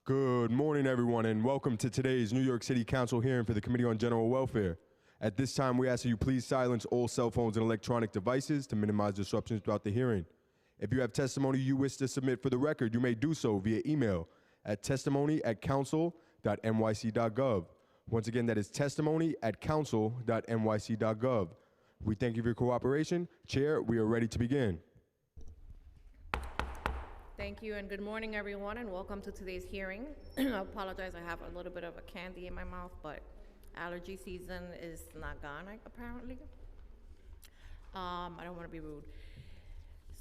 Good morning, everyone, and welcome to today's New York City Council hearing for the Committee on General Welfare. At this time, we ask that you please silence all cell phones and electronic devices to minimize disruptions throughout the hearing. If you have testimony you wish to submit for the record, you may do so via email at testimony@council.nyc.gov. Once again, that is testimony@council.nyc.gov. We thank you for your cooperation. Chair, we are ready to begin. Thank you, and good morning, everyone, and welcome to today's hearing. I apologize, I have a little bit of a candy in my mouth, but allergy season is not gone, apparently. I don't want to be rude.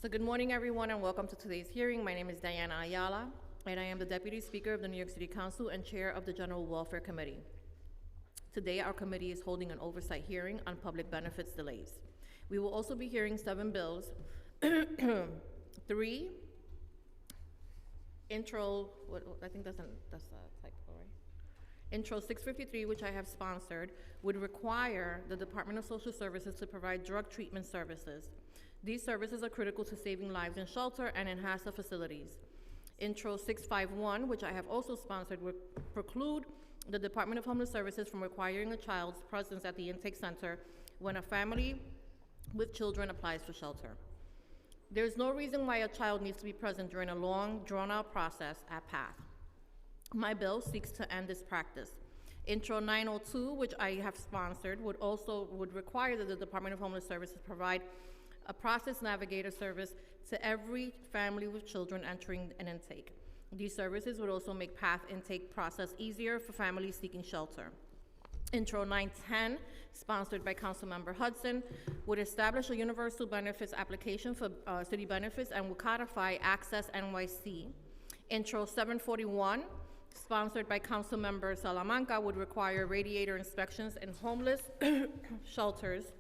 So good morning, everyone, and welcome to today's hearing. My name is Diana Ayala, and I am the Deputy Speaker of the New York City Council and Chair of the General Welfare Committee. Today, our committee is holding an oversight hearing on public benefits delays. We will also be hearing 7 bills, 3 Intro, I think that's a typo, right? Intro 653, which I have sponsored, would require the Department of Social Services to provide drug treatment services. These services are critical to saving lives in shelter and in HACA facilities. Intro 651, which I have also sponsored, would preclude the Department of Homeless Services from requiring a child's presence at the intake center when a family with children applies for shelter. There is no reason why a child needs to be present during a long, drawn-out process at PATH. My bill seeks to end this practice. Intro 902, which I have sponsored, would require that the Department of Homeless Services provide a process navigator service to every family with children entering an intake. These services would also make PATH intake process easier for families seeking shelter. Intro 910, sponsored by Councilmember Hudson, would establish a universal benefits application for city benefits and would codify Access NYC. Intro 741, sponsored by Councilmember Salamanca, would require radiator inspections in homeless shelters.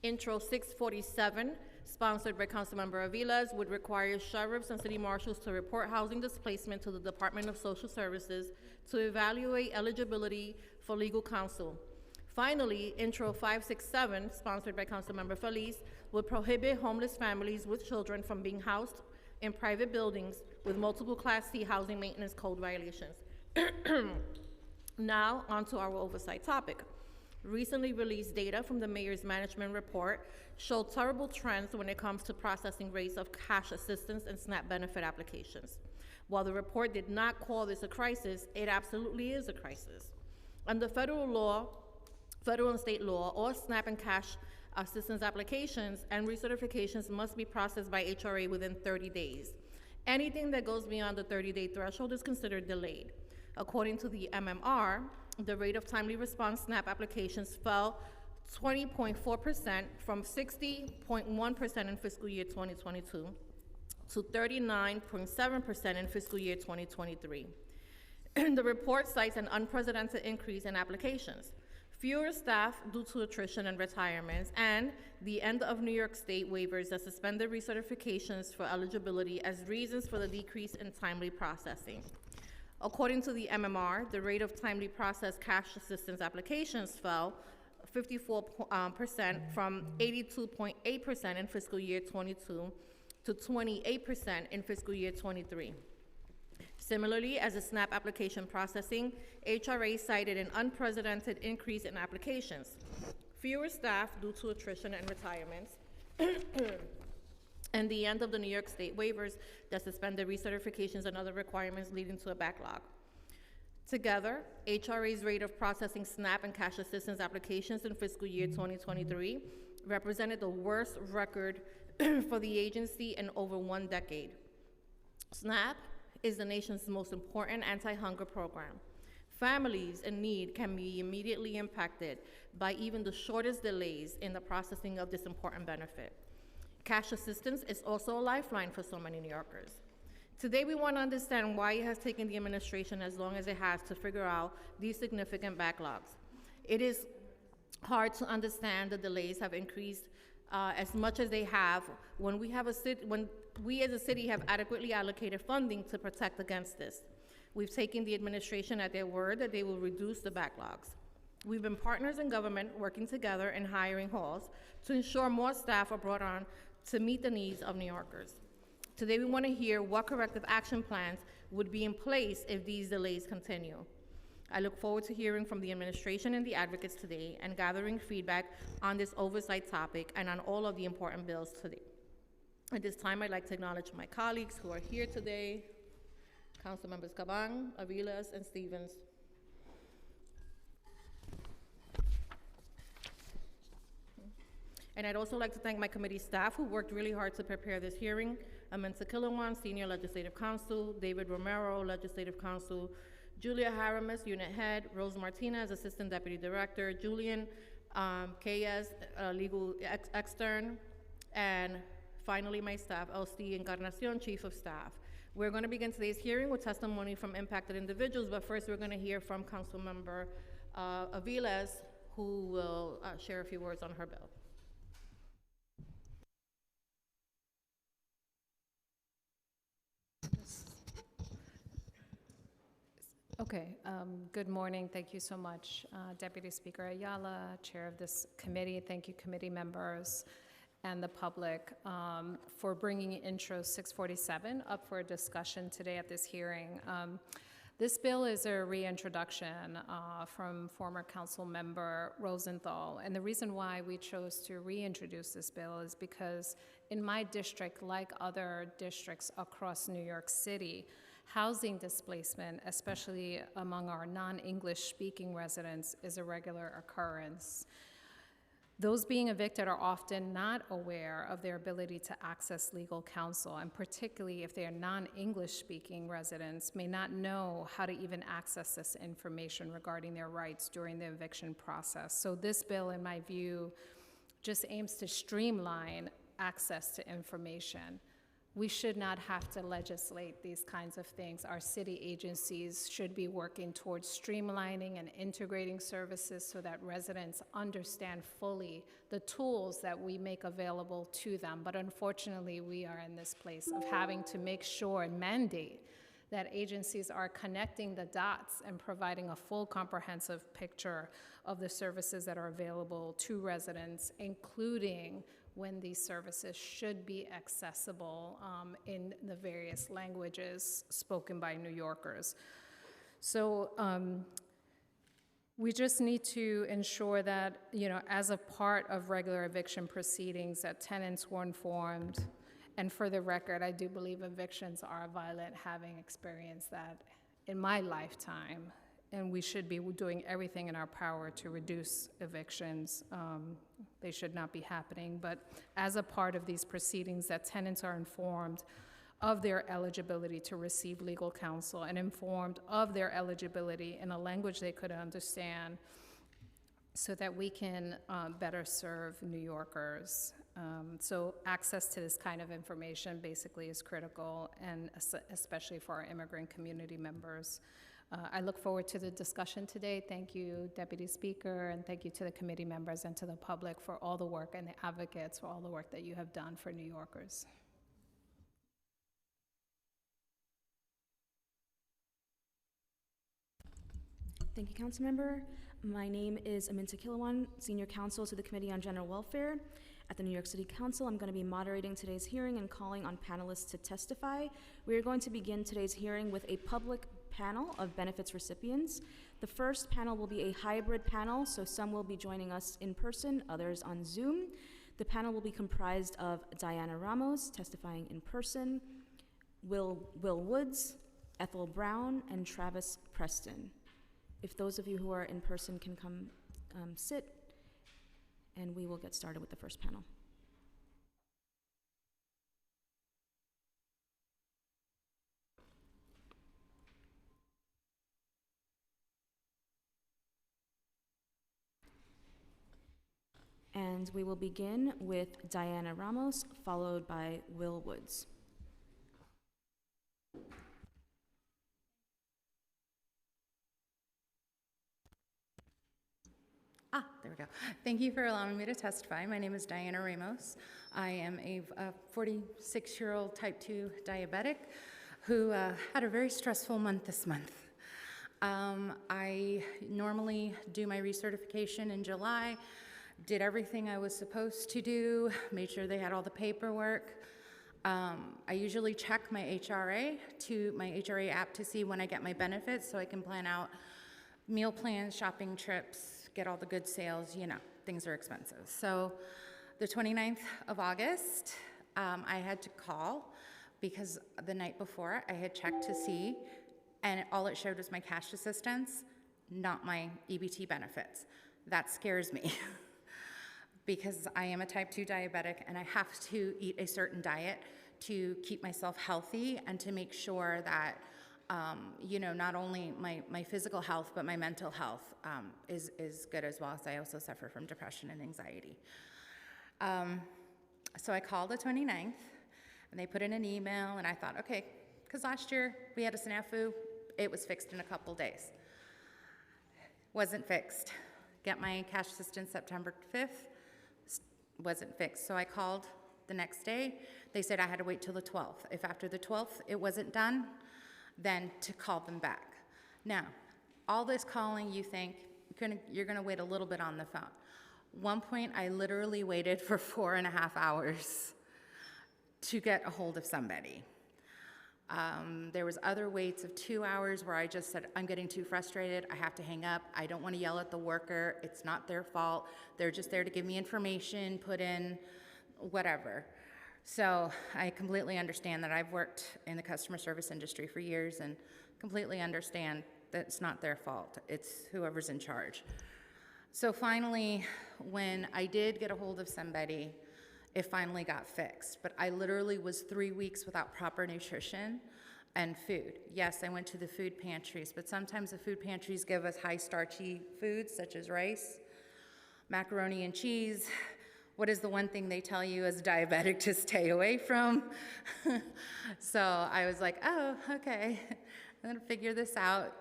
Intro 647, sponsored by Councilmember Aviles, would require sheriffs and city marshals to report housing displacement to the Department of Social Services to evaluate eligibility for legal counsel. Finally, Intro 567, sponsored by Councilmember Feliz, would prohibit homeless families with children from being housed in private buildings with multiple Class C housing maintenance code violations. Now, on to our oversight topic. Recently released data from the Mayor's Management Report showed terrible trends when it comes to processing rates of cash assistance and SNAP benefit applications. While the report did not call this a crisis, it absolutely is a crisis. Under federal and state law, all SNAP and cash assistance applications and recertifications must be processed by HRA within 30 days. Anything that goes beyond the 30-day threshold is considered delayed. According to the MMR, the rate of timely response SNAP applications fell 20.4% from 60.1% in fiscal year 2022 to 39.7% in fiscal year 2023. The report cites an unprecedented increase in applications, fewer staff due to attrition and retirements, and the end of New York State waivers that suspended recertifications for eligibility as reasons for the decrease in timely processing. According to the MMR, the rate of timely processed cash assistance applications fell 54% from 82.8% in fiscal year 22 to 28% in fiscal year 23. Similarly, as a SNAP application processing, HRA cited an unprecedented increase in applications, fewer staff due to attrition and retirements, and the end of the New York State waivers that suspended recertifications and other requirements, leading to a backlog. Together, HRA's rate of processing SNAP and cash assistance applications in fiscal year 2023 represented the worst record for the agency in over 1 decade. SNAP is the nation's most important anti-hunger program. Families in need can be immediately impacted by even the shortest delays in the processing of this important benefit. Cash assistance is also a lifeline for so many New Yorkers. Today, we want to understand why it has taken the administration as long as it has to figure out these significant backlogs. It is hard to understand the delays have increased as much as they have when we as a city have adequately allocated funding to protect against this. We've taken the administration at their word that they will reduce the backlogs. We've been partners in government working together in hiring halls to ensure more staff are brought on to meet the needs of New Yorkers. Today, we want to hear what corrective action plans would be in place if these delays continue. I look forward to hearing from the administration and the advocates today and gathering feedback on this oversight topic and on all of the important bills today. At this time, I'd like to acknowledge my colleagues who are here today, Council Members Caban, Aviles, and Stevens. And I'd also like to thank my committee staff who worked really hard to prepare this hearing. Aminta Kilawan, Senior Legislative Counsel, David Romero, Legislative Counsel, Julia Haramis, Unit Head, Rose Martinez, Assistant Deputy Director, Julian Kayes, Legal Extern, and finally my staff, Elsie Encarnacion, Chief of Staff. We're going to begin today's hearing with testimony from impacted individuals, but first we're going to hear from Councilmember Aviles, who will share a few words on her bill. Okay, good morning. Thank you so much, Deputy Speaker Ayala, Chair of this committee. Thank you, committee members and the public for bringing Intro 647 up for discussion today at this hearing. This bill is a reintroduction from former council member Rosenthal, and the reason why we chose to reintroduce this bill is because in my district, like other districts across New York City, housing displacement, especially among our non-English speaking residents, is a regular occurrence. Those being evicted are often not aware of their ability to access legal counsel, and particularly if they are non-English speaking residents may not know how to even access this information regarding their rights during the eviction process. So this bill, in my view, just aims to streamline access to information. We should not have to legislate these kinds of things. Our city agencies should be working towards streamlining and integrating services so that residents understand fully the tools that we make available to them. But unfortunately, we are in this place of having to make sure and mandate that agencies are connecting the dots and providing a full comprehensive picture of the services that are available to residents, including when these services should be accessible in the various languages spoken by New Yorkers. So we just need to ensure that, as a part of regular eviction proceedings, that tenants were informed. And for the record, I do believe evictions are violent, having experienced that in my lifetime. And we should be doing everything in our power to reduce evictions. They should not be happening. But as a part of these proceedings, that tenants are informed of their eligibility to receive legal counsel and informed of their eligibility in a language they could understand so that we can better serve New Yorkers. So access to this kind of information basically is critical, and especially for our immigrant community members. I look forward to the discussion today. Thank you, Deputy Speaker, and thank you to the committee members and to the public for all the work, and the advocates for all the work that you have done for New Yorkers. Thank you, Councilmember. My name is Aminta Kilawan, Senior Counsel to the Committee on General Welfare. At the New York City Council, I'm going to be moderating today's hearing and calling on panelists to testify. We are going to begin today's hearing with a public panel of benefits recipients. The first panel will be a hybrid panel, so some will be joining us in person, others on Zoom. The panel will be comprised of Diana Ramos, testifying in person, Will Woods, Ethel Brown, and Travis Preston. If those of you who are in person can come sit, and we will get started with the first panel. And we will begin with Diana Ramos, followed by Will Woods. There we go. Thank you for allowing me to testify. My name is Diana Ramos. I am a 46-year-old type 2 diabetic who had a very stressful month this month. I normally do my recertification in July, did everything I was supposed to do, made sure they had all the paperwork. I usually check my HRA app to see when I get my benefits so I can plan out meal plans, shopping trips, get all the good sales, you know, things are expensive. So the 29th of August, I had to call because the night before I had checked to see, and all it showed was my cash assistance, not my EBT benefits. That scares me because I am a type 2 diabetic and I have to eat a certain diet to keep myself healthy and to make sure that, you know, not only my physical health, but my mental health is good as well, as I also suffer from depression and anxiety. So I called the 29th, and they put in an email, and I thought, okay, because last year we had a snafu, it was fixed in a couple days. Wasn't fixed. Get my cash assistance September 5th, wasn't fixed. So I called the next day. They said I had to wait till the 12th. If after the 12th it wasn't done, then to call them back. Now, all this calling, you think you're gonna wait a little bit on the phone. One point, I literally waited for 4.5 hours to get a hold of somebody. There was other waits of 2 hours where I just said, I'm getting too frustrated, I have to hang up, I don't want to yell at the worker, it's not their fault, they're just there to give me information, put in whatever. So I completely understand that. I've worked in the customer service industry for years and completely understand that it's not their fault, it's whoever's in charge. So finally, when I did get a hold of somebody, it finally got fixed. But I literally was 3 weeks without proper nutrition and food. Yes, I went to the food pantries, but sometimes the food pantries give us high starchy foods such as rice, macaroni and cheese. What is the one thing they tell you as a diabetic to stay away from? So I was like, oh, okay, I'm gonna figure this out.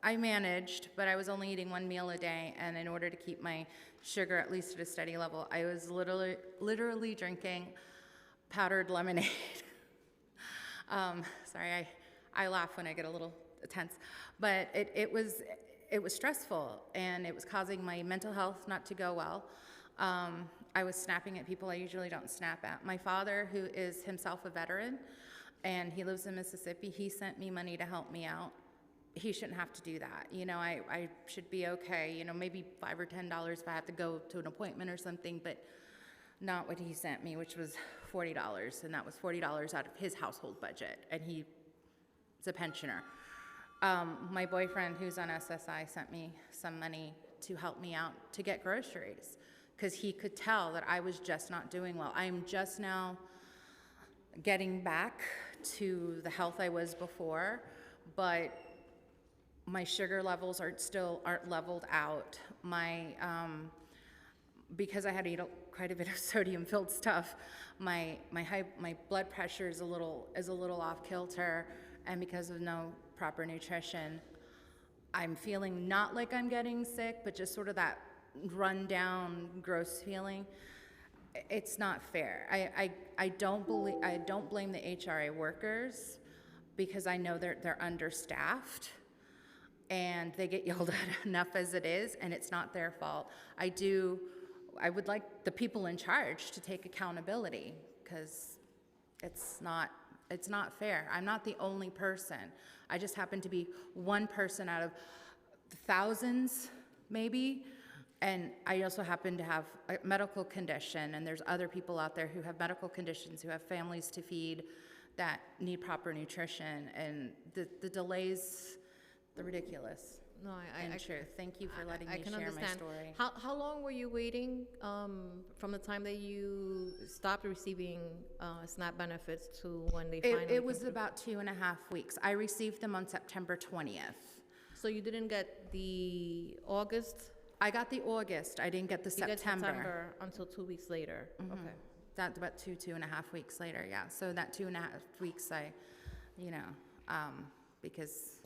I managed, but I was only eating 1 meal a day, and in order to keep my sugar at least at a steady level, I was literally drinking powdered lemonade. Sorry, I laugh when I get a little tense, but it was stressful, and it was causing my mental health not to go well. I was snapping at people I usually don't snap at. My father, who is himself a veteran, and he lives in Mississippi, he sent me money to help me out. He shouldn't have to do that. You know, I should be okay, you know, maybe $5 or $10 if I have to go to an appointment or something, but not what he sent me, which was $40, and that was $40 out of his household budget, and he's a pensioner. My boyfriend, who's on SSI, sent me some money to help me out to get groceries, because he could tell that I was just not doing well. I am just now getting back to the health I was before, but my sugar levels aren't leveled out. Because I had to eat quite a bit of sodium-filled stuff, my blood pressure is a little off kilter, and because of no proper nutrition, I'm feeling not like I'm getting sick, but just sort of that run down, gross feeling. It's not fair. I don't blame the HRA workers, because I know they're understaffed and they get yelled at enough as it is, and it's not their fault. I would like the people in charge to take accountability, because it's not fair. I'm not the only person. I just happen to be one person out of thousands, maybe, and I also happen to have a medical condition, and there's other people out there who have medical conditions, who have families to feed, that need proper nutrition, and the delays, they're ridiculous. No, And true. Thank you for letting I me can share understand. my story. How long were you waiting from the time that you stopped receiving SNAP benefits to when they finally It was came through? about 2.5 weeks. I received them on September 20th. So you didn't get the August? I got the August. I didn't get the You get September. September until 2 weeks later. Okay. That's about 2.5 weeks later, yeah. So that 2.5 weeks, because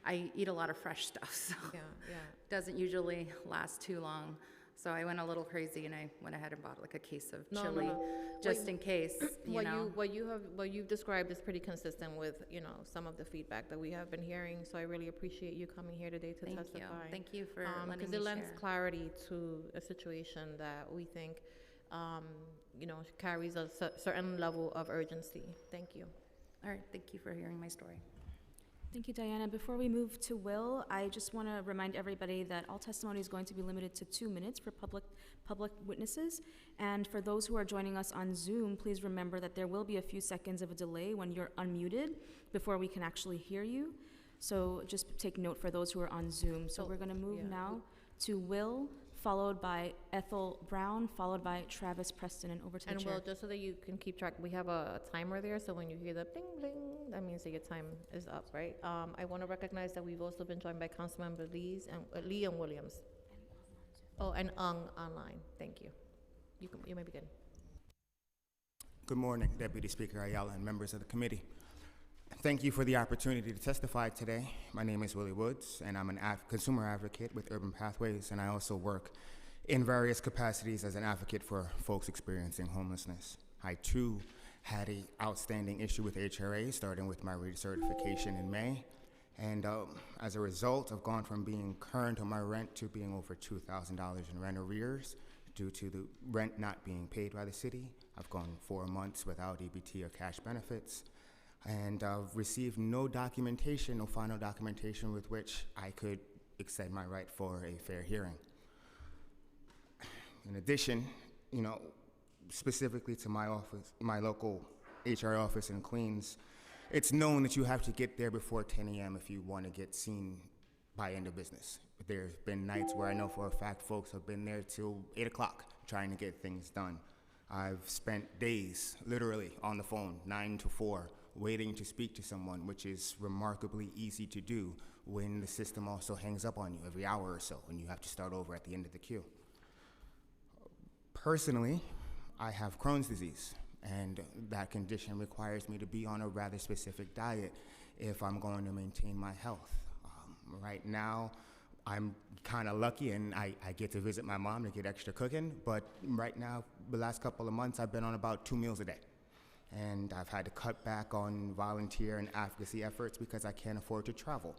I eat a lot of fresh stuff, so Yeah, yeah. it doesn't usually last too long. So I went a little crazy, and I went ahead and bought like a case of No, chili, no. just in case, you know. What you've described is pretty consistent with, some of the feedback that we have been hearing. So I really appreciate you coming here today to Thank testify. you. Thank you for letting Because me it lends share. clarity to a situation that we think carries a certain level of urgency. Thank you. All right, thank you for hearing my story. Thank you, Diana. Before we move to Will, I just want to remind everybody that all testimony is going to be limited to 2 minutes for public witnesses. And for those who are joining us on Zoom, please remember that there will be a few seconds of a delay when you're unmuted before we can actually hear you. So just take note for those who are on Zoom. So we're going to move now to Will, followed by Ethel Brown, followed by Travis Preston, and over to the And chair. Will, just so that you can keep track, we have a timer there, so when you hear the bling bling, that means that your time is up, right? I want to recognize that we've also been joined by Councilmember Lee and Williams. Oh, and online. Thank you. You may begin. Good morning, Deputy Speaker Ayala and members of the committee. Thank you for the opportunity to testify today. My name is Willie Woods, and I'm an consumer advocate with Urban Pathways, and I also work in various capacities as an advocate for folks experiencing homelessness. I, too, had an outstanding issue with HRA, starting with my recertification in May. And as a result, I've gone from being current on my rent to being over $2,000 in rent arrears due to the rent not being paid by the city. I've gone 4 months without EBT or cash benefits. And I've received no documentation, no final documentation with which I could extend my right for a fair hearing. In addition, specifically to my office, my local HR office in Queens, it's known that you have to get there before 10 a.m. if you want to get seen by end of business. There's been nights where I know for a fact folks have been there till 8 o'clock trying to get things done. I've spent days, literally, on the phone, 9 to 4, waiting to speak to someone, which is remarkably easy to do when the system also hangs up on you every hour or so, and you have to start over at the end of the queue. Personally, I have Crohn's disease, and that condition requires me to be on a rather specific diet if I'm going to maintain my health. Right now, I'm kind of lucky, and I get to visit my mom to get extra cooking, but right now, the last couple of months, I've been on about 2 meals a day. And I've had to cut back on volunteer and advocacy efforts because I can't afford to travel.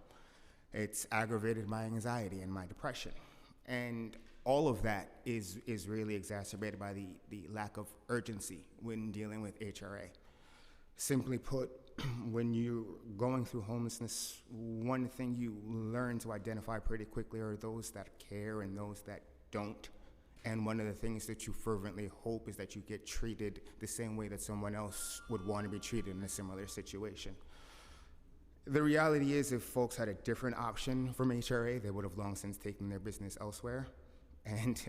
It's aggravated my anxiety and my depression. And all of that is really exacerbated by the lack of urgency when dealing with HRA. Simply put, when you're going through homelessness, one thing you learn to identify pretty quickly are those that care and those that don't. And one of the things that you fervently hope is that you get treated the same way that someone else would want to be treated in a similar situation. The reality is, if folks had a different option from HRA, they would have long since taken their business elsewhere. And,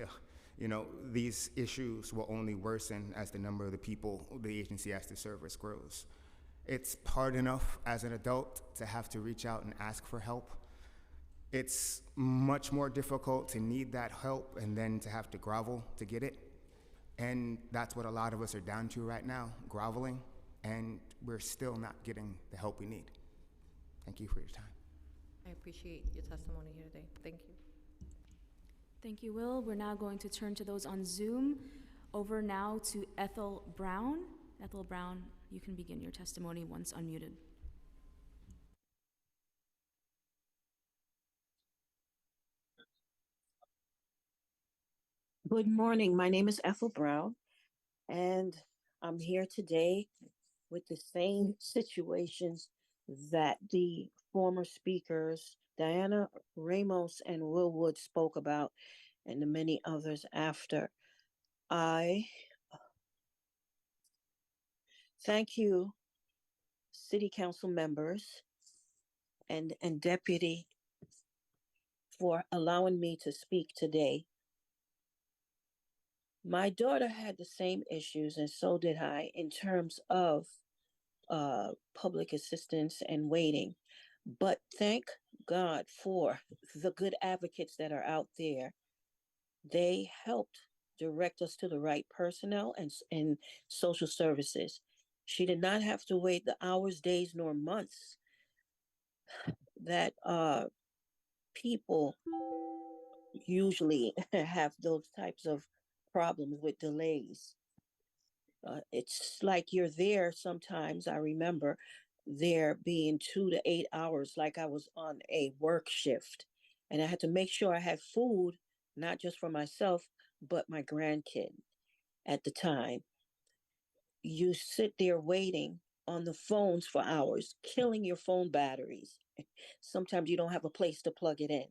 these issues will only worsen as the number of the people the agency has to service grows. It's hard enough as an adult to have to reach out and ask for help. It's much more difficult to need that help and then to have to grovel to get it. And that's what a lot of us are down to right now, groveling, and we're still not getting the help we need. Thank you for your time. I appreciate your testimony here today. Thank you. Thank you, Will. We're now going to turn to those on Zoom. Over now to Ethel Brown. Ethel Brown, you can begin your testimony once unmuted. Good morning. My name is Ethel Brown, and I'm here today with the same situations that the former speakers, Diana Ramos and Will Wood, spoke about, and the many others after. I thank you, City Council members and Deputy, for allowing me to speak today. My daughter had the same issues, and so did I, in terms of public assistance and waiting. But thank God for the good advocates that are out there. They helped direct us to the right personnel and social services. She did not have to wait the hours, days, nor months that people usually have those types of problems with delays. It's like you're there sometimes. I remember there being 2 to 8 hours, like I was on a work shift, and I had to make sure I had food, not just for myself, but my grandkid. at the time. You sit there waiting on the phones for hours, killing your phone batteries. Sometimes you don't have a place to plug it in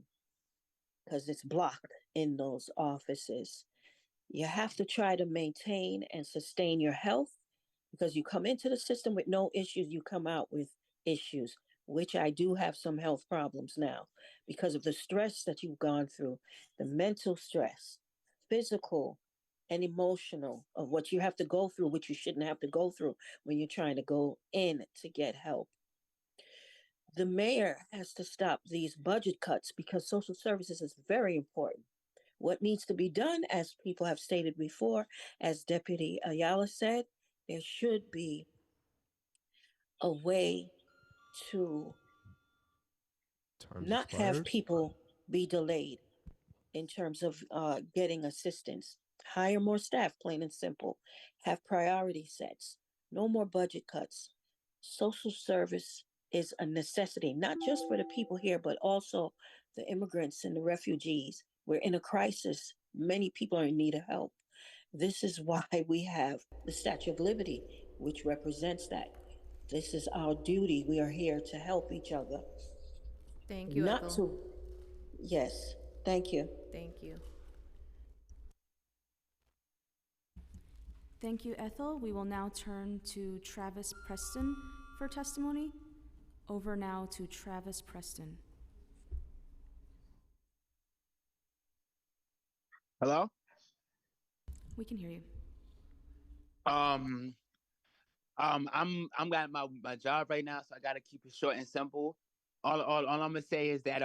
because it's blocked in those offices. You have to try to maintain and sustain your health because you come into the system with no issues, you come out with issues, which I do have some health problems now because of the stress that you've gone through, the mental stress, physical and emotional of what you have to go through, which you shouldn't have to go through when you're trying to go in to get help. The mayor has to stop these budget cuts because social services is very important. What needs to be done, as people have stated before, as Deputy Ayala said, there should be a way to Time's not have expired. people be delayed in terms of getting assistance. Hire more staff, plain and simple. Have priority sets. No more budget cuts. Social service is a necessity, not just for the people here, but also the immigrants and the refugees. We're in a crisis. Many people are in need of help. This is why we have the Statue of Liberty, which represents that. This is our duty. We are here to help each other. Thank you, Not Ethel. to, yes, thank you. Thank you. Thank you, Ethel. We will now turn to Travis Preston for testimony. Over now to Travis Preston. Hello? We can hear you. I'm got my job right now, so I gotta keep it short and simple. All I'm gonna say is that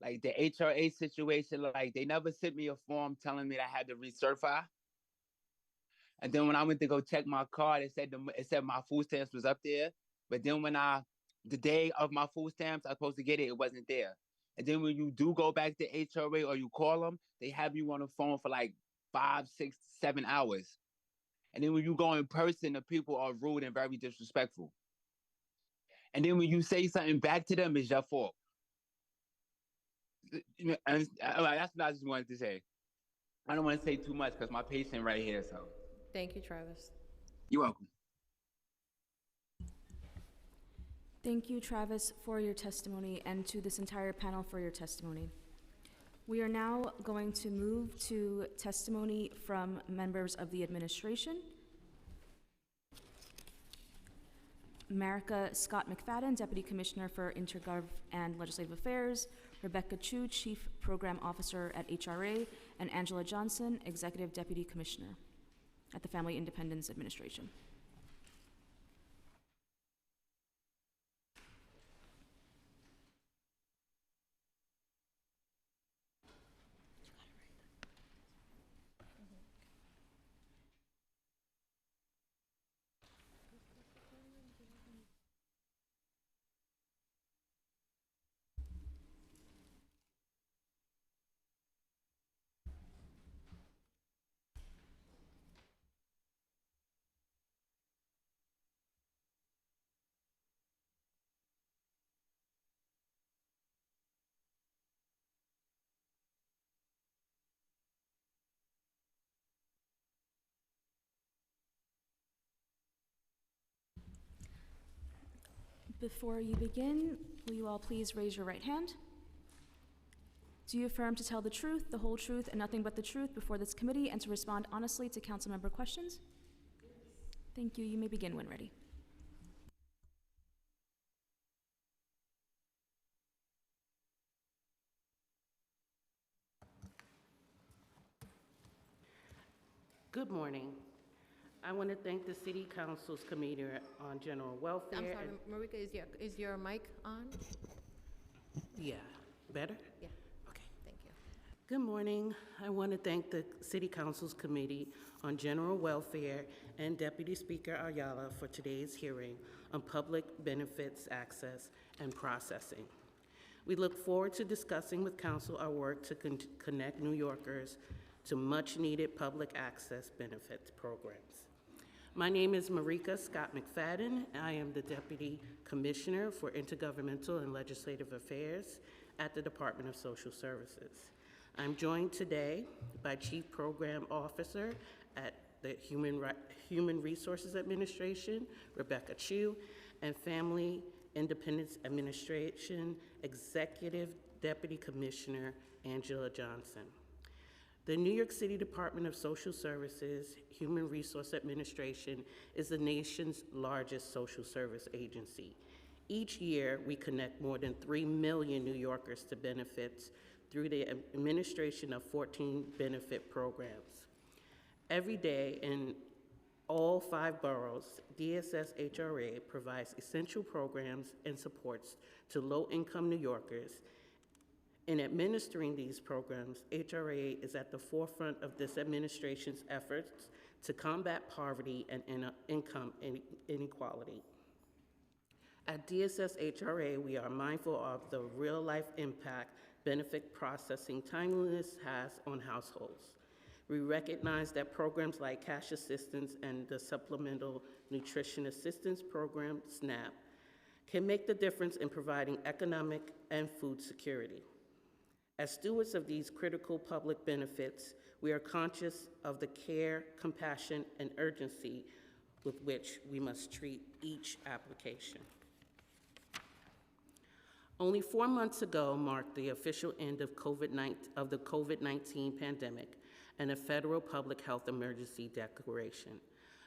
like the HRA situation, like they never sent me a form telling me that I had to recertify. And then when I went to go check my card, it said my food stamps was up there. But then the day of my food stamps, I was supposed to get it, it wasn't there. And then when you do go back to HRA or you call them, they have you on the phone for like 5, 6, 7 hours. And then when you go in person, the people are rude and very disrespectful. And then when you say something back to them, it's your fault. And that's what I just wanted to say. I don't want to say too much because my patient right here, so. Thank you, Travis. You're welcome. Thank you, Travis, for your testimony, and to this entire panel for your testimony. We are now going to move to testimony from members of the administration. Marika Scott McFadden, Deputy Commissioner for Intergov and Legislative Affairs, Rebecca Chu, Chief Program Officer at HRA, and Angela Johnson, Executive Deputy Commissioner at the Family Independence Administration. Before you begin, will you all please raise your right hand? Do you affirm to tell the truth, the whole truth, and nothing but the truth before this committee, and to respond honestly to council member questions? Thank you. You may begin when ready. Good morning. I want to thank the City Council's Committee on General Welfare. I'm sorry, Marika, is your mic on? Yeah, better? Yeah. Okay. Thank you. Good morning. I want to thank the City Council's Committee on General Welfare and Deputy Speaker Ayala for today's hearing on public benefits access and processing. We look forward to discussing with Council our work to connect New Yorkers to much-needed public access benefits programs. My name is Marika Scott McFadden. I am the Deputy Commissioner for Intergovernmental and Legislative Affairs at the Department of Social Services. I'm joined today by Chief Program Officer at the Human Resources Administration, Rebecca Chu, and Family Independence Administration Executive Deputy Commissioner Angela Johnson. The New York City Department of Social Services Human Resource Administration is the nation's largest social service agency. Each year, we connect more than 3 million New Yorkers to benefits through the administration of 14 benefit programs. Every day in all 5 boroughs, DSS HRA provides essential programs and supports to low-income New Yorkers. In administering these programs, HRA is at the forefront of this administration's efforts to combat poverty and income inequality. At DSS HRA, we are mindful of the real-life impact benefit processing timeliness has on households. We recognize that programs like cash assistance and the Supplemental Nutrition Assistance Program, SNAP, can make the difference in providing economic and food security. As stewards of these critical public benefits, we are conscious of the care, compassion, and urgency with which we must treat each application. Only 4 months ago marked the official end of the COVID-19 pandemic and a federal public health emergency declaration.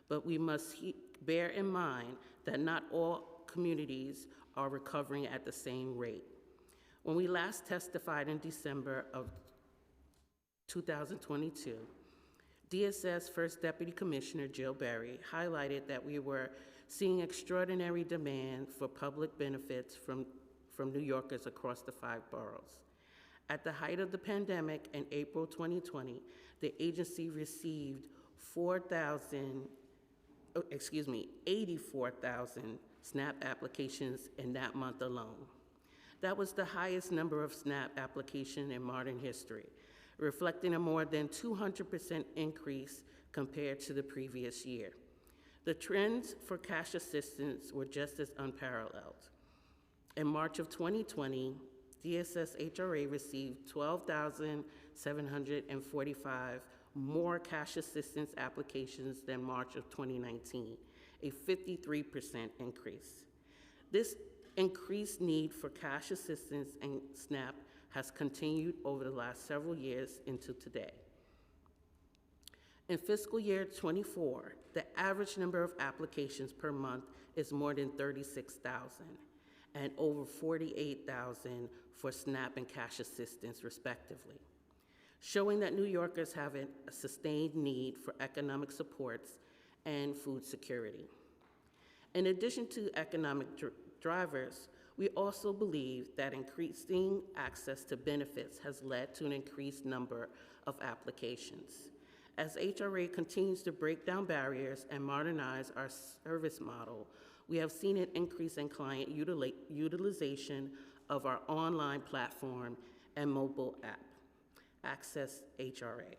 But we must bear in mind that not all communities are recovering at the same rate. When we last testified in December of 2022, DSS First Deputy Commissioner Jill Berry highlighted that we were seeing extraordinary demand for public benefits from New Yorkers across the 5 boroughs. At the height of the pandemic in April 2020, the agency received 84,000 SNAP applications in that month alone. That was the highest number of SNAP applications in modern history, reflecting a more than 200% increase compared to the previous year. The trends for cash assistance were just as unparalleled. In March of 2020, DSS HRA received 12,745 more cash assistance applications than March of 2019, a 53% increase. This increased need for cash assistance and SNAP has continued over the last several years into today. In fiscal year 24, the average number of applications per month is more than 36,000 and over 48,000 for SNAP and cash assistance, respectively, showing that New Yorkers have a sustained need for economic supports and food security. In addition to economic drivers, we also believe that increasing access to benefits has led to an increased number of applications. As HRA continues to break down barriers and modernize our service model, we have seen an increase in client utilization of our online platform and mobile app, Access HRA.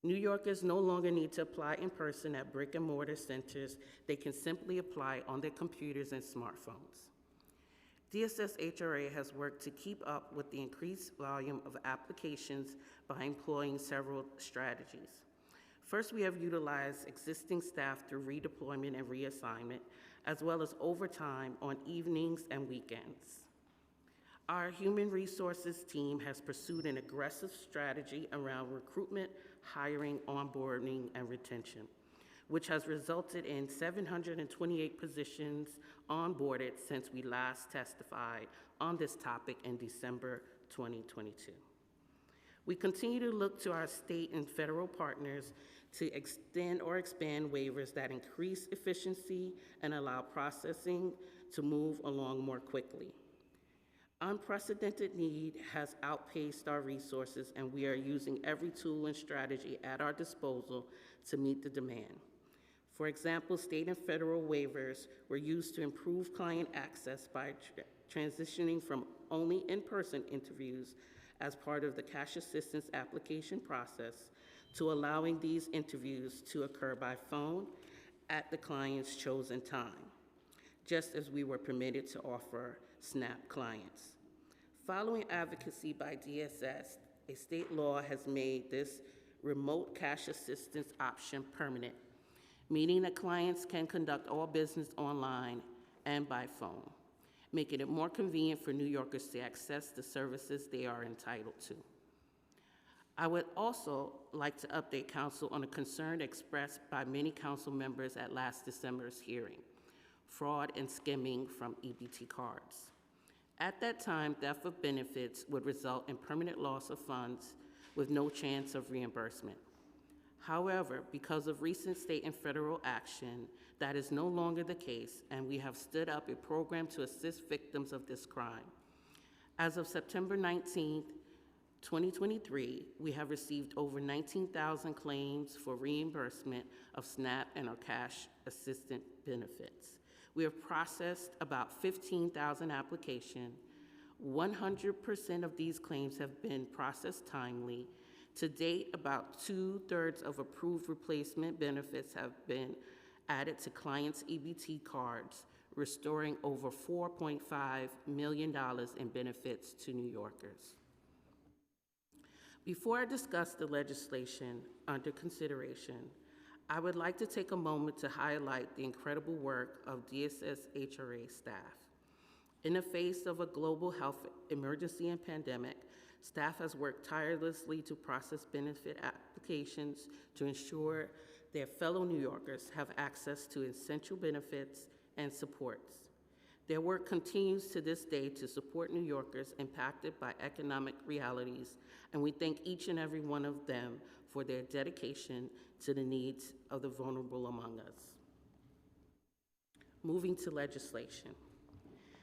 New Yorkers no longer need to apply in person at brick and mortar centers. They can simply apply on their computers and smartphones. DSS HRA has worked to keep up with the increased volume of applications by employing several strategies. First, we have utilized existing staff through redeployment and reassignment, as well as overtime on evenings and weekends. Our human resources team has pursued an aggressive strategy around recruitment, hiring, onboarding, and retention, which has resulted in 728 positions onboarded since we last testified on this topic in December 2022. We continue to look to our state and federal partners to extend or expand waivers that increase efficiency and allow processing to move along more quickly. Unprecedented need has outpaced our resources, and we are using every tool and strategy at our disposal to meet the demand. For example, state and federal waivers were used to improve client access by transitioning from only in-person interviews as part of the cash assistance application process to allowing these interviews to occur by phone at the client's chosen time, just as we were permitted to offer SNAP clients. Following advocacy by DSS, a state law has made this remote cash assistance option permanent, meaning that clients can conduct all business online and by phone, making it more convenient for New Yorkers to access the services they are entitled to. I would also like to update Council on a concern expressed by many Council members at last December's hearing: fraud and skimming from EBT cards. At that time, theft of benefits would result in permanent loss of funds with no chance of reimbursement. However, because of recent state and federal action, that is no longer the case, and we have stood up a program to assist victims of this crime. As of September 19th, 2023, we have received over 19,000 claims for reimbursement of SNAP and our cash assistant benefits. We have processed about 15,000 applications. 100% of these claims have been processed timely. To date, about 2/3 of approved replacement benefits have been added to clients' EBT cards, restoring over $4.5 million in benefits to New Yorkers. Before I discuss the legislation under consideration, I would like to take a moment to highlight the incredible work of DSS HRA staff. In the face of a global health emergency and pandemic, staff has worked tirelessly to process benefit applications to ensure their fellow New Yorkers have access to essential benefits and supports. Their work continues to this day to support New Yorkers impacted by economic realities, and we thank each and every one of them for their dedication to the needs of the vulnerable among us. Moving to legislation.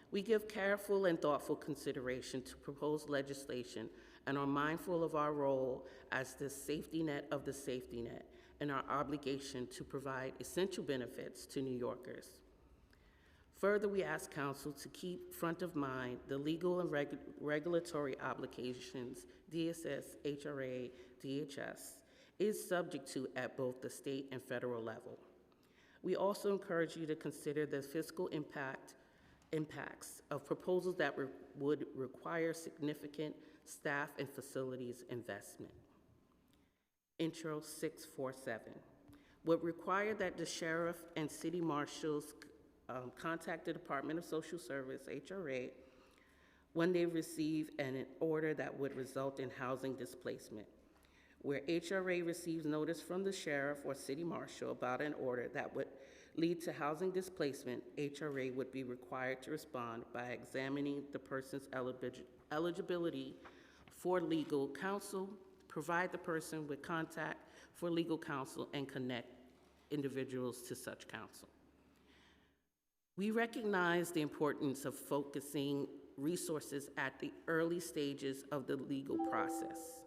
We give careful and thoughtful consideration to proposed legislation and are mindful of our role as the safety net of the safety net and our obligation to provide essential benefits to New Yorkers. Further, we ask Council to keep front of mind the legal and regulatory obligations DSS, HRA, DHS is subject to at both the state and federal level. We also encourage you to consider the fiscal impacts of proposals that would require significant staff and facilities investment. Intro 647 would require that the sheriff and city marshals contact the Department of Social Service, HRA, when they receive an order that would result in housing displacement. Where HRA receives notice from the sheriff or city marshal about an order that would lead to housing displacement, HRA would be required to respond by examining the person's eligibility for legal counsel, provide the person with contact for legal counsel, and connect individuals to such counsel. We recognize the importance of focusing resources at the early stages of the legal process.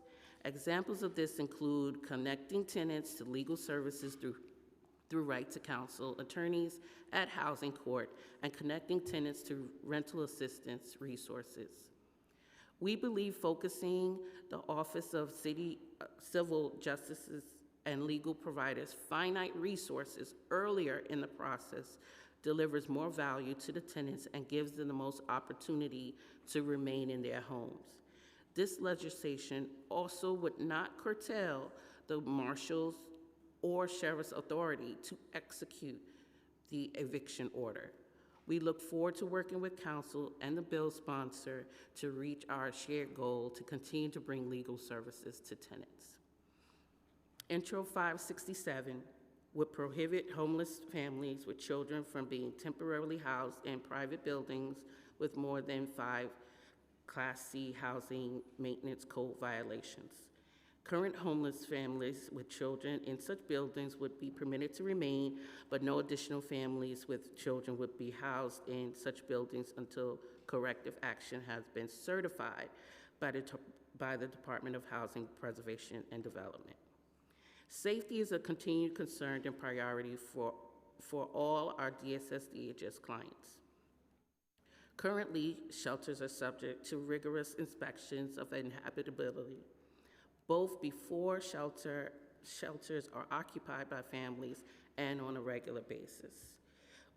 Examples of this include connecting tenants to legal services through right to counsel, attorneys at housing court, and connecting tenants to rental assistance resources. We believe focusing the Office of Civil Justices and legal providers' finite resources earlier in the process delivers more value to the tenants and gives them the most opportunity to remain in their homes. This legislation also would not curtail the marshals or sheriff's authority to execute the eviction order. We look forward to working with council and the bill sponsor to reach our shared goal to continue to bring legal services to tenants. Intro 567 would prohibit homeless families with children from being temporarily housed in private buildings with more than 5 Class C housing maintenance code violations. Current homeless families with children in such buildings would be permitted to remain, but no additional families with children would be housed in such buildings until corrective action has been certified by the Department of Housing Preservation and Development. Safety is a continued concern and priority for all our DSS-DHS clients. Currently, shelters are subject to rigorous inspections of inhabitability, both before shelters are occupied by families and on a regular basis.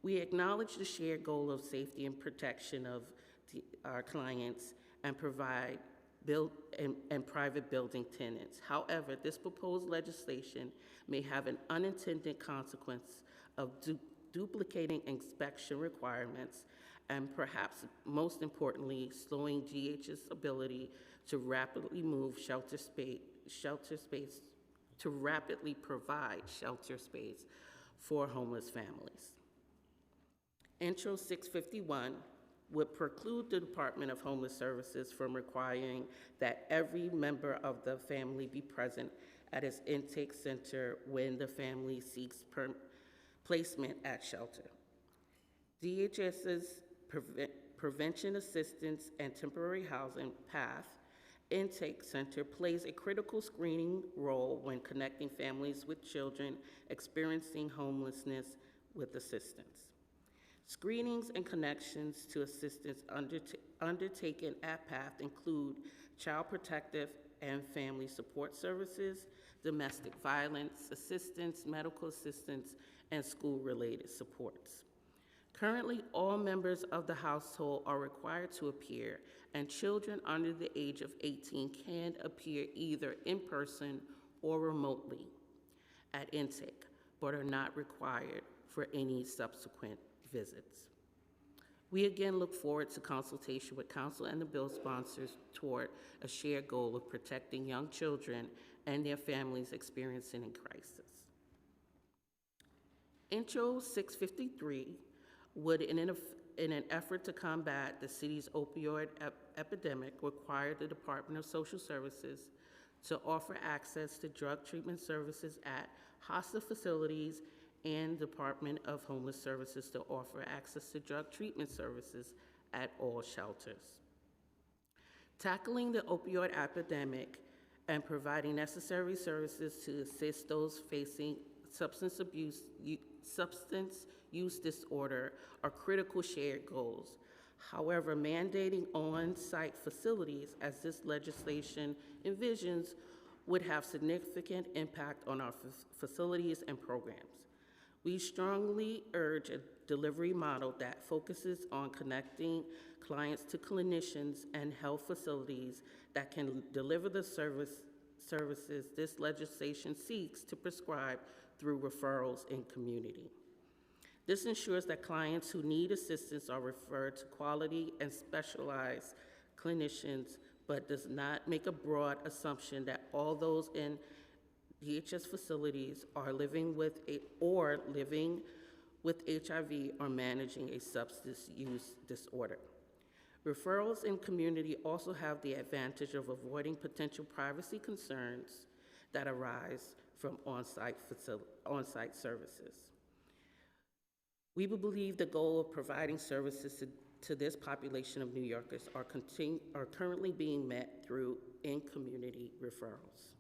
We acknowledge the shared goal of safety and protection of our clients and and private building tenants. However, this proposed legislation may have an unintended consequence of duplicating inspection requirements and perhaps most importantly, slowing GH's ability to rapidly move shelter space to rapidly provide shelter space for homeless families. Intro 651 would preclude the Department of Homeless Services from requiring that every member of the family be present at its intake center when the family seeks placement at shelter. DHS's Prevention Assistance and Temporary Housing PATH Intake Center plays a critical screening role when connecting families with children experiencing homelessness with assistance. Screenings and connections to assistance undertaken at PATH include child protective and family support services, domestic violence assistance, medical assistance, and school-related supports. Currently, all members of the household are required to appear, and children under the age of 18 can appear either in person or remotely at intake, but are not required for any subsequent visits. We again look forward to consultation with Council and the bill sponsors toward a shared goal of protecting young children and their families experiencing a crisis. Intro 653 would, in an effort to combat the city's opioid epidemic, require the Department of Social Services to offer access to drug treatment services at HOSTA facilities and Department of Homeless Services to offer access to drug treatment services at all shelters. Tackling the opioid epidemic and providing necessary services to assist those facing substance use disorder are critical shared goals. However, mandating on-site facilities, as this legislation envisions, would have significant impact on our facilities and programs. We strongly urge a delivery model that focuses on connecting clients to clinicians and health facilities that can deliver the services this legislation seeks to prescribe through referrals in community. This ensures that clients who need assistance are referred to quality and specialized clinicians, but does not make a broad assumption that all those in DHS facilities are living with HIV or managing a substance use disorder. Referrals in community also have the advantage of avoiding potential privacy concerns that arise from on-site services. We believe the goal of providing services to this population of New Yorkers are currently being met through in-community referrals.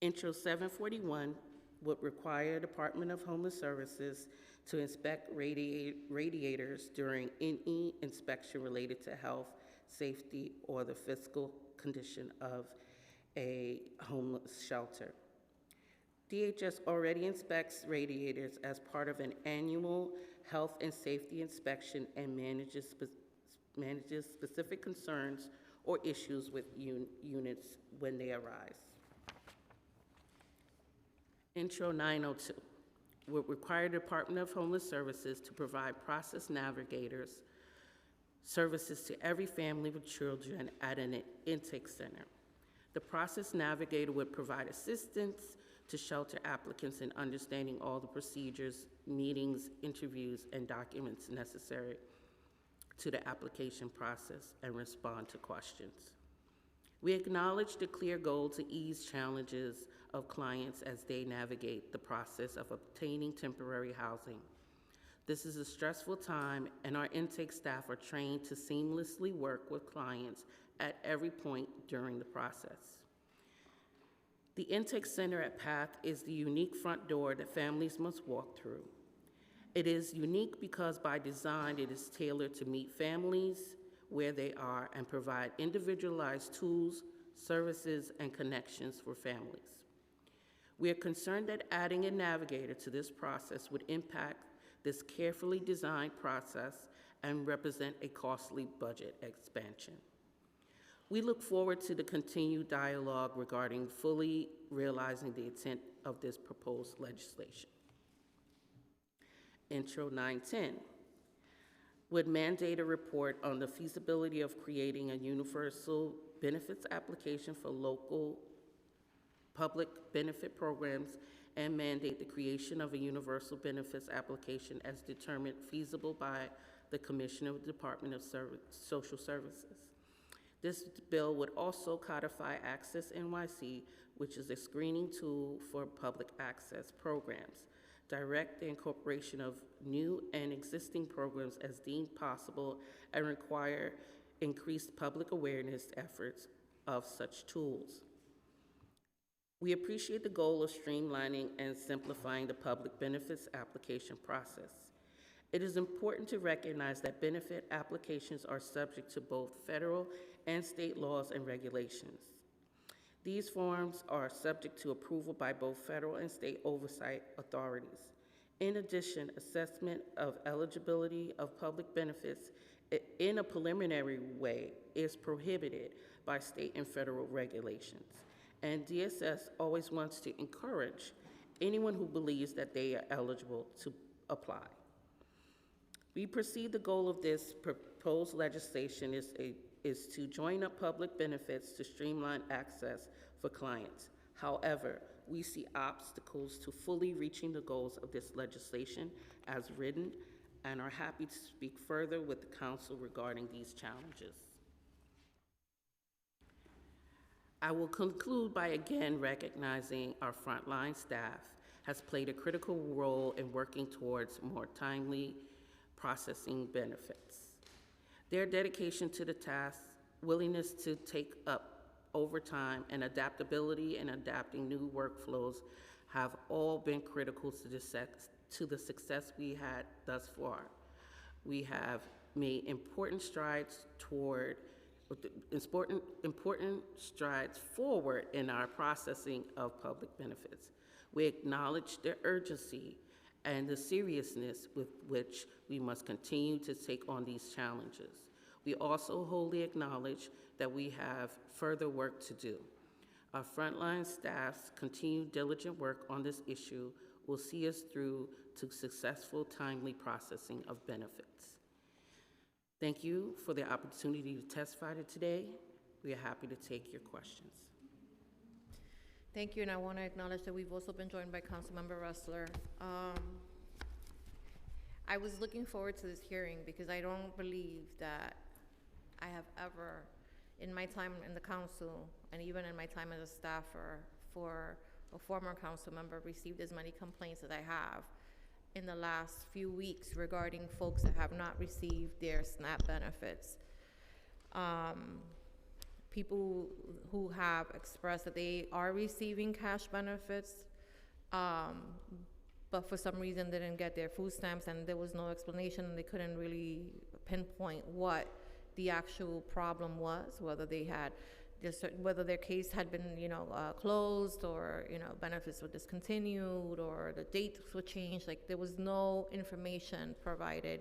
Intro 741 would require Department of Homeless Services to inspect radiators during any inspection related to health, safety, or the physical condition of a homeless shelter. DHS already inspects radiators as part of an annual health and safety inspection and manages specific concerns or issues with units when they arise. Intro 902 would require the Department of Homeless Services to provide process navigators services to every family with children at an intake center. The process navigator would provide assistance to shelter applicants in understanding all the procedures, meetings, interviews, and documents necessary to the application process and respond to questions. We acknowledge the clear goal to ease challenges of clients as they navigate the process of obtaining temporary housing. This is a stressful time, and our intake staff are trained to seamlessly work with clients at every point during the process. The intake center at PATH is the unique front door that families must walk through. It is unique because by design, it is tailored to meet families where they are and provide individualized tools, services, and connections for families. We are concerned that adding a navigator to this process would impact this carefully designed process and represent a costly budget expansion. We look forward to the continued dialogue regarding fully realizing the intent of this proposed legislation. Intro 910 would mandate a report on the feasibility of creating a universal benefits application for local public benefit programs and mandate the creation of a universal benefits application as determined feasible by the Commissioner of the Department of Social Services. This bill would also codify Access NYC, which is a screening tool for public access programs, direct the incorporation of new and existing programs as deemed possible, and require increased public awareness efforts of such tools. We appreciate the goal of streamlining and simplifying the public benefits application process. It is important to recognize that benefit applications are subject to both federal and state laws and regulations. These forms are subject to approval by both federal and state oversight authorities. In addition, assessment of eligibility of public benefits in a preliminary way is prohibited by state and federal regulations. And DSS always wants to encourage anyone who believes that they are eligible to apply. We perceive the goal of this proposed legislation is to join up public benefits to streamline access for clients. However, we see obstacles to fully reaching the goals of this legislation as written and are happy to speak further with the council regarding these challenges. I will conclude by again recognizing our frontline staff has played a critical role in working towards more timely processing benefits. Their dedication to the task, willingness to take up overtime, and adaptability in adapting new workflows have all been critical to the success we had thus far. We have made important strides forward in our processing of public benefits. We acknowledge the urgency and the seriousness with which we must continue to take on these challenges. We also wholly acknowledge that we have further work to do. Our frontline staff's continued diligent work on this issue will see us through to successful, timely processing of benefits. Thank you for the opportunity to testify today. We are happy to take your questions. Thank you, and I want to acknowledge that we've also been joined by Councilmember Rustler. I was looking forward to this hearing because I don't believe that I have ever, in my time in the council, and even in my time as a staffer for a former council member, received as many complaints as I have in the last few weeks regarding folks that have not received their SNAP benefits. People who have expressed that they are receiving cash benefits, but for some reason they didn't get their food stamps, and there was no explanation, and they couldn't really pinpoint what the actual problem was, whether they had whether their case had been, closed, or, benefits were discontinued, or the dates were changed. Like, there was no information provided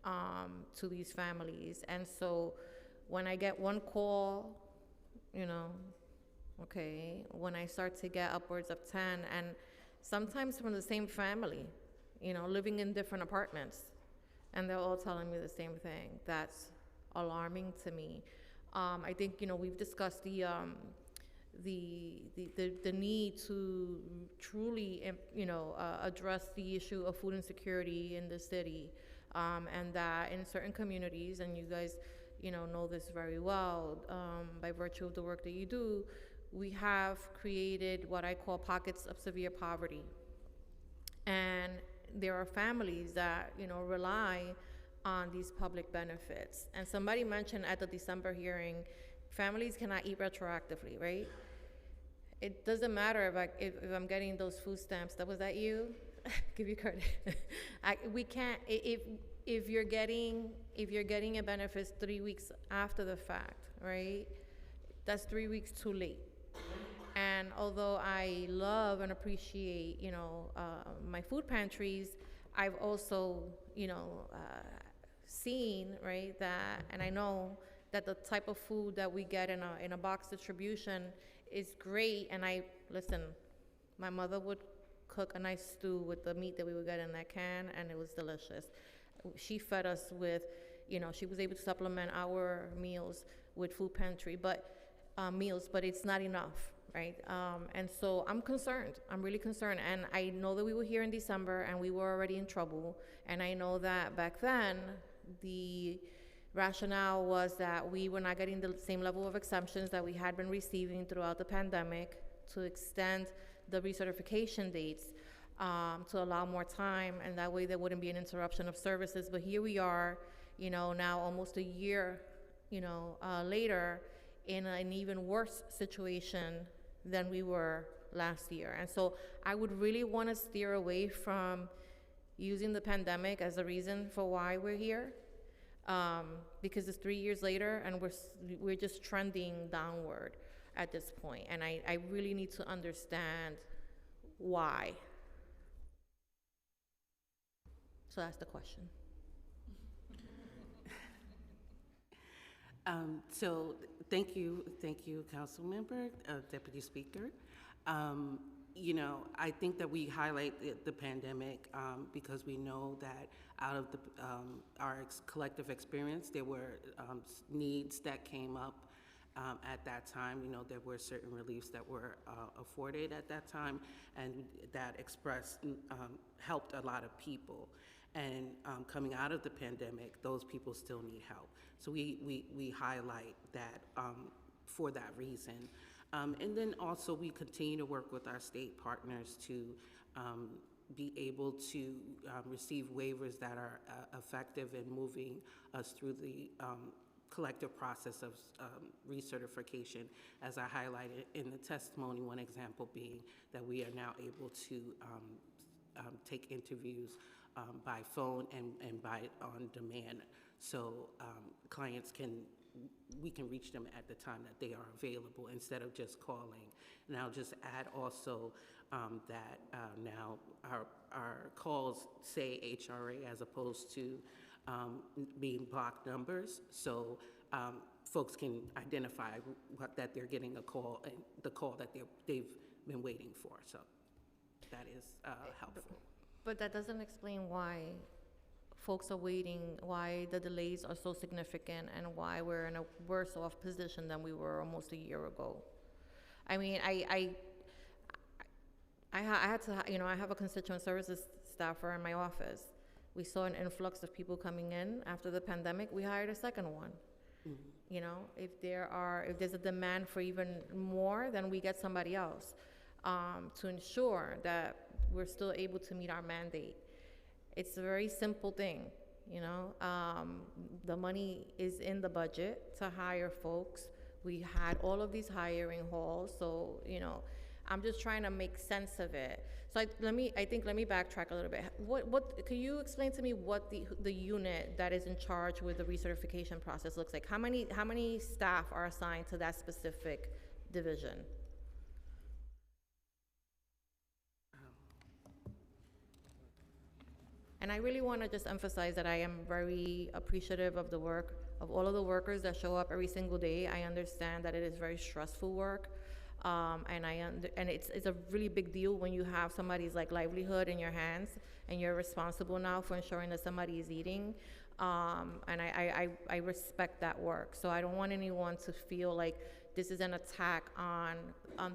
to these families. And so when I get one call, when I start to get upwards of 10, and sometimes from the same family, living in different apartments, and they're all telling me the same thing, that's alarming to me. I think, we've discussed the need to truly, address the issue of food insecurity in the city, and that in certain communities, and you guys, know this very well, by virtue of the work that you do, we have created what I call pockets of severe poverty. And there are families that, rely on these public benefits. And somebody mentioned at the December hearing, families cannot eat retroactively, right? It doesn't matter if I'm getting those food stamps. Was that you? Give you credit. We can't, if you're getting a benefits 3 weeks after the fact, right? That's 3 weeks too late. And although I love and appreciate, my food pantries, I've also, seen, right, that, and I know that the type of food that we get in a box distribution is great. And listen, my mother would cook a nice stew with the meat that we would get in that can, and it was delicious. She fed us with, she was able to supplement our meals with food pantry, meals, but it's not enough, right? And so I'm concerned. I'm really concerned. And I know that we were here in December and we were already in trouble. And I know that back then, the rationale was that we were not getting the same level of exemptions that we had been receiving throughout the pandemic, to extend the recertification dates to allow more time, and that way there wouldn't be an interruption of services. But here we are, now almost a year, later, in an even worse situation than we were last year. And so I would really want to steer away from using the pandemic as a reason for why we're here, because it's 3 years later and we're just trending downward at this point. And I really need to understand why. So that's the question. So thank you, Council Member, Deputy Speaker. I think that we highlight the pandemic because we know that out of our collective experience, there were needs that came up at that time. There were certain reliefs that were afforded at that time, and that helped a lot of people. And coming out of the pandemic, those people still need help. So we highlight that for that reason. And then also we continue to work with our state partners to be able to receive waivers that are effective in moving us through the collective process of recertification. As I highlighted in the testimony, one example being that we are now able to take interviews by phone and by on demand. So clients we can reach them at the time that they are available instead of just calling. And I'll just add also that now our calls say HRA as opposed to being blocked numbers. So folks can identify that they're getting a call, and the call that they've been waiting for. So that is helpful. But that doesn't explain why folks are waiting, why the delays are so significant, and why we're in a worse off position than we were almost a year ago. I mean, I had to, I have a constituent services staffer in my office. We saw an influx of people coming in after the pandemic. We hired a second one. Mm-hmm. If there's a demand for even more, then we get somebody else to ensure that we're still able to meet our mandate. It's a very simple thing, the money is in the budget to hire folks. We had all of these hiring halls, so, I'm just trying to make sense of it. So let me backtrack a little bit. What can you explain to me what the unit that is in charge with the recertification process looks like? How many staff are assigned to that specific division? And I really want to just emphasize that I am very appreciative of the work of all of the workers that show up every single day. I understand that it is very stressful work, and it's a really big deal when you have somebody's livelihood in your hands, and you're responsible now for ensuring that somebody is eating. And I respect that work. So I don't want anyone to feel like this is an attack on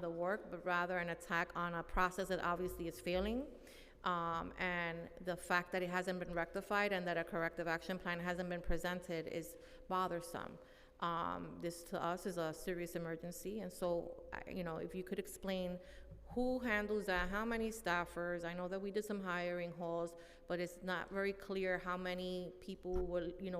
the work, but rather an attack on a process that obviously is failing. And the fact that it hasn't been rectified and that a corrective action plan hasn't been presented is bothersome. This to us is a serious emergency, and so, if you could explain who handles that, how many staffers. I know that we did some hiring halls, but it's not very clear how many people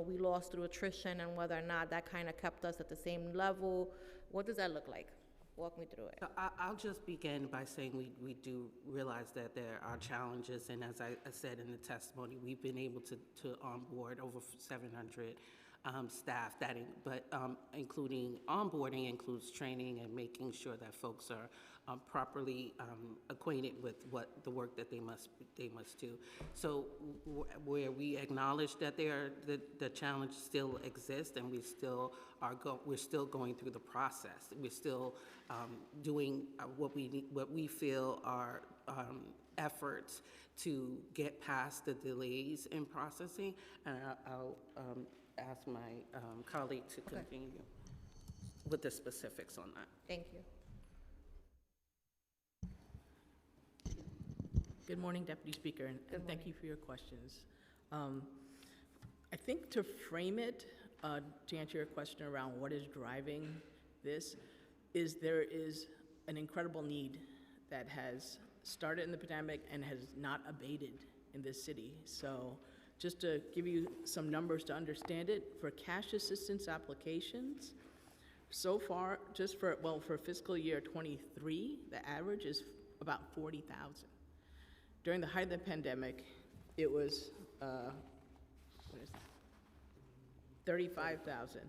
we lost through attrition, and whether or not that kind of kept us at the same level. What does that look like? Walk me through it. I'll just begin by saying we do realize that there are challenges, and as I said in the testimony, we've been able to onboard over 700 staff, but including onboarding includes training and making sure that folks are properly acquainted with what the work that they must do. So where we acknowledge that the challenge still exists, and we still we're still going through the process. We're still doing what we feel are efforts to get past the delays in processing, and I'll ask my colleague to continue with the specifics on that. Thank you. Good morning, Deputy Speaker, and thank you for your questions. I think to frame it, to answer your question around what is driving this, is there is an incredible need that has started in the pandemic and has not abated in this city. So just to give you some numbers to understand it, for cash assistance applications, so far, just for fiscal year 23, the average is about 40,000. During the height of the pandemic, it was 35,000.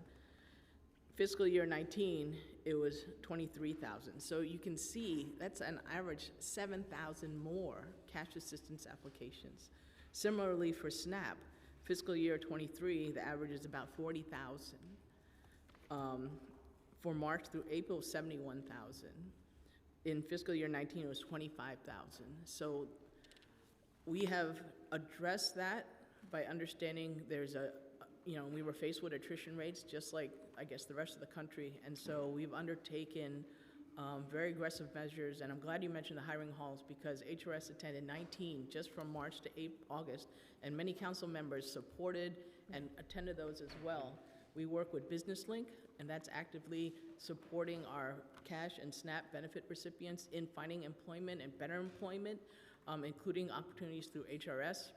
Fiscal year 19, it was 23,000. So you can see that's an average 7,000 more cash assistance applications. Similarly for SNAP, fiscal year 23, the average is about 40,000. For March through April, 71,000. In fiscal year 19, it was 25,000. So we have addressed that by understanding there's we were faced with attrition rates just like, I guess, the rest of the country. And so we've undertaken very aggressive measures. And I'm glad you mentioned the hiring halls, because HRS attended 19 just from March to August. And many council members supported and attended those as well. We work with Business Link, and that's actively supporting our cash and SNAP benefit recipients in finding employment and better employment, including opportunities through HRS.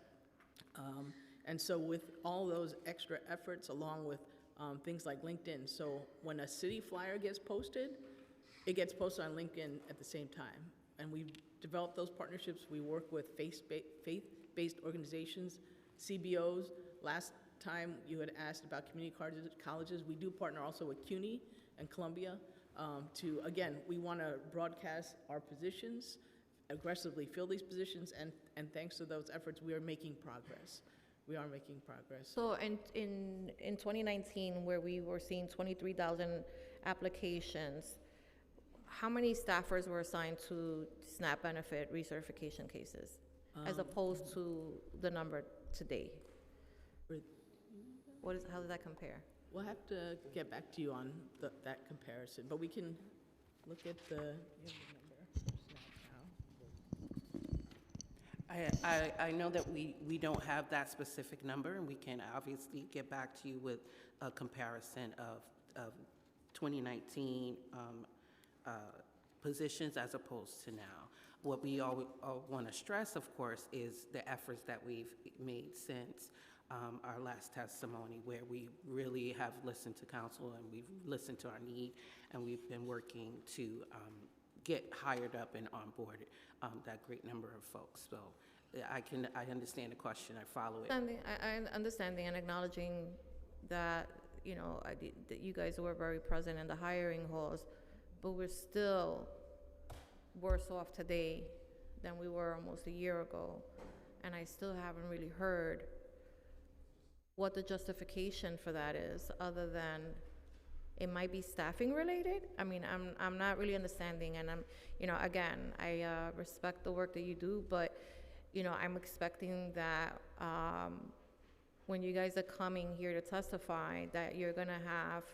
And so with all those extra efforts, along with things like LinkedIn, so when a city flyer gets posted, it gets posted on LinkedIn at the same time. And we've developed those partnerships. We work with faith-based organizations, CBOs. Last time you had asked about community colleges. We do partner also with CUNY and Columbia again, we want to broadcast our positions, aggressively fill these positions, and thanks to those efforts, we are making progress. We are making progress. So in 2019, where we were seeing 23,000 applications, how many staffers were assigned to SNAP benefit recertification cases, as opposed to the number today? How does that compare? We'll have to get back to you on that comparison, but we can look at the number for SNAP now. I know that we don't have that specific number, and we can obviously get back to you with a comparison of 2019 positions as opposed to now. What we all want to stress, of course, is the efforts that we've made since our last testimony, where we really have listened to council and we've listened to our need, and we've been working to get hired up and onboarded that great number of folks. So I understand the question, I follow it. I understanding and acknowledging that, that you guys were very present in the hiring halls, but we're still worse off today than we were almost a year ago. And I still haven't really heard what the justification for that is, other than it might be staffing related. I mean, I'm not really understanding, and again, I respect the work that you do, but I'm expecting that when you guys are coming here to testify, that you're gonna have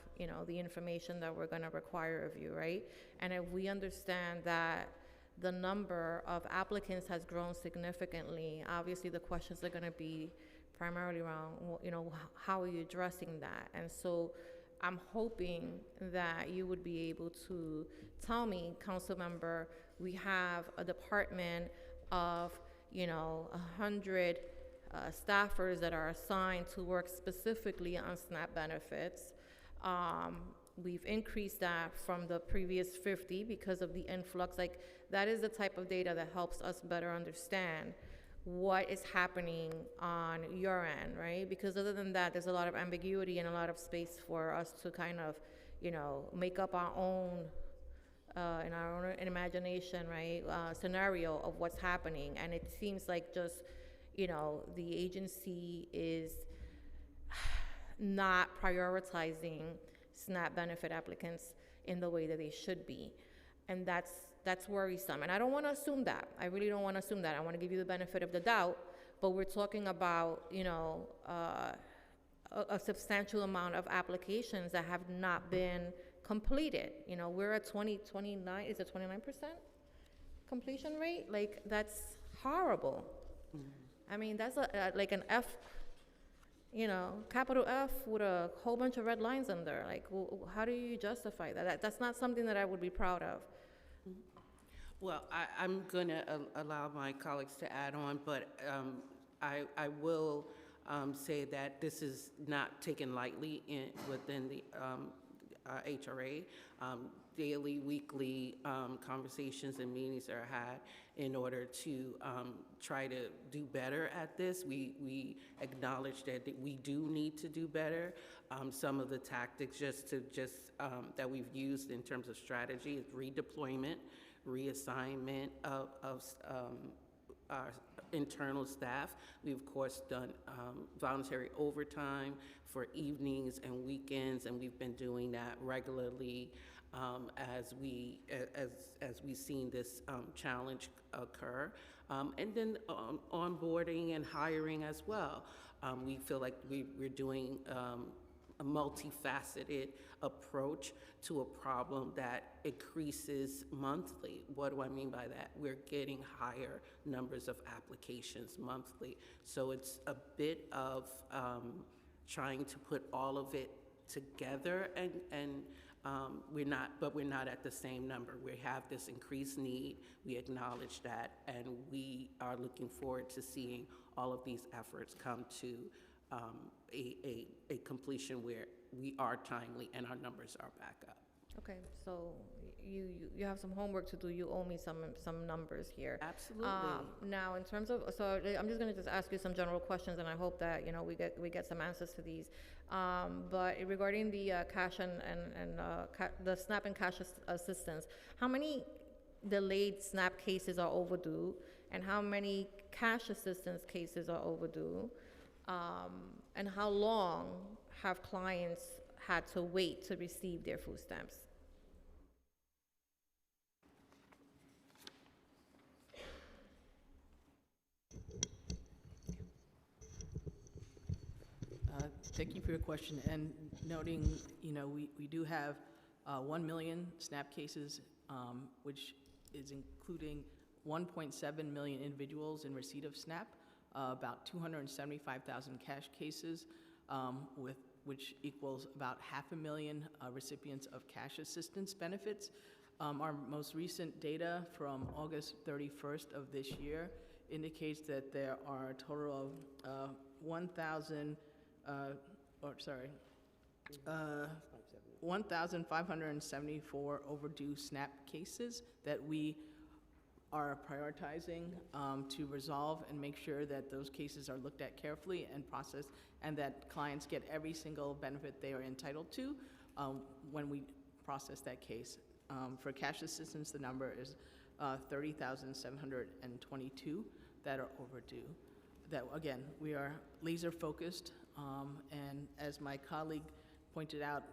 the information that we're gonna require of you, right? And if we understand that the number of applicants has grown significantly, obviously the questions are gonna be primarily around, how are you addressing that? And so I'm hoping that you would be able to tell me, council member, we have a department of 100 staffers that are assigned to work specifically on SNAP benefits. We've increased that from the previous 50 because of the influx. Like, that is the type of data that helps us better understand what is happening on your end, right? Because other than that, there's a lot of ambiguity and a lot of space for us to kind of, make up our own, in our own imagination, right, scenario of what's happening. And it seems like just, the agency is not prioritizing SNAP benefit applicants in the way that they should be. And that's worrisome. And I don't want to assume that. I really don't want to assume that. I want to give you the benefit of the doubt, but we're talking about, a substantial amount of applications that have not been completed. We're at 29, is it 29% completion rate? Like, that's horrible. I mean, that's like an F, capital F with a whole bunch of red lines under. Like, how do you justify that? That's not something that I would be proud of. Well, I'm going to allow my colleagues to add on, but I will say that this is not taken lightly within the HRA. Daily, weekly conversations and meetings are had in order to try to do better at this. We acknowledge that we do need to do better. Some of the tactics that we've used in terms of strategy is redeployment, reassignment of our internal staff. We've, of course, done voluntary overtime for evenings and weekends, and we've been doing that regularly as we've seen this challenge occur. And then onboarding and hiring as well. We feel like we're doing a multifaceted approach to a problem that increases monthly. What do I mean by that? We're getting higher numbers of applications monthly. So it's a bit of trying to put all of it together, and we're not at the same number. We have this increased need. We acknowledge that, and we are looking forward to seeing all of these efforts come to a completion where we are timely and our numbers are back up. Okay, so you have some homework to do. You owe me some numbers here. Absolutely. Now, in terms of, so I'm just going to just ask you some general questions, and I hope that we get some answers to these. But regarding the cash and the SNAP and cash assistance, how many delayed SNAP cases are overdue, and how many cash assistance cases are overdue, and how long have clients had to wait to receive their food stamps? Thank you for your question, and noting, we do have 1 million SNAP cases, which is including 1.7 million individuals in receipt of SNAP, about 275,000 cash cases, which equals about 500,000 recipients of cash assistance benefits. Our most recent data from August 31st of this year indicates that there are a total of 1,574 overdue SNAP cases that we are prioritizing to resolve and make sure that those cases are looked at carefully and processed, and that clients get every single benefit they are entitled to when we process that case. For cash assistance, the number is 30,722 that are overdue. That, again, we are laser focused, and as my colleague pointed out,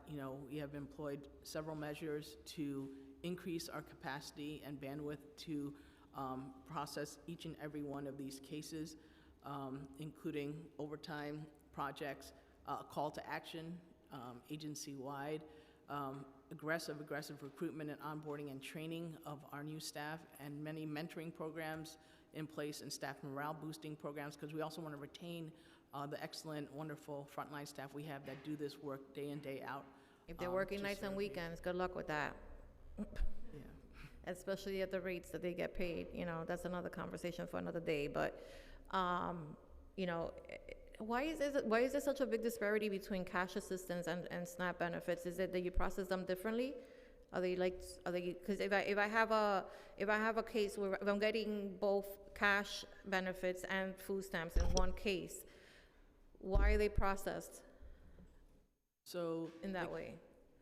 we have employed several measures to increase our capacity and bandwidth to process each and every one of these cases, including overtime projects, call to action, agency-wide, aggressive recruitment and onboarding and training of our new staff, and many mentoring programs in place and staff morale boosting programs, because we also want to retain the excellent, wonderful frontline staff we have that do this work day in, day out. If they're working nights and weekends, good luck with that. Yeah. Especially at the rates that they get paid, that's another conversation for another day. But, why is there such a big disparity between cash assistance and SNAP benefits? Is it that you process them differently? Are they, because if I have a case where if I'm getting both cash benefits and food stamps in one case, why are they processed So in that way?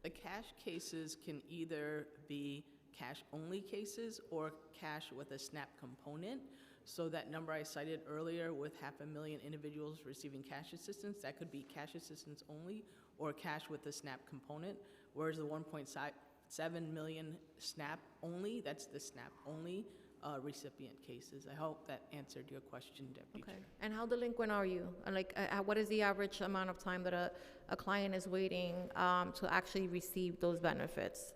the cash cases can either be cash-only cases or cash with a SNAP component. So that number I cited earlier with 500,000 individuals receiving cash assistance, that could be cash assistance only or cash with a SNAP component, whereas the 1.7 million SNAP only, that's the SNAP only recipient cases. I hope that answered your question, Deputy Okay. Chair. And how delinquent are you? What is the average amount of time that a client is waiting to actually receive those benefits?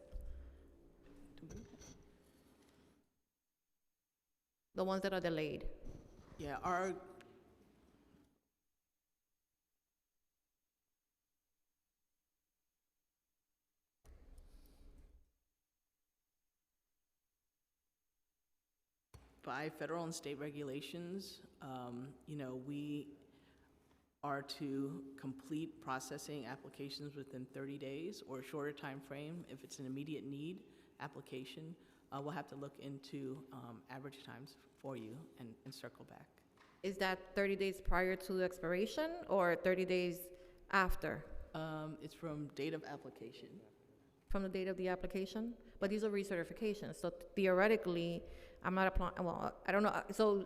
The ones that are delayed? Yeah, by federal and state regulations, we are to complete processing applications within 30 days or a shorter time frame. If it's an immediate need application, we'll have to look into average times for you and circle back. Is that 30 days prior to the expiration or 30 days after? It's from date of application. From the date of the application? But these are recertifications, so theoretically, I'm not applying, well, I don't know. So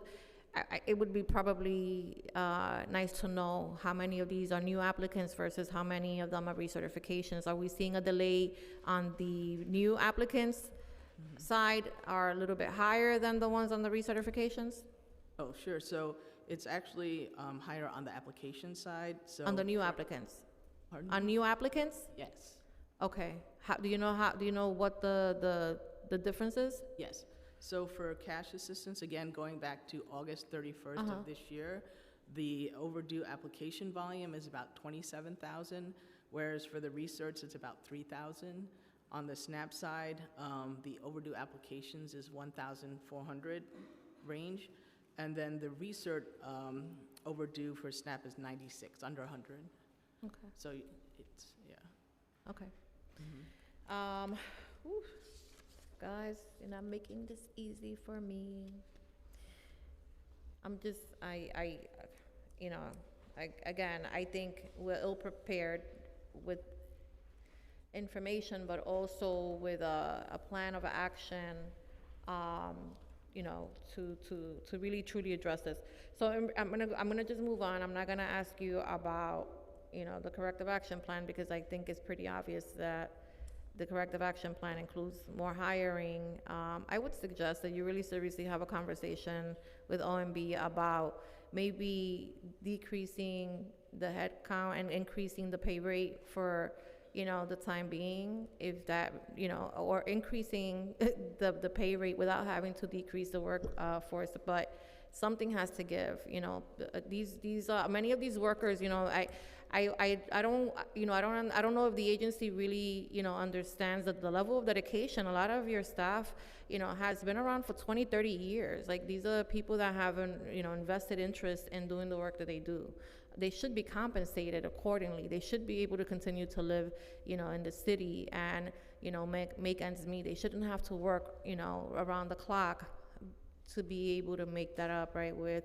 it would be probably nice to know how many of these are new applicants versus how many of them are recertifications. Are we seeing a delay on the new applicants side are a little bit higher than the ones on the recertifications? Oh, sure. So it's actually higher on the application side. So On the new applicants? Pardon? On new applicants? Yes. Okay. Do you know what the difference is? Yes. So for cash assistance, again, going back to August 31st of this year, the overdue application volume is about 27,000, whereas for the research, it's about 3,000. On the SNAP side, the overdue applications is 1,400 range, and then the research overdue for SNAP is 96, under 100. Okay. So it's, yeah. Okay. Whew. Guys, you're not making this easy for me. I'm just, again, I think we're ill-prepared with information, but also with a plan of action, to really truly address this. So I'm gonna just move on. I'm not gonna ask you about, the corrective action plan, because I think it's pretty obvious that the corrective action plan includes more hiring. I would suggest that you really seriously have a conversation with OMB about maybe decreasing the head count and increasing the pay rate for, the time being, if that, or increasing the pay rate without having to decrease the workforce. But something has to give. These many of these workers, I don't know if the agency really, understands that the level of dedication. A lot of your staff, has been around for 20, 30 years. Like, these are people that have an, invested interest in doing the work that they do. They should be compensated accordingly. They should be able to continue to live, in the city and, make ends meet. They shouldn't have to work, around the clock to be able to make that up, right, with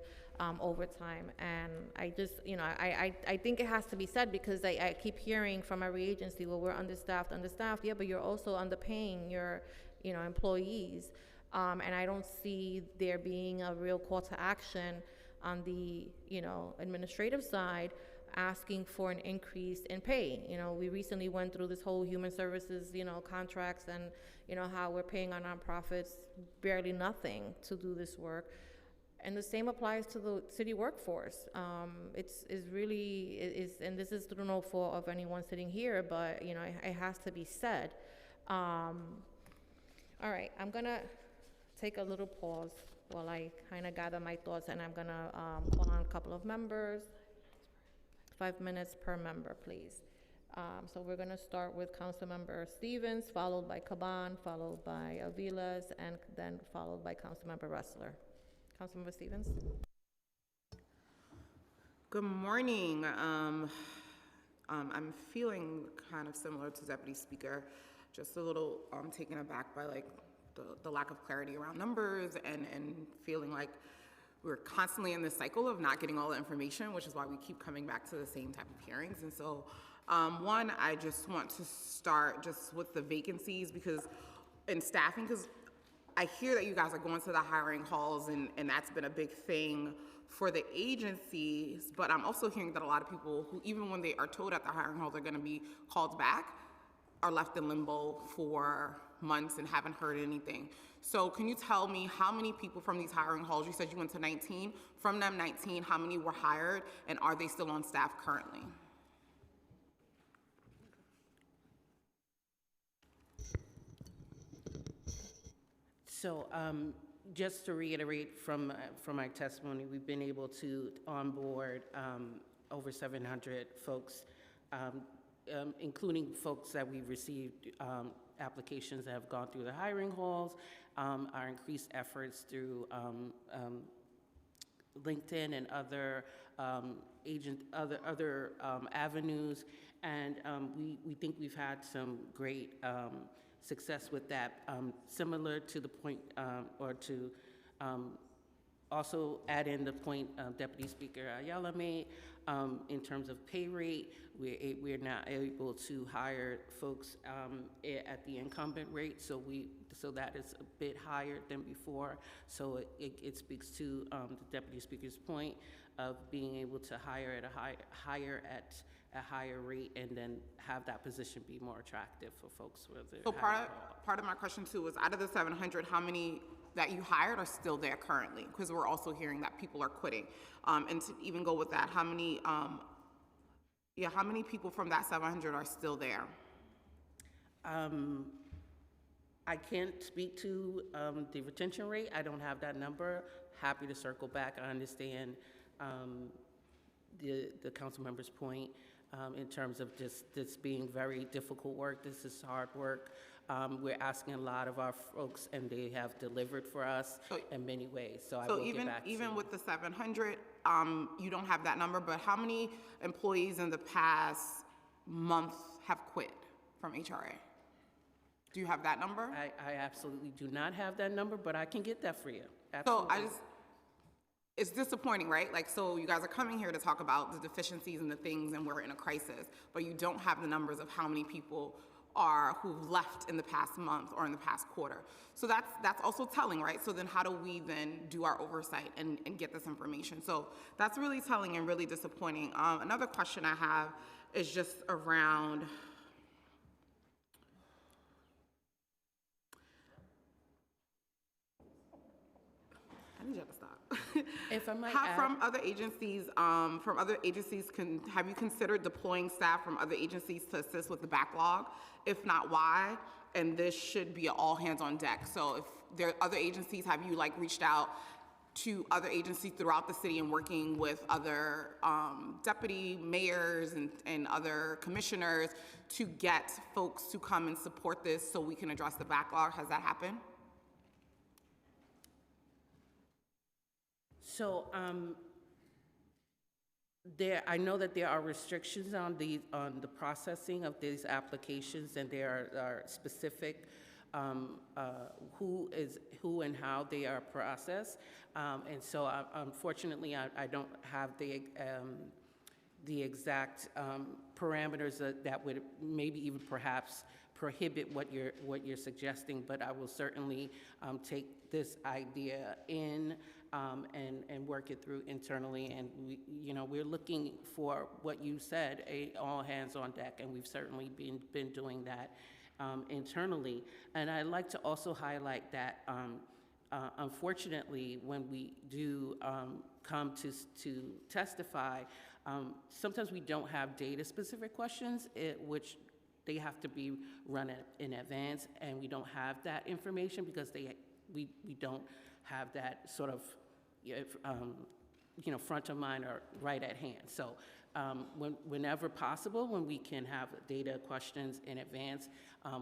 overtime. And I just, I think it has to be said, because I keep hearing from every agency, well, we're understaffed. Yeah, but you're also underpaying your, employees. And I don't see there being a real call to action on the, administrative side, asking for an increase in pay. We recently went through this whole human services, contracts, and, how we're paying our nonprofits barely nothing to do this work. And the same applies to the city workforce. It's really, and this is through no fault of anyone sitting here, but, it has to be said. All right, I'm gonna take a little pause while I kind of gather my thoughts, and I'm gonna call on a couple of members. 5 minutes per member, please. So we're gonna start with Councilmember Stevens, followed by Caban, followed by Aviles, and then followed by Councilmember Ressler. Councilmember Stevens. Good morning. I'm feeling kind of similar to Deputy Speaker just a little taken aback by like the lack of clarity around numbers and feeling like we're constantly in this cycle of not getting all the information, which is why we keep coming back to the same type of hearings. And so, one, I just want to start just with the vacancies and staffing, because I hear that you guys are going to the hiring halls, and that's been a big thing for the agencies, but I'm also hearing that a lot of people who, even when they are told at the hiring halls they're going to be called back, are left in limbo for months and haven't heard anything. So can you tell me how many people from these hiring halls, you said you went to 19, from them 19, how many were hired, and are they still on staff currently? So just to reiterate from my testimony, we've been able to onboard over 700 folks, including folks that we've received applications that have gone through the hiring halls, our increased efforts through LinkedIn and other avenues, and we think we've had some great success with that. Similar to the point, or to also add in the point Deputy Speaker Ayala made, in terms of pay rate, we're now able to hire folks at the incumbent rate, so that is a bit higher than before. So it speaks to the Deputy Speaker's point of being able to hire at a higher rate, and then have that position be more attractive for folks. So part of my question too was, out of the 700, how many that you hired are still there currently? Because we're also hearing that people are quitting. And to even go with that, how many people from that 700 are still there? I can't speak to the retention rate. I don't have that number. Happy to circle back. I understand the council member's point in terms of just this being very difficult work. This is hard work. We're asking a lot of our folks, and they have delivered for us in many ways. So I will get back to you. Even with the 700, you don't have that number, but how many employees in the past month have quit from HRA? Do you have that number? I absolutely do not have that number, but I can get that for you. Absolutely. So it's disappointing, right? Like, so you guys are coming here to talk about the deficiencies and the things, and we're in a crisis, but you don't have the numbers of how many people who've left in the past month or in the past quarter. So that's also telling, right? So then how do we then do our oversight and get this information? So that's really telling and really disappointing. Another question I have is just around, I need you to stop. If I might add, From other agencies, have you considered deploying staff from other agencies to assist with the backlog? If not, why? And this should be an all hands on deck. So if there are other agencies, have you reached out to other agencies throughout the city and working with other deputy mayors and other commissioners to get folks to come and support this so we can address the backlog? Has that happened? So I know that there are restrictions on the processing of these applications, and there are specific who and how they are processed. And so unfortunately, I don't have the exact parameters that would maybe even perhaps prohibit what you're suggesting, but I will certainly take this idea in and work it through internally. And we're looking for what you said, all hands on deck, and we've certainly been doing that internally. And I'd like to also highlight that unfortunately, when we do come to testify, sometimes we don't have data-specific questions, which they have to be run in advance, and we don't have that information because we don't have that sort of front of mind or right at hand. So Whenever possible, when we can have data questions in advance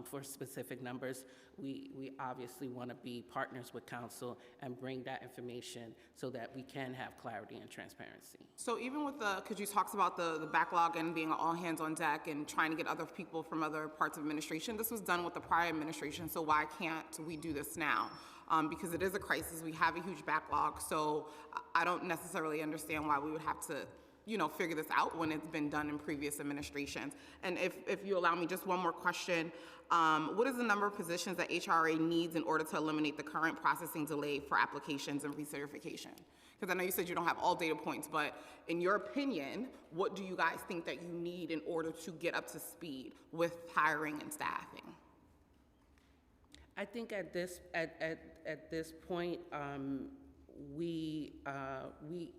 for specific numbers, we obviously want to be partners with council and bring that information so that we can have clarity and transparency. So even with because you talked about the backlog and being all hands on deck and trying to get other people from other parts of administration, this was done with the prior administration, so why can't we do this now? Because it is a crisis, we have a huge backlog, so I don't necessarily understand why we would have to figure this out when it's been done in previous administrations. And if you allow me just one more question, what is the number of positions that HRA needs in order to eliminate the current processing delay for applications and recertification? Because I know you said you don't have all data points, but in your opinion, what do you guys think that you need in order to get up to speed with hiring and staffing? I think at this point, we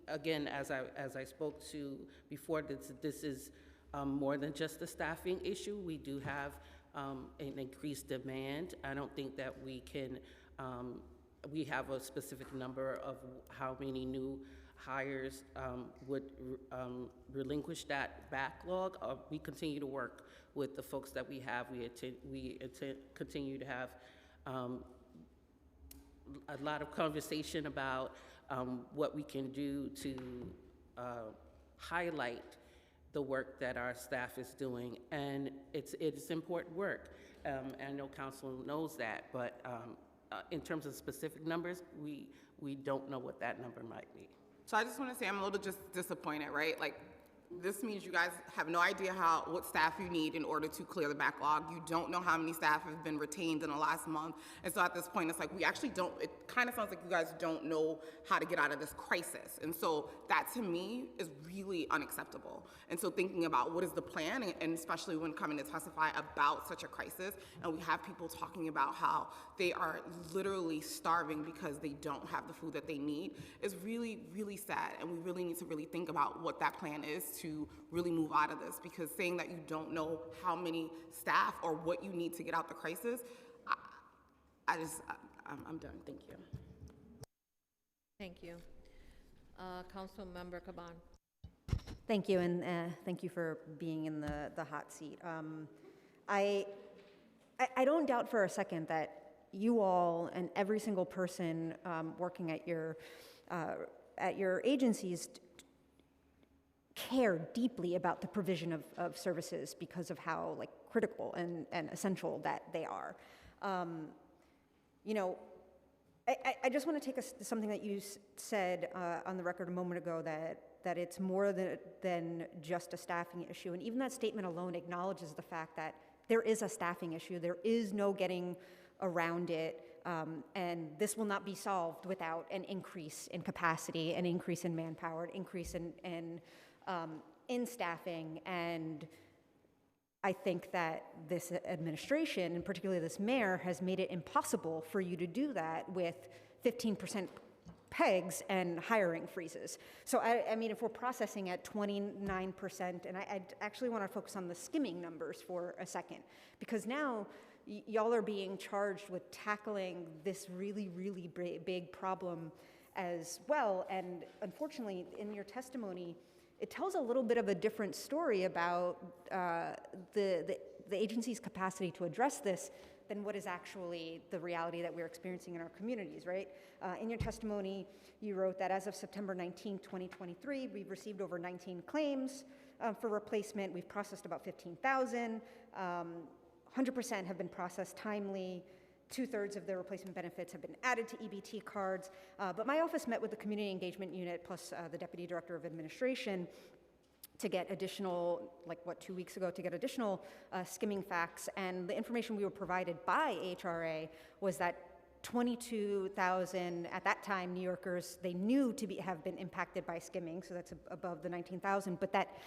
again, as I spoke to before, this is more than just a staffing issue. We do have an increased demand. I don't think that we can. We have a specific number of how many new hires would relinquish that backlog. We continue to work with the folks that we have. We continue to have a lot of conversation about what we can do to highlight the work that our staff is doing, and it's important work. I know council knows that, but in terms of specific numbers, we don't know what that number might be. So I just want to say I'm a little just disappointed, right? Like, this means you guys have no idea what staff you need in order to clear the backlog. You don't know how many staff have been retained in the last month. And so at this point, it's like we actually don't, it kind of sounds like you guys don't know how to get out of this crisis. And so that to me is really unacceptable. And so thinking about what is the plan, and especially when coming to testify about such a crisis, and we have people talking about how they are literally starving because they don't have the food that they need, is really, really sad. And we really need to really think about what that plan is to really move out of this, because saying that you don't know how many staff or what you need to get out the crisis, I'm done. Thank you. Thank you. Council Member Caban. Thank you, and thank you for being in the hot seat. I don't doubt for a second that you all and every single person working at your agencies care deeply about the provision of services because of how critical and essential that they are. I just want to take something that you said on the record a moment ago, that it's more than just a staffing issue. And even that statement alone acknowledges the fact that there is a staffing issue. There is no getting around it. And this will not be solved without an increase in capacity, an increase in manpower, an increase in staffing. And I think that this administration, and particularly this mayor, has made it impossible for you to do that with 15% pegs and hiring freezes. So I mean, if we're processing at 29%, and I actually want to focus on the skimming numbers for a second, because now y'all are being charged with tackling this really, really big problem as well. And unfortunately, in your testimony, it tells a little bit of a different story about the agency's capacity to address this than what is actually the reality that we're experiencing in our communities, right? In your testimony, you wrote that as of September 19, 2023, we've received over 19 claims for replacement. We've processed about 15,000. 100% have been processed timely. 2/3 of the replacement benefits have been added to EBT cards. But my office met with the Community Engagement Unit plus the Deputy Director of Administration to get additional, 2 weeks ago, to get additional skimming facts. And the information we were provided by HRA was that 22,000, at that time, New Yorkers, they knew have been impacted by skimming, so that's above the 19,000, but that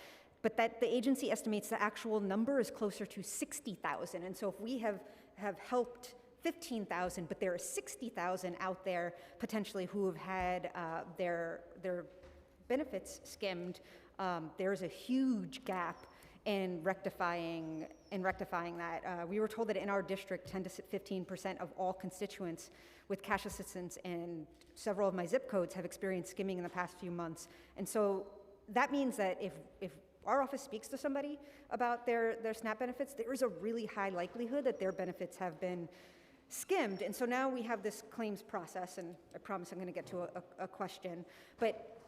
the agency estimates the actual number is closer to 60,000. And so if we have helped 15,000, but there are 60,000 out there potentially who have had their benefits skimmed, there's a huge gap in rectifying that. We were told that in our district, 10 to 15% of all constituents with cash assistance in several of my zip codes have experienced skimming in the past few months. And so that means that if our office speaks to somebody about their SNAP benefits, there is a really high likelihood that their benefits have been skimmed. And so now we have this claims process, and I promise I'm going to get to a question. But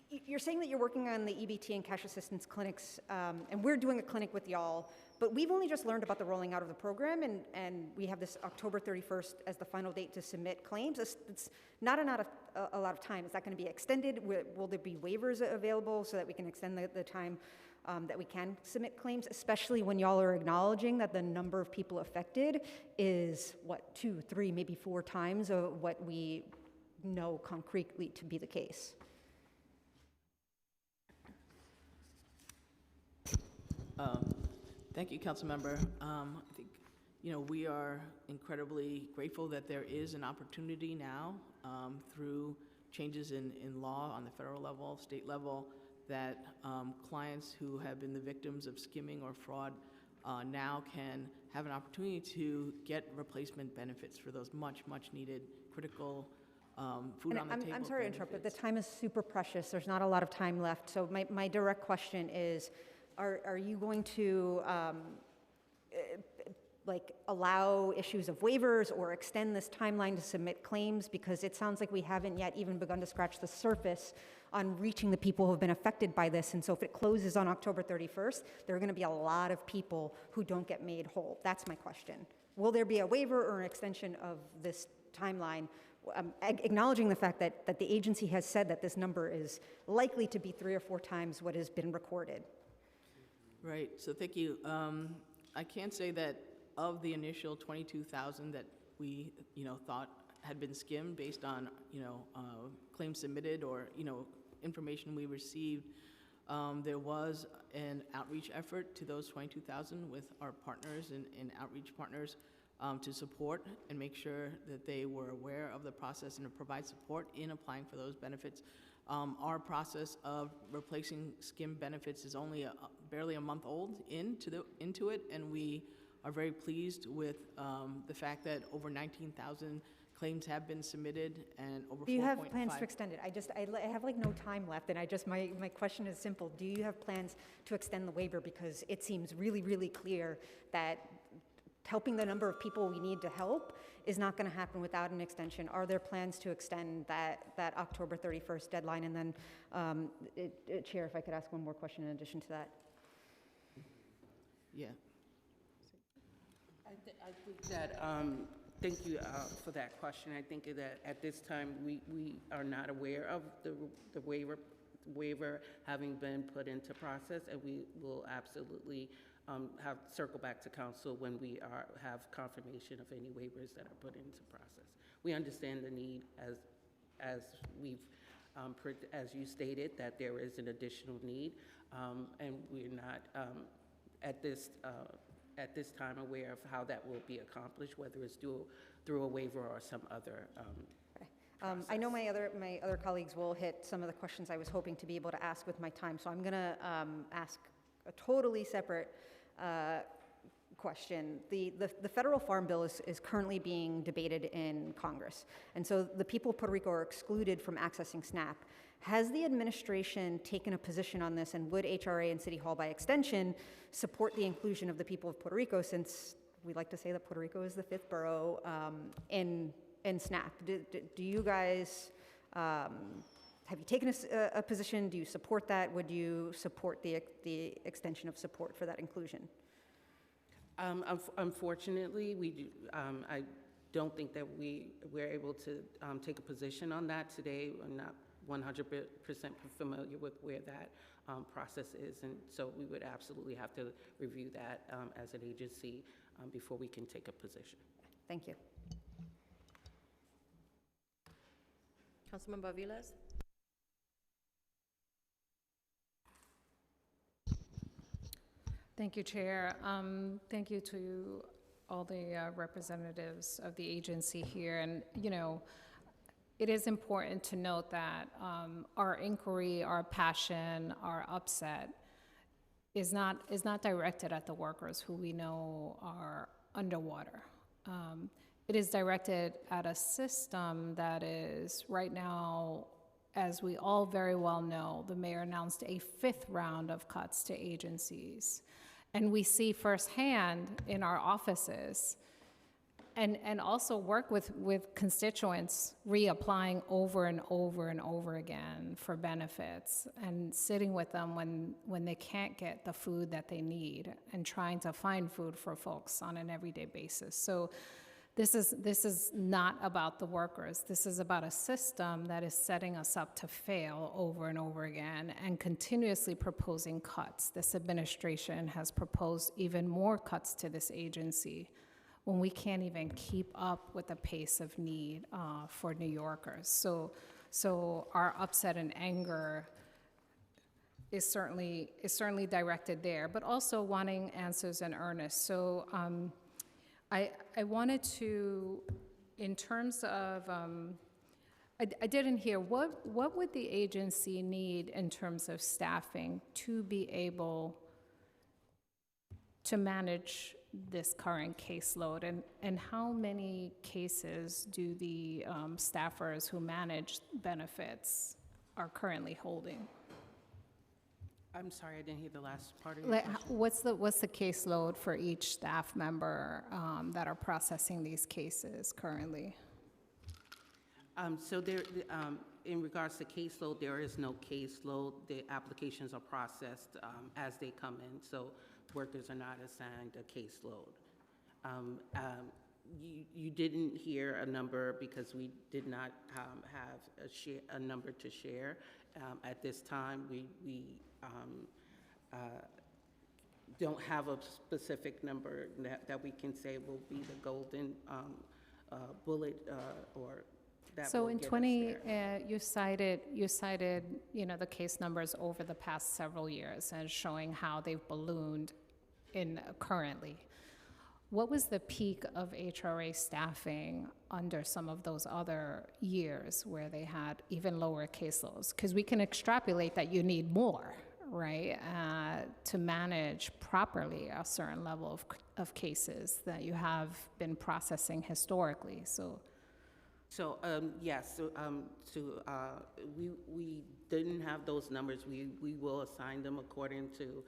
you're saying that you're working on the EBT and cash assistance clinics, and we're doing a clinic with y'all, but we've only just learned about the rolling out of the program, and we have this October 31st as the final date to submit claims. It's not a lot of time. Is that going to be extended? Will there be waivers available so that we can extend the time that we can submit claims, especially when y'all are acknowledging that the number of people affected is, 2, 3, maybe 4 times of what we know concretely to be the case? Thank you, Councilmember. I think, we are incredibly grateful that there is an opportunity now through changes in law on the federal level, state level, that clients who have been the victims of skimming or fraud now can have an opportunity to get replacement benefits for those much needed critical food on the table. I'm sorry to interrupt, but the time is super precious. There's not a lot of time left. So my direct question is, are you going to allow issues of waivers or extend this timeline to submit claims? Because it sounds like we haven't yet even begun to scratch the surface on reaching the people who have been affected by this. And so if it closes on October 31st, there are going to be a lot of people who don't get made whole. That's my question. Will there be a waiver or an extension of this timeline, acknowledging the fact that the agency has said that this number is likely to be 3 or 4 times what has been recorded? Right, so thank you. I can say that of the initial 22,000 that we, thought had been skimmed based on, claims submitted or, information we received, there was an outreach effort to those 22,000 with our partners and outreach partners to support and make sure that they were aware of the process and to provide support in applying for those benefits. Our process of replacing skim benefits is only barely a month old into it, and we are very pleased with the fact that over 19,000 claims have been submitted and over 4.5. Do you have plans to extend it? I have no time left, and my question is simple. Do you have plans to extend the waiver? Because it seems really clear that helping the number of people we need to help is not going to happen without an extension. Are there plans to extend that October 31st deadline? And then, Chair, if I could ask one more question in addition to that. Yeah. I think that, thank you for that question. I think that at this time, we are not aware of the waiver having been put into process, and we will absolutely have circle back to council when we have confirmation of any waivers that are put into process. We understand the need as you stated, that there is an additional need, and we're not at this time aware of how that will be accomplished, whether it's through a waiver or some other. I know my other colleagues will hit some of the questions I was hoping to be able to ask with my time, so I'm going to ask a totally separate question. The federal farm bill is currently being debated in Congress, and so the people of Puerto Rico are excluded from accessing SNAP. Has the administration taken a position on this, and would HRA and City Hall, by extension, support the inclusion of the people of Puerto Rico, since we like to say that Puerto Rico is the 5th borough in SNAP? Do you guys, have you taken a position? Do you support that? Would you support the extension of support for that inclusion? Unfortunately, we do. I don't think that we're able to take a position on that today. I'm not 100% familiar with where that process is, and so we would absolutely have to review that as an agency before we can take a position. Thank you. Councilmember Aviles? Thank you, Chair. Thank you to all the representatives of the agency here. And, it is important to note that our inquiry, our passion, our upset is not directed at the workers who we know are underwater. It is directed at a system that is right now as we all very well know, the mayor announced a 5th round of cuts to agencies. And we see firsthand in our offices, and also work with constituents reapplying over and over and over again for benefits, and sitting with them when they can't get the food that they need, and trying to find food for folks on an everyday basis. So this is not about the workers. This is about a system that is setting us up to fail over and over again and continuously proposing cuts. This administration has proposed even more cuts to this agency when we can't even keep up with the pace of need for New Yorkers. So our upset and anger is certainly directed there, but also wanting answers in earnest. So I wanted to, in terms of, I didn't hear, what would the agency need in terms of staffing to be able to manage this current caseload, and how many cases do the staffers who manage benefits are currently holding? I'm sorry, I didn't hear the last part of your question. What's the caseload for each staff member that are processing these cases currently? So there, in regards to caseload, there is no caseload. The applications are processed as they come in, so workers are not assigned a caseload. You didn't hear a number because we did not have a number to share. At this time, we don't have a specific number that we can say will be the golden bullet or that So will in get us 20, there. you cited, the case numbers over the past several years and showing how they've ballooned currently. What was the peak of HRA staffing under some of those other years where they had even lower caseloads? Because we can extrapolate that you need more, right, to manage properly a certain level of cases that you have been processing historically. So yes, we didn't have those numbers. We will assign them according to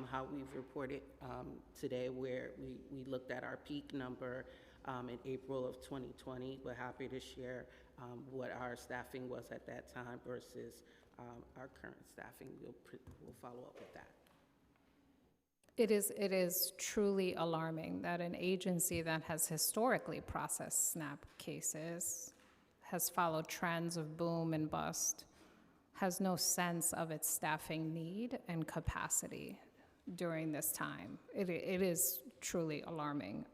how we've reported today, where we looked at our peak number in April of 2020. We're happy to share what our staffing was at that time versus our current staffing. We'll follow up with that. It is truly alarming that an agency that has historically processed SNAP cases, has followed trends of boom and bust, has no sense of its staffing need and capacity during this time. It is truly alarming.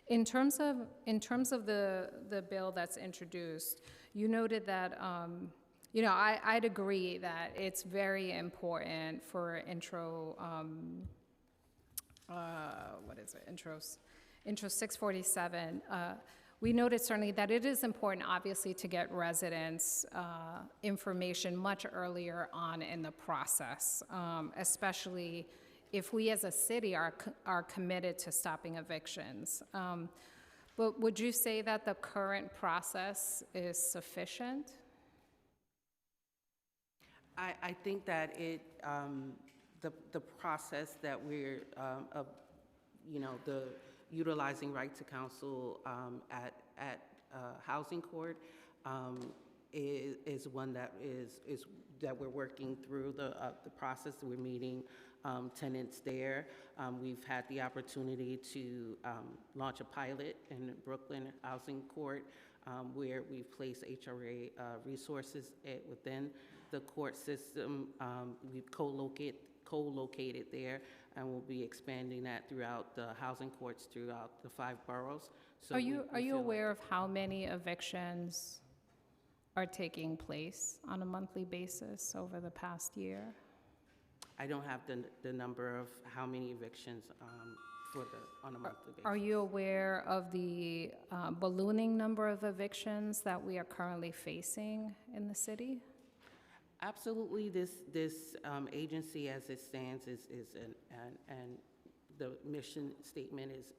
In terms of the bill that's introduced, you noted that I'd agree that it's very important for intro 647. We noted certainly that it is important, obviously, to get residents information much earlier on in the process, especially if we as a city are committed to stopping evictions. But would you say that the current process is sufficient? I think that the process that we're the utilizing right to counsel at housing court is one that is that we're working through the process. We're meeting tenants there. We've had the opportunity to launch a pilot in Brooklyn Housing Court where we've placed HRA resources within the court system. We've co-located there, and we'll be expanding that throughout the housing courts throughout the 5 boroughs. So are you aware of how many evictions are taking place on a monthly basis over the past year? I don't have the number of how many evictions on a monthly basis. Are you aware of the ballooning number of evictions that we are currently facing in the city? Absolutely. This agency, as it stands, is and the mission statement is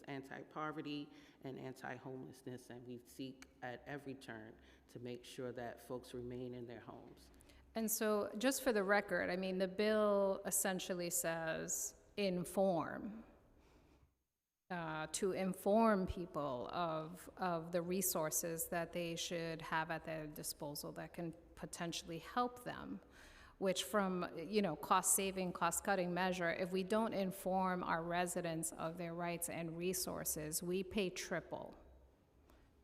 anti-poverty and anti-homelessness, and we seek at every turn to make sure that folks remain in their homes. And so, just for the record, I mean, the bill essentially says inform, to inform people of the resources that they should have at their disposal that can potentially help them, which from, cost-saving, cost-cutting measure, if we don't inform our residents of their rights and resources, we pay triple.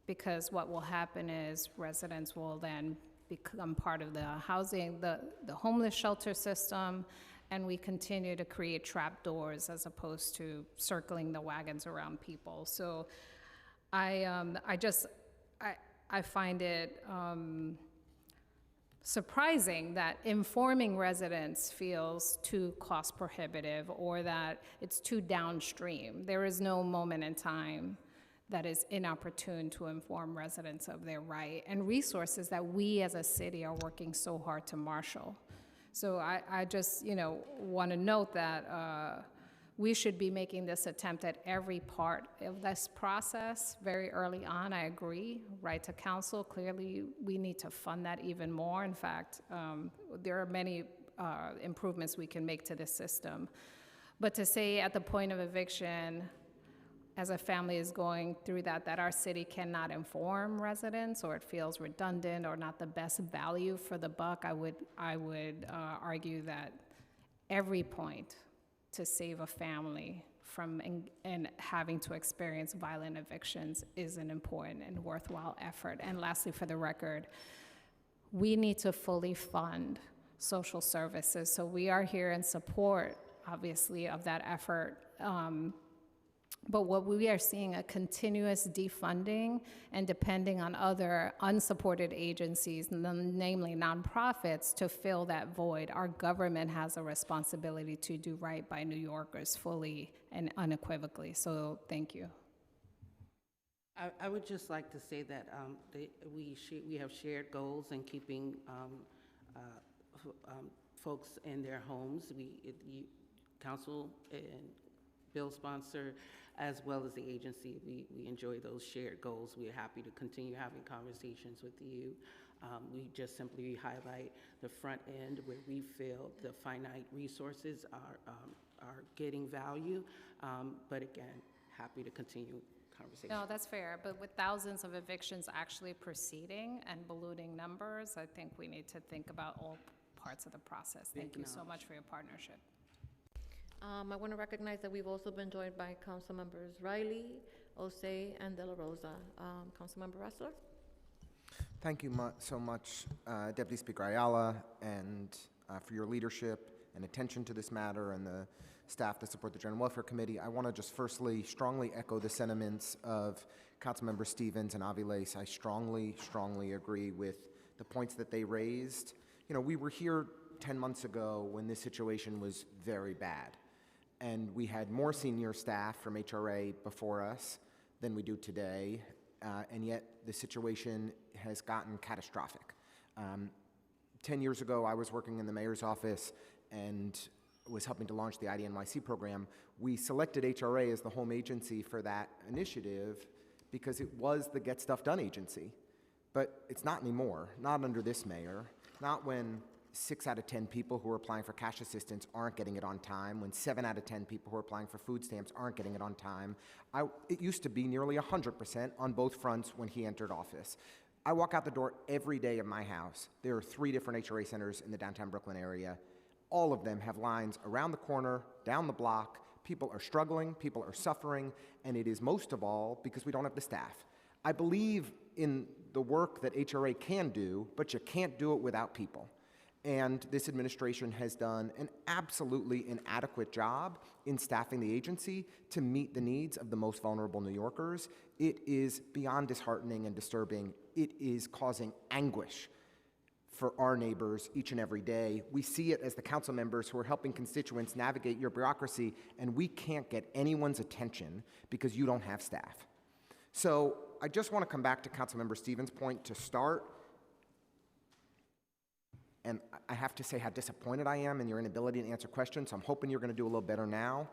Because what will happen is residents will then become part of the housing, the homeless shelter system, and we continue to create trapdoors as opposed to circling the wagons around people. So I find it surprising that informing residents feels too cost prohibitive or that it's too downstream. There is no moment in time that is inopportune to inform residents of their right and resources that we as a city are working so hard to marshal. So I just, want to note that we should be making this attempt at every part of this process very early on. I agree, right to counsel, clearly we need to fund that even more. In fact, there are many improvements we can make to this system. But to say at the point of eviction, as a family is going through that our city cannot inform residents, or it feels redundant or not the best value for the buck, I would argue that every point to save a family from and having to experience violent evictions is an important and worthwhile effort. And lastly, for the record, we need to fully fund social services. So we are here in support, obviously, of that effort. But what we are seeing a continuous defunding and depending on other unsupported agencies, namely nonprofits, to fill that void. Our government has a responsibility to do right by New Yorkers fully and unequivocally. So thank you. I would just like to say that we have shared goals in keeping folks in their homes. Council and bill sponsor, as well as the agency, we enjoy those shared goals. We are happy to continue having conversations with you. We just simply highlight the front end where we feel the finite resources are getting value, but again, happy to continue conversation. No, that's fair, but with thousands of evictions actually proceeding and ballooning numbers, I think we need to think about all parts of the process. Thank you so much for your partnership. I want to recognize that we've also been joined by Council Members Riley, Osei, and De La Rosa. Councilmember Ressler. Thank you so much, Deputy Speaker Ayala, and for your leadership and attention to this matter and the staff that support the General Welfare Committee. I want to just firstly strongly echo the sentiments of Councilmember Stevens and Aviles. I strongly agree with the points that they raised. We were here 10 months ago when this situation was very bad. And we had more senior staff from HRA before us than we do today, and yet the situation has gotten catastrophic. 10 years ago, I was working in the mayor's office and was helping to launch the IDNYC program. We selected HRA as the home agency for that initiative because it was the Get Stuff Done agency. But it's not anymore, not under this mayor, not when 6 out of 10 people who are applying for cash assistance aren't getting it on time, when 7 out of 10 people who are applying for food stamps aren't getting it on time. It used to be nearly 100% on both fronts when he entered office. I walk out the door every day of my house. There are 3 different HRA centers in the downtown Brooklyn area. All of them have lines around the corner, down the block. People are struggling, people are suffering, and it is most of all because we don't have the staff. I believe in the work that HRA can do, but you can't do it without people. And this administration has done an absolutely inadequate job in staffing the agency to meet the needs of the most vulnerable New Yorkers. It is beyond disheartening and disturbing. It is causing anguish for our neighbors each and every day. We see it as the council members who are helping constituents navigate your bureaucracy, and we can't get anyone's attention because you don't have staff. So I just want to come back to Councilmember Stevens' point to start. And I have to say how disappointed I am in your inability to answer questions, so I'm hoping you're going to do a little better now.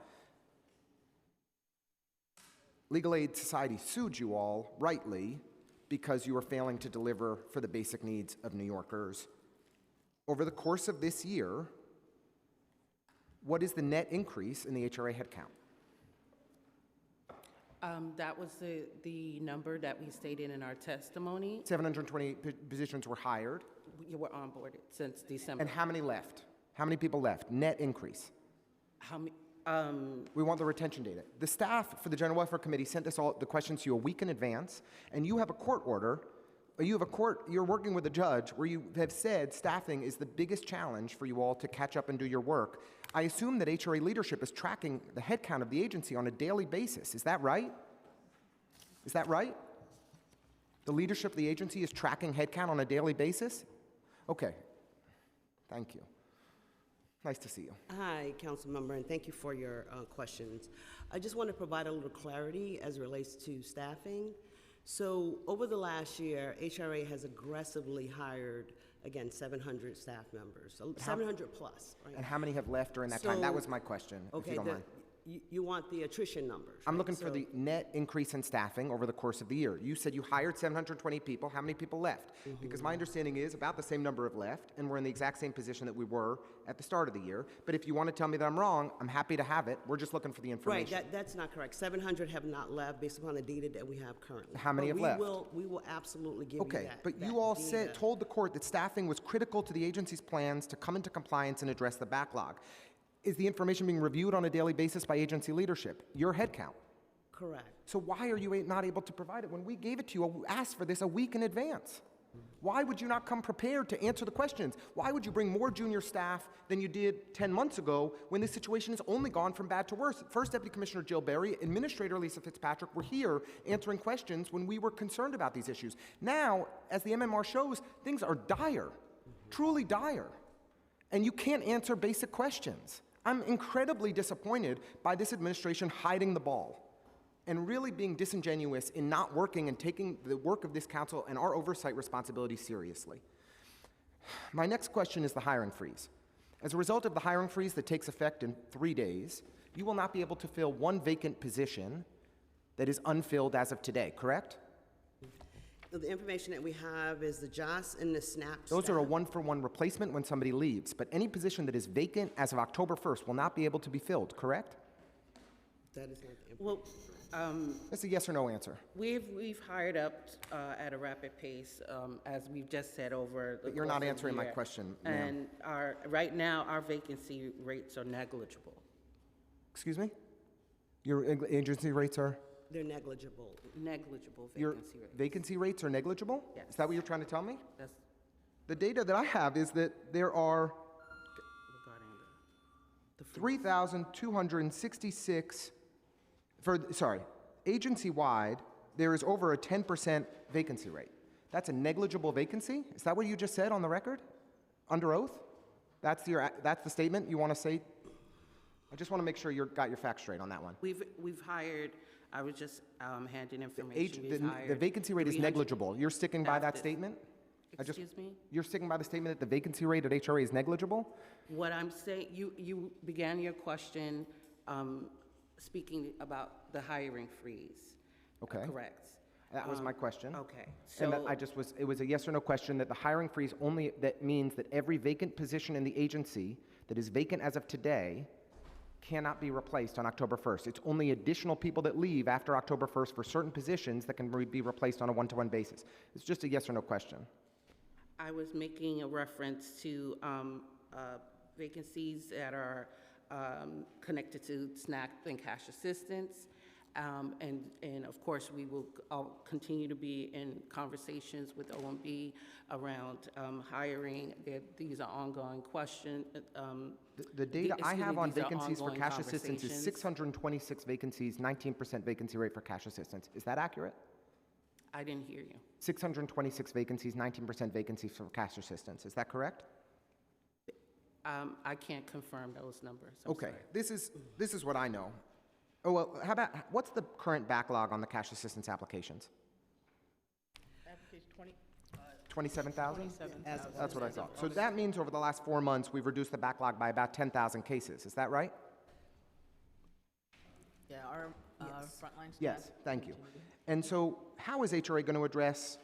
Legal Aid Society sued you all, rightly, because you were failing to deliver for the basic needs of New Yorkers. Over the course of this year, what is the net increase in the HRA headcount? That was the number that we stated in our testimony. 720 positions were hired. You were onboarded since December. And how many left? How many people left? Net increase. How many? We want the retention data. The staff for the General Welfare Committee sent us all the questions to you a week in advance, and you have a court order, or you're working with a judge where you have said staffing is the biggest challenge for you all to catch up and do your work. I assume that HRA leadership is tracking the headcount of the agency on a daily basis. Is that right? Is that right? The leadership of the agency is tracking headcount on a daily basis? Okay. Thank you. Nice to see you. Hi, Council Member, and thank you for your questions. I just want to provide a little clarity as it relates to staffing. So over the last year, HRA has aggressively hired, again, 700 staff members, so 700 plus, right? And how many have left during that time? That was my question, if you don't mind. You want the attrition numbers, I'm right? looking for the net increase in staffing over the course of the year. You said you hired 720 people. How many people left? Because my understanding is about the same number have left, and we're in the exact same position that we were at the start of the year. But if you want to tell me that I'm wrong, I'm happy to have it. We're just looking for the information. Right, that's not correct. 700 have not left based upon the data that we have currently. How many But have left? We will absolutely give you that. Okay, but that you all data. told the court that staffing was critical to the agency's plans to come into compliance and address the backlog. Is the information being reviewed on a daily basis by agency leadership? Your headcount. Correct. So why are you not able to provide it when we gave it to you? We asked for this a week in advance. Why would you not come prepared to answer the questions? Why would you bring more junior staff than you did 10 months ago when this situation has only gone from bad to worse? First Deputy Commissioner Jill Berry, Administrator Lisa Fitzpatrick were here answering questions when we were concerned about these issues. Now, as the MMR shows, things are dire, truly dire, and you can't answer basic questions. I'm incredibly disappointed by this administration hiding the ball and really being disingenuous in not working and taking the work of this council and our oversight responsibility seriously. My next question is the hiring freeze. As a result of the hiring freeze that takes effect in 3 days, you will not be able to fill one vacant position that is unfilled as of today, correct? The information that we have is the JOS and the SNAP Those staff. are a one-for-one replacement when somebody leaves, but any position that is vacant as of October 1st will not be able to be filled, correct? That is not the information. Well, That's a yes or no answer. we've hired up at a rapid pace, as we've just said over the But you're course not of answering the my year. question, ma'am. And right now, our vacancy rates are negligible. Excuse me? Your agency rates are? They're negligible. Negligible Your vacancy rates. vacancy rates are negligible? Yes. Is that what you're trying to tell me? That's The data that I have is that there are regarding the 3,266, agency-wide, there is over a 10% vacancy rate. That's a negligible vacancy? Is that what you just said on the record? Under oath? That's the statement you want to say? I just want to make sure you got your facts straight on that one. We've hired, I was just handing information. We've The hired vacancy rate is 300 negligible. You're sticking by that staff. statement? Excuse me? You're sticking by the statement that the vacancy rate at HRA is negligible? What I'm saying, you began your question speaking about the hiring freeze. Okay. Correct. That was my question. Okay. And that So it was a yes or no question that the hiring freeze that means that every vacant position in the agency that is vacant as of today cannot be replaced on October 1st. It's only additional people that leave after October 1st for certain positions that can be replaced on a one-to-one basis. It's just a yes or no question. I was making a reference to vacancies that are connected to SNAP and cash assistance. And of course, I'll continue to be in conversations with OMB around hiring. These are ongoing questions. The data I have on these are vacancies for ongoing cash assistance is conversations. 626 vacancies, 19% vacancy rate for cash assistance. Is that accurate? I didn't hear you. 626 vacancies, 19% vacancies for cash assistance. Is that correct? I can't confirm those numbers. I'm Okay, sorry. this is what I know. Oh, well, what's the current backlog on the cash assistance applications? Application 27,000? 27,000. That's what I thought. So that means over the last 4 months, we've reduced the backlog by about 10,000 cases. Is that right? Yeah, our frontline staff. Yes, thank you. And so how is HRA going to address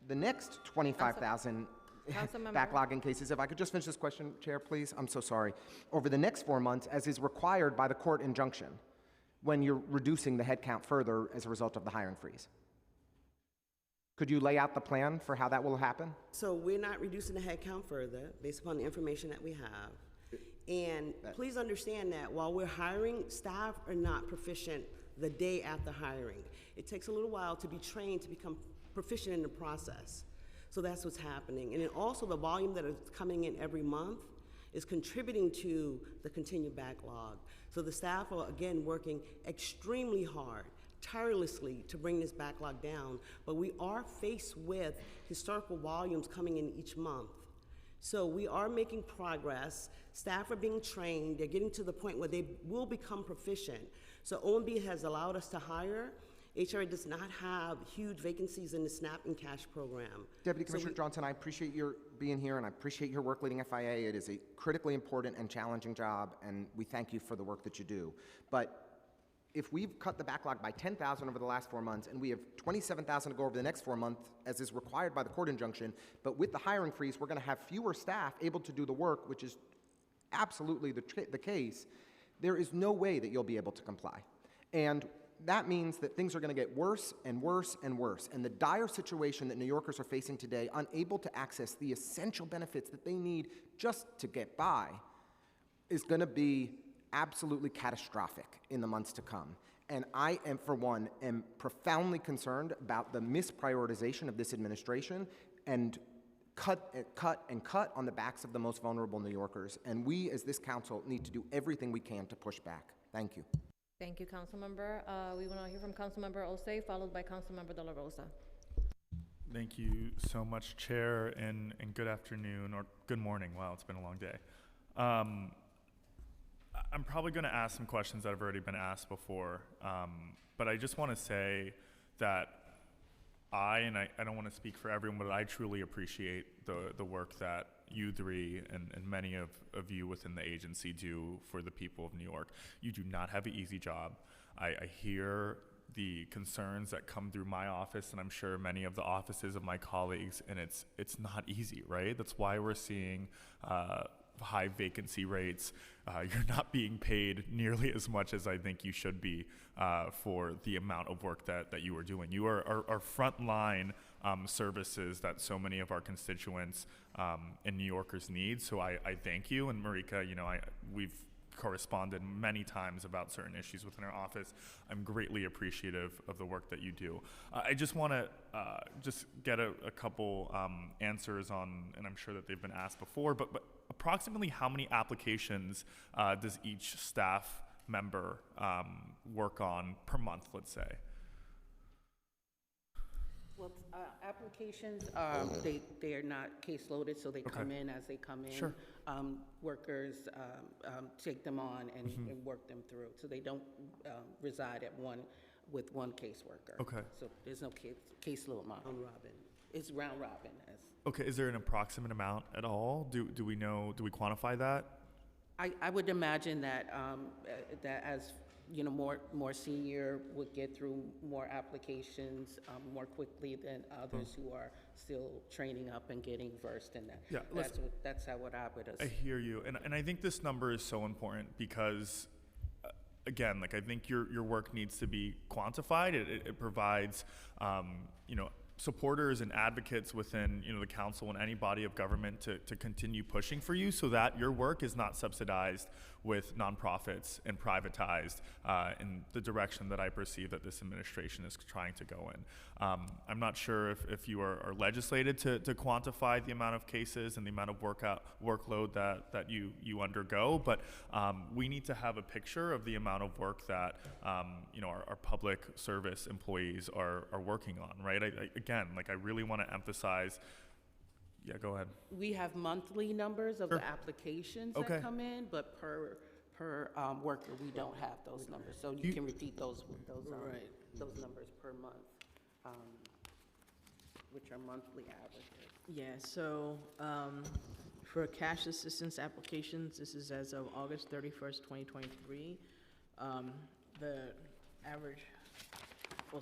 the next 25,000 Councilmember. backlogging cases? If I could just finish this question, Chair, please. I'm so sorry. Over the next 4 months, as is required by the court injunction, when you're reducing the headcount further as a result of the hiring freeze. Could you lay out the plan for how that will happen? So we're not reducing the headcount further based upon the information that we have. And please understand that while we're hiring, staff are not proficient the day after hiring. It takes a little while to be trained to become proficient in the process. So that's what's happening. And then also the volume that is coming in every month is contributing to the continued backlog. So the staff are, again, working extremely hard, tirelessly to bring this backlog down, but we are faced with historical volumes coming in each month. So we are making progress. Staff are being trained. They're getting to the point where they will become proficient. So OMB has allowed us to hire. HRA does not have huge vacancies in the SNAP and cash program. Deputy Commissioner Johnson, I appreciate your being here, and I appreciate your work leading FIA. It is a critically important and challenging job, and we thank you for the work that you do. But if we've cut the backlog by 10,000 over the last 4 months, and we have 27,000 to go over the next 4 months, as is required by the court injunction, but with the hiring freeze, we're going to have fewer staff able to do the work, which is absolutely the case, there is no way that you'll be able to comply. And that means that things are going to get worse and worse and worse. And the dire situation that New Yorkers are facing today, unable to access the essential benefits that they need just to get by, is going to be absolutely catastrophic in the months to come. And I am, for one, am profoundly concerned about the misprioritization of this administration and cut on the backs of the most vulnerable New Yorkers. And we, as this council, need to do everything we can to push back. Thank you. Thank you, Councilmember. We will now hear from Councilmember Osei, followed by Councilmember De La Rosa. Thank you so much, Chair, and good afternoon, or good morning. Wow, it's been a long day. I'm probably going to ask some questions that have already been asked before, but I just want to say that I don't want to speak for everyone, but I truly appreciate the work that you three and many of you within the agency do for the people of New York. You do not have an easy job. I hear the concerns that come through my office, and I'm sure many of the offices of my colleagues, and it's not easy, right? That's why we're seeing high vacancy rates. You're not being paid nearly as much as I think you should be for the amount of work that you are doing. You are frontline services that so many of our constituents and New Yorkers need. So I thank you. And Marika, we've corresponded many times about certain issues within our office. I'm greatly appreciative of the work that you do. I just want to just get a couple answers on, and I'm sure that they've been asked before, but approximately how many applications does each staff member work on per month, let's say? Well, applications, they are not case loaded, so they come in as they come in. Sure. Workers take them on and work them through, so they don't reside with one caseworker. Okay. So there's no caseload amount. Round robin. It's round robin. Okay, is there an approximate amount at all? Do we know, do we quantify that? I would imagine that that as more senior would get through more applications more quickly than others who are still training up and getting versed in that. Yeah, that's how what I would assume. I hear you, and I think this number is so important because, again, I think your work needs to be quantified. It provides, supporters and advocates within the council and any body of government to continue pushing for you so that your work is not subsidized with nonprofits and privatized in the direction that I perceive that this administration is trying to go in. I'm not sure if you are legislated to quantify the amount of cases and the amount of workload that you undergo, but we need to have a picture of the amount of work that our public service employees are working on, right? I really want to emphasize. Yeah, go ahead. We have monthly numbers of the applications that come in, but per worker, we don't have those numbers. So you can repeat those numbers per month, which are monthly averages. Yeah, so for cash assistance applications, this is as of August 31st, 2023. The average for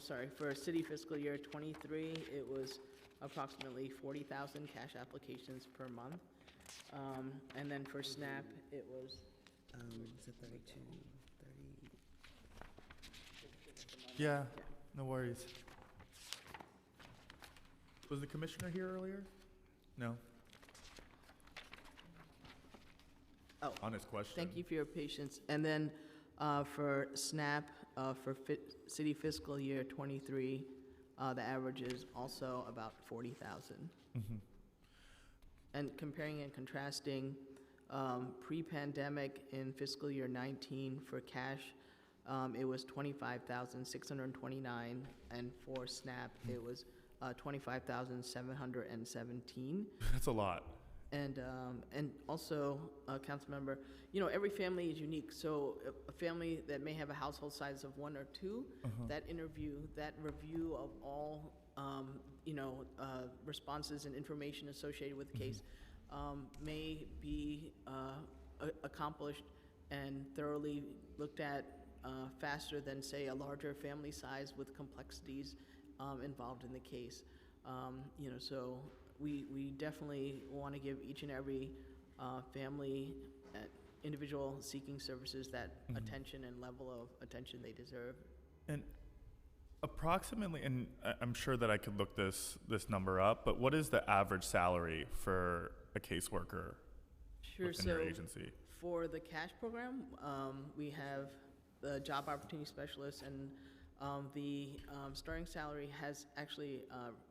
city fiscal year '23, it was approximately 40,000 cash applications per month. And then for SNAP, it was Is it 32, 30? Yeah, no worries. Was the commissioner here earlier? No? Oh, Honest question. thank you for your patience. And then for SNAP, for city fiscal year '23, the average is also about 40,000. Mhm. And comparing and contrasting, pre-pandemic in fiscal year '19 for cash, it was 25,629, and for SNAP, it was 25,717. That's a lot. And also, Councilmember, you know, every family is unique. So a family that may have a household size of 1 or 2, that review of all, responses and information associated with the case may be accomplished and thoroughly looked at faster than, say, a larger family size with complexities involved in the case. So we definitely want to give each and every family, individual seeking services that attention and level of attention they deserve. And approximately, and I'm sure that I could look this number up, but what is the average salary for a caseworker within your agency? For the cash program, we have the job opportunity specialist, and the starting salary has actually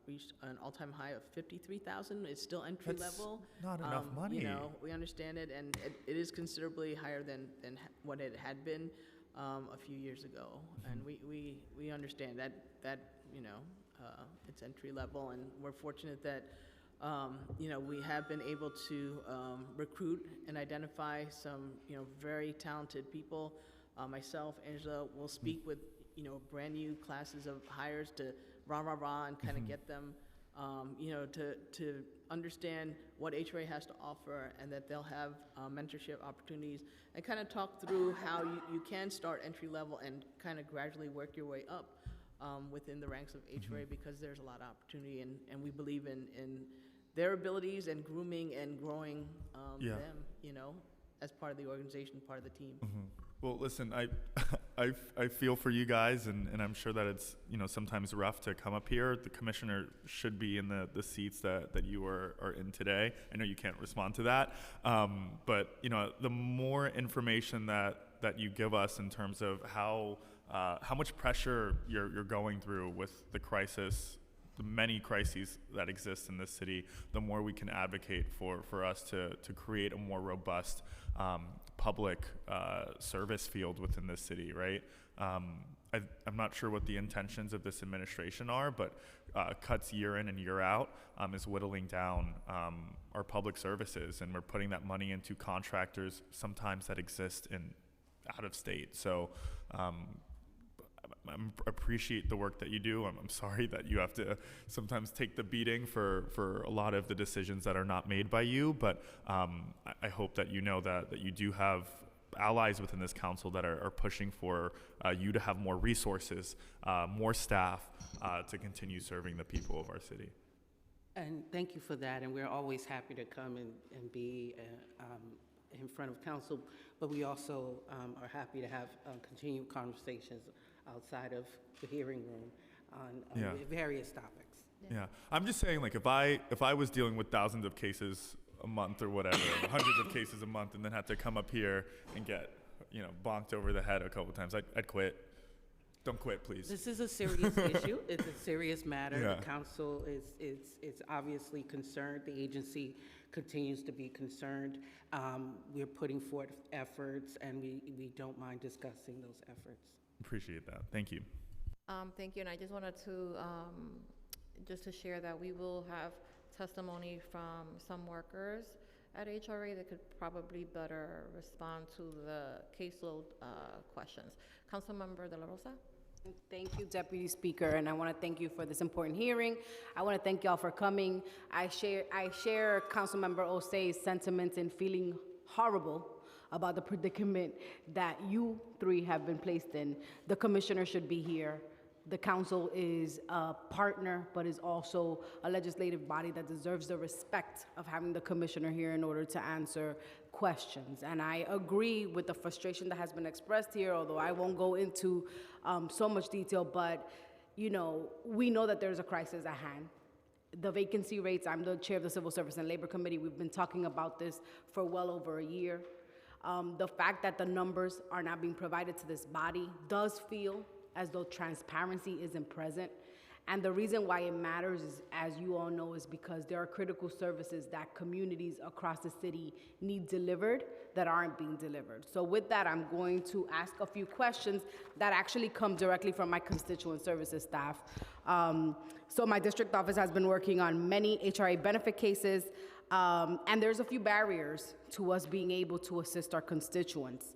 reached an all-time high of 53,000. It's still entry level. Not enough money. We understand it, and it is considerably higher than what it had been a few years ago. And we understand that it's entry level, and we're fortunate that we have been able to recruit and identify some very talented people. Myself, Angela, will speak with brand new classes of hires to rah and kind of get them, to understand what HRA has to offer, and that they'll have mentorship opportunities, and kind of talk through how you can start entry level and kind of gradually work your way up within the ranks of HRA, because there's a lot of opportunity, and we believe in their abilities and grooming and growing them, as part of the organization, part of the team. Well, listen, I feel for you guys, and I'm sure that it's sometimes rough to come up here. The commissioner should be in the seats that you are in today. I know you can't respond to that, but the more information that you give us in terms of how much pressure you're going through with the crisis, the many crises that exist in this city, the more we can advocate for us to create a more robust public service field within this city, right? I'm not sure what the intentions of this administration are, but cuts year in and year out is whittling down our public services, and we're putting that money into contractors sometimes that exist out of state. So I appreciate the work that you do. I'm sorry that you have to sometimes take the beating for a lot of the decisions that are not made by you, but I hope that that you do have allies within this council that are pushing for you to have more resources, more staff to continue serving the people of our city. And thank you for that, and we're always happy to come and be in front of council, but we also are happy to have continued conversations outside of the hearing room on various topics. Yeah, I'm just saying, like, if I was dealing with thousands of cases a month or whatever, hundreds of cases a month, and then have to come up here and get bonked over the head a couple times, I'd quit. Don't quit, please. This is a serious issue. It's a serious matter. Yeah. The council is obviously concerned. The agency continues to be concerned. We're putting forth efforts, and we don't mind discussing those efforts. Appreciate that. Thank you. Thank you, and I just wanted to share that we will have testimony from some workers at HRA that could probably better respond to the caseload questions. Councilmember De La Rosa. Thank you, Deputy Speaker, and I want to thank you for this important hearing. I want to thank y'all for coming. I share Councilmember Osei's sentiments and feeling horrible about the predicament that you three have been placed in. The commissioner should be here The council is a partner, but is also a legislative body that deserves the respect of having the commissioner here in order to answer questions. And I agree with the frustration that has been expressed here, although I won't go into so much detail, but we know that there's a crisis at hand. The vacancy rates, I'm the chair of the Civil Service and Labor Committee. We've been talking about this for well over a year. The fact that the numbers are not being provided to this body does feel as though transparency isn't present. And the reason why it matters is, as you all know, is because there are critical services that communities across the city need delivered that aren't being delivered. So with that, I'm going to ask a few questions that actually come directly from my constituent services staff. So my district office has been working on many HRA benefit cases, and there's a few barriers to us being able to assist our constituents.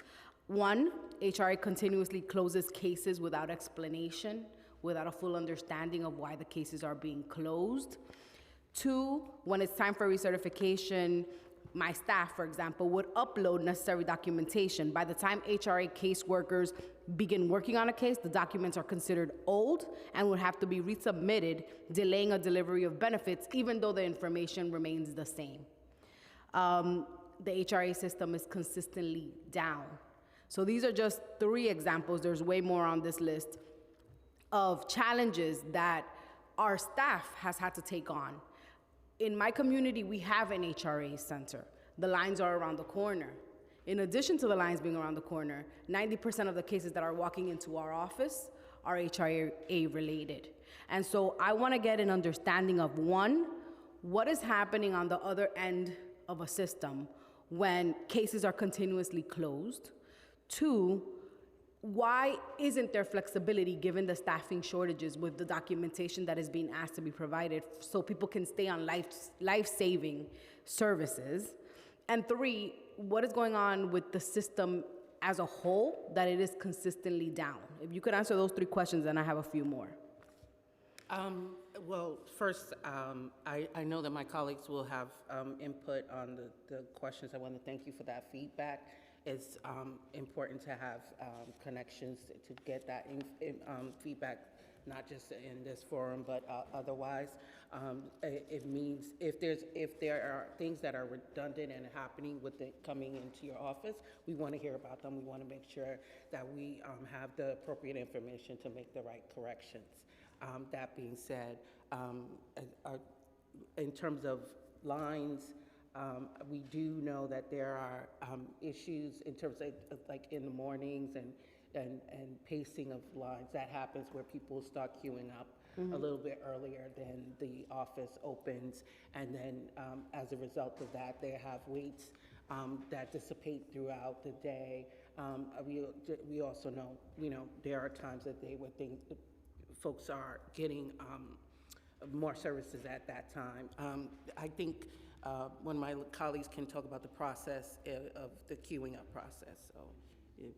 One, HRA continuously closes cases without explanation, without a full understanding of why the cases are being closed. Two, when it's time for recertification, my staff, for example, would upload necessary documentation. By the time HRA caseworkers begin working on a case, the documents are considered old and would have to be resubmitted, delaying a delivery of benefits, even though the information remains the same. The HRA system is consistently down. So these are just 3 examples, there's way more on this list, of challenges that our staff has had to take on. In my community, we have an HRA center. The lines are around the corner. In addition to the lines being around the corner, 90% of the cases that are walking into our office are HRA related. And so I want to get an understanding of, one, what is happening on the other end of a system when cases are continuously closed. 2, why isn't there flexibility given the staffing shortages with the documentation that is being asked to be provided so people can stay on life-saving services? And 3, what is going on with the system as a whole that it is consistently down? If you could answer those 3 questions, then I have a few more. Well, first, I know that my colleagues will have input on the questions. I want to thank you for that feedback. It's important to have connections to get that feedback, not just in this forum, but otherwise. It means if there are things that are redundant and happening with it coming into your office, we want to hear about them. We want to make sure that we have the appropriate information to make the right corrections. That being said, in terms of lines, we do know that there are issues in terms of like in the mornings and pacing of lines. That happens where people start queuing up a little bit earlier than the office opens, and then as a result of that, they have waits that dissipate throughout the day. We also know, there are times that where folks are getting more services at that time. I think one of my colleagues can talk about the process of the queuing up process. So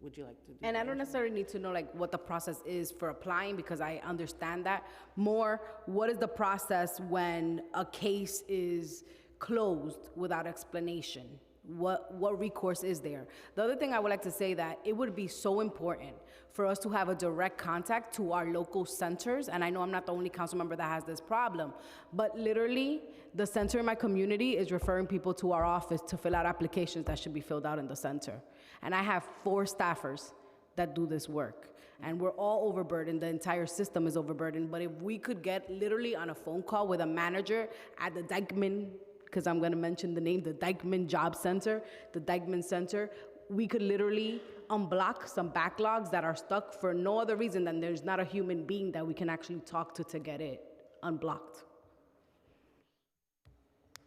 would you like to do And that? I don't necessarily need to know what the process is for applying, because I understand that. More, what is the process when a case is closed without explanation? What recourse is there? The other thing I would like to say that it would be so important for us to have a direct contact to our local centers, and I know I'm not the only council member that has this problem, but literally the center in my community is referring people to our office to fill out applications that should be filled out in the center. And I have 4 staffers that do this work, and we're all overburdened. The entire system is overburdened, but if we could get literally on a phone call with a manager at the Dyckman, because I'm going to mention the name, the Dyckman Job Center, the Dyckman Center, we could literally unblock some backlogs that are stuck for no other reason than there's not a human being that we can actually talk to get it unblocked.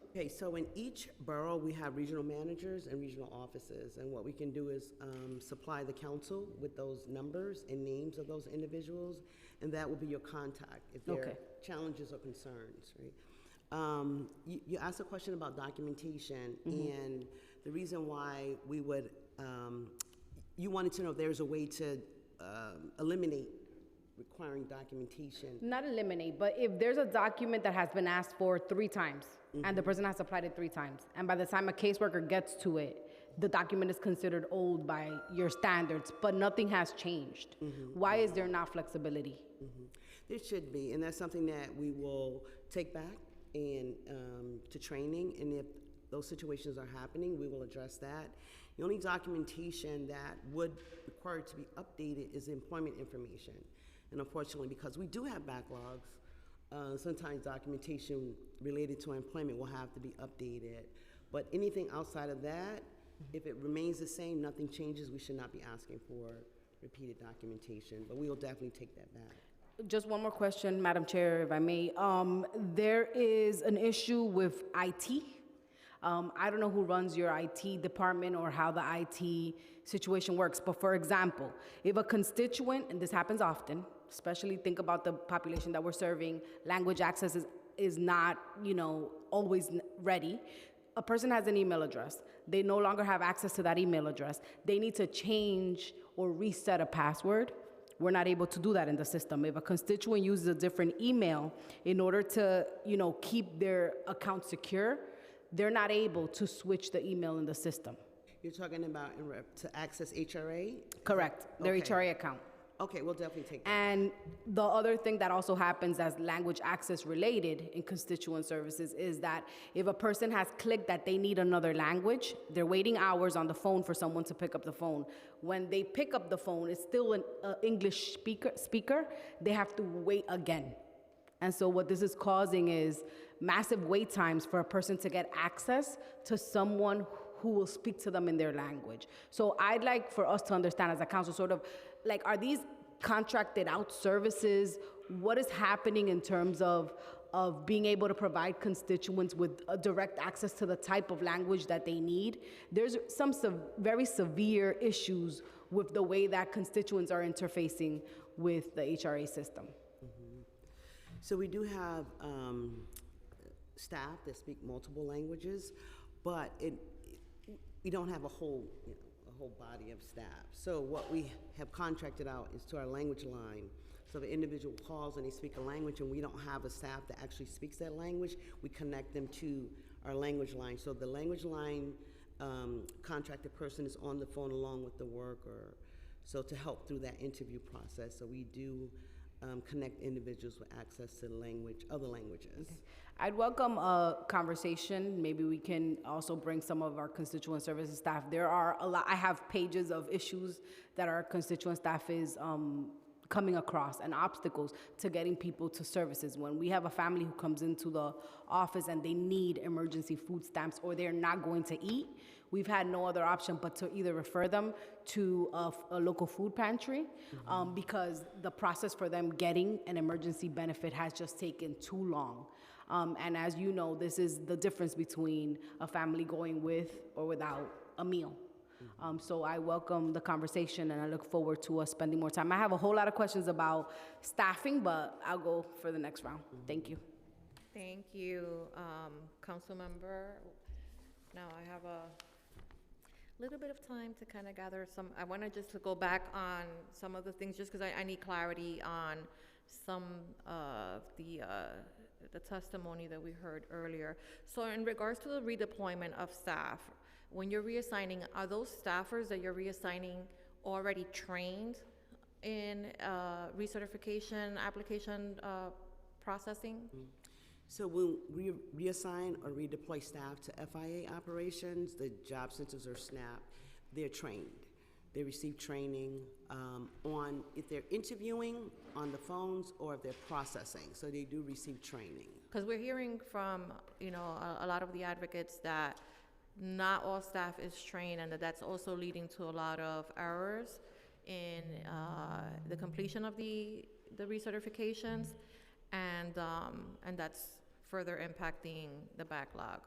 Okay, so in each borough, we have regional managers and regional offices, and what we can do is supply the council with those numbers and names of those individuals, and that will be your contact if there are challenges or concerns, right? You asked a question about documentation, and the reason why we would, you wanted to know if there's a way to eliminate requiring documentation. Not eliminate, but if there's a document that has been asked for 3 times, and the person has applied it 3 times, and by the time a caseworker gets to it, the document is considered old by your standards, but nothing has changed. Why is there not flexibility? There should be, and that's something that we will take back and to training, and if those situations are happening, we will address that. The only documentation that would require to be updated is employment information. And unfortunately, because we do have backlogs, sometimes documentation related to employment will have to be updated. But anything outside of that, if it remains the same, nothing changes, we should not be asking for repeated documentation, but we will definitely take that back. Just one more question, Madam Chair, if I may. There is an issue with IT. I don't know who runs your IT department or how the IT situation works, but for example, if a constituent, and this happens often, especially think about the population that we're serving, language access is not, always ready. A person has an email address. They no longer have access to that email address. They need to change or reset a password. We're not able to do that in the system. If a constituent uses a different email in order to, keep their account secure, they're not able to switch the email in the system. You're talking about to access HRA? Correct, their Okay. HRA account. Okay, we'll definitely take that. And the other thing that also happens as language access related in constituent services is that if a person has clicked that they need another language, they're waiting hours on the phone for someone to pick up the phone. When they pick up the phone, it's still an English speaker, they have to wait again. And so what this is causing is massive wait times for a person to get access to someone who will speak to them in their language. So I'd like for us to understand as a council sort of, are these contracted out services? What is happening in terms of being able to provide constituents with a direct access to the type of language that they need? There's some very severe issues with the way that constituents are interfacing with the HRA system. So we do have staff that speak multiple languages, but we don't have a whole body of staff. So what we have contracted out is to our language line. So the individual calls and they speak a language and we don't have a staff that actually speaks that language, we connect them to our language line. So the language line contracted person is on the phone along with the worker, so to help through that interview process. So we do connect individuals with access to other languages. Okay. I'd welcome a conversation. Maybe we can also bring some of our constituent services staff. There are a lot, I have pages of issues that our constituent staff is coming across and obstacles to getting people to services. When we have a family who comes into the office and they need emergency food stamps or they're not going to eat, we've had no other option but to either refer them to a local food pantry because the process for them getting an emergency benefit has just taken too long. And as you know, this is the difference between a family going with or without a meal. So I welcome the conversation and I look forward to us spending more time. I have a whole lot of questions about staffing, but I'll go for the next round. Thank you. Thank you, council member. Now I have a little bit of time to kind of gather some, I want to just to go back on some of the things just because I need clarity on some of the testimony that we heard earlier. So in regards to the redeployment of staff, when you're reassigning, are those staffers that you're reassigning already trained in recertification application processing? So when we reassign or redeploy staff to FIA operations, the job centers or SNAP, they're trained. They receive training on if they're interviewing on the phones or if they're processing. So they do receive training. Because we're hearing from, a lot of the advocates that not all staff is trained and that's also leading to a lot of errors in the completion of the recertifications and that's further impacting the backlog.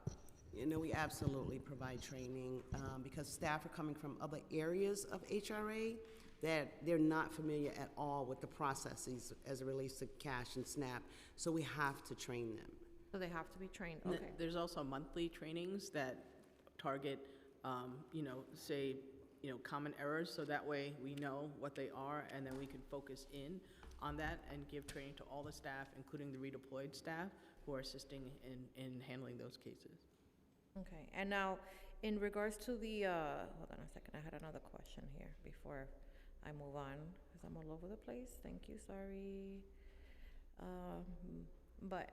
We absolutely provide training because staff are coming from other areas of HRA that they're not familiar at all with the processes as it relates to cash and SNAP, so we have to train them. So they have to be trained, okay. There's also monthly trainings that target, common errors, so that way we know what they are and then we can focus in on that and give training to all the staff, including the redeployed staff who are assisting in handling those cases. Okay, and now in regards to the, hold on a second, I had another question here before I move on, because I'm all over the place. Thank you, sorry. But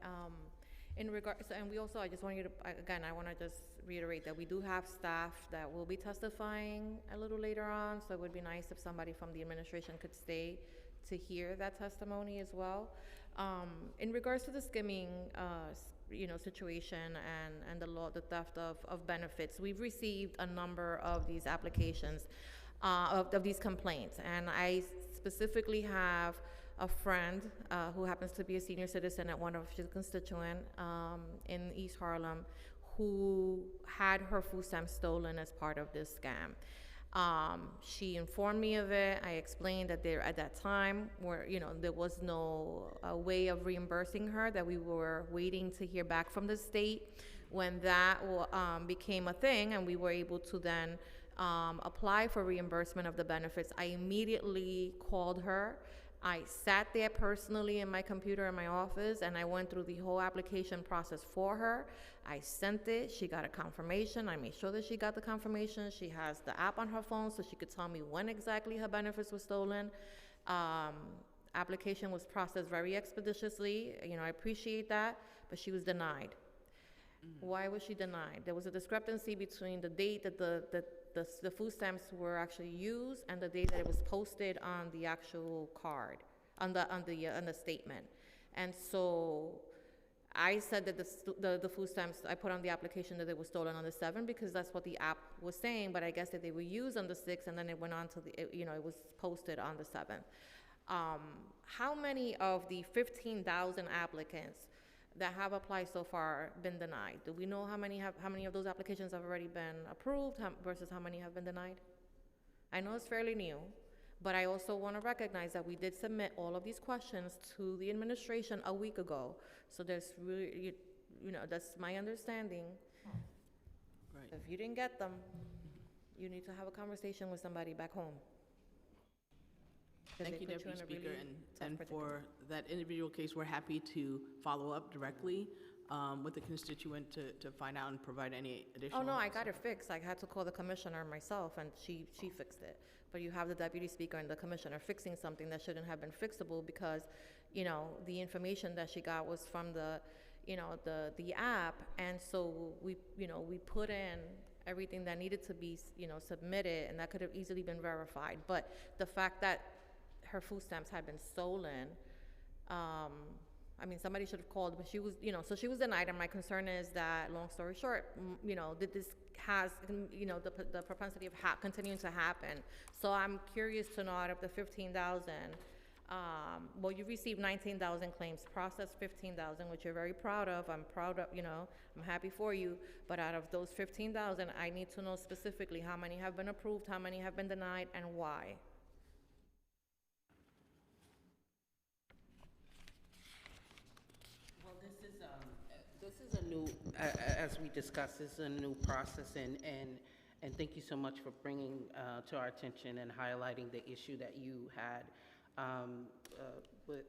in regards, and we also, I just want you to, again, I want to just reiterate that we do have staff that will be testifying a little later on, so it would be nice if somebody from the administration could stay to hear that testimony as well. In regards to the skimming, situation and the theft of benefits, we've received a number of these applications, of these complaints, and I specifically have a friend who happens to be a senior citizen at one of his constituent in East Harlem, who had her food stamps stolen as part of this scam. She informed me of it. I explained that there at that time there was no way of reimbursing her, that we were waiting to hear back from the state. When that became a thing and we were able to then apply for reimbursement of the benefits, I immediately called her. I sat there personally in my computer in my office, and I went through the whole application process for her. I sent it. She got a confirmation. I made sure that she got the confirmation. She has the app on her phone, so she could tell me when exactly her benefits were stolen. Application was processed very expeditiously. I appreciate that, but she was denied. Why was she denied? There was a discrepancy between the date that the food stamps were actually used and the date that it was posted on the actual card, on the statement. And so I said that the food stamps, I put on the application that they were stolen on the 7th because that's what the app was saying, but I guess that they were used on the 6th, and then it went on to it was posted on the 7th. How many of the 15,000 applicants that have applied so far been denied? Do we know how many of those applications have already been approved versus how many have been denied? I know it's fairly new, but I also want to recognize that we did submit all of these questions to the administration a week ago. So there's really, that's my understanding. Right. If you didn't get them, you need to have a conversation with somebody back home. Thank you, Deputy Speaker, and for that individual case, we're happy to follow up directly with the constituent to find out and provide any additional. Oh, no, I got it fixed. I had to call the commissioner myself, and she fixed it. But you have the Deputy Speaker and the commissioner fixing something that shouldn't have been fixable because, the information that she got was from the app, and so we put in everything that needed to be, submitted, and that could have easily been verified. But the fact that her food stamps had been stolen, somebody should have called, but she was, so she was denied, and my concern is that, long story short, that this has, the propensity of continuing to happen. So I'm curious to know, out of the 15,000, you received 19,000 claims, processed 15,000, which you're very proud of. I'm proud of, I'm happy for you. But out of those 15,000, I need to know specifically how many have been approved, how many have been denied, and why. Well, this is a new, as we discussed, this is a new process, and thank you so much for bringing to our attention and highlighting the issue that you had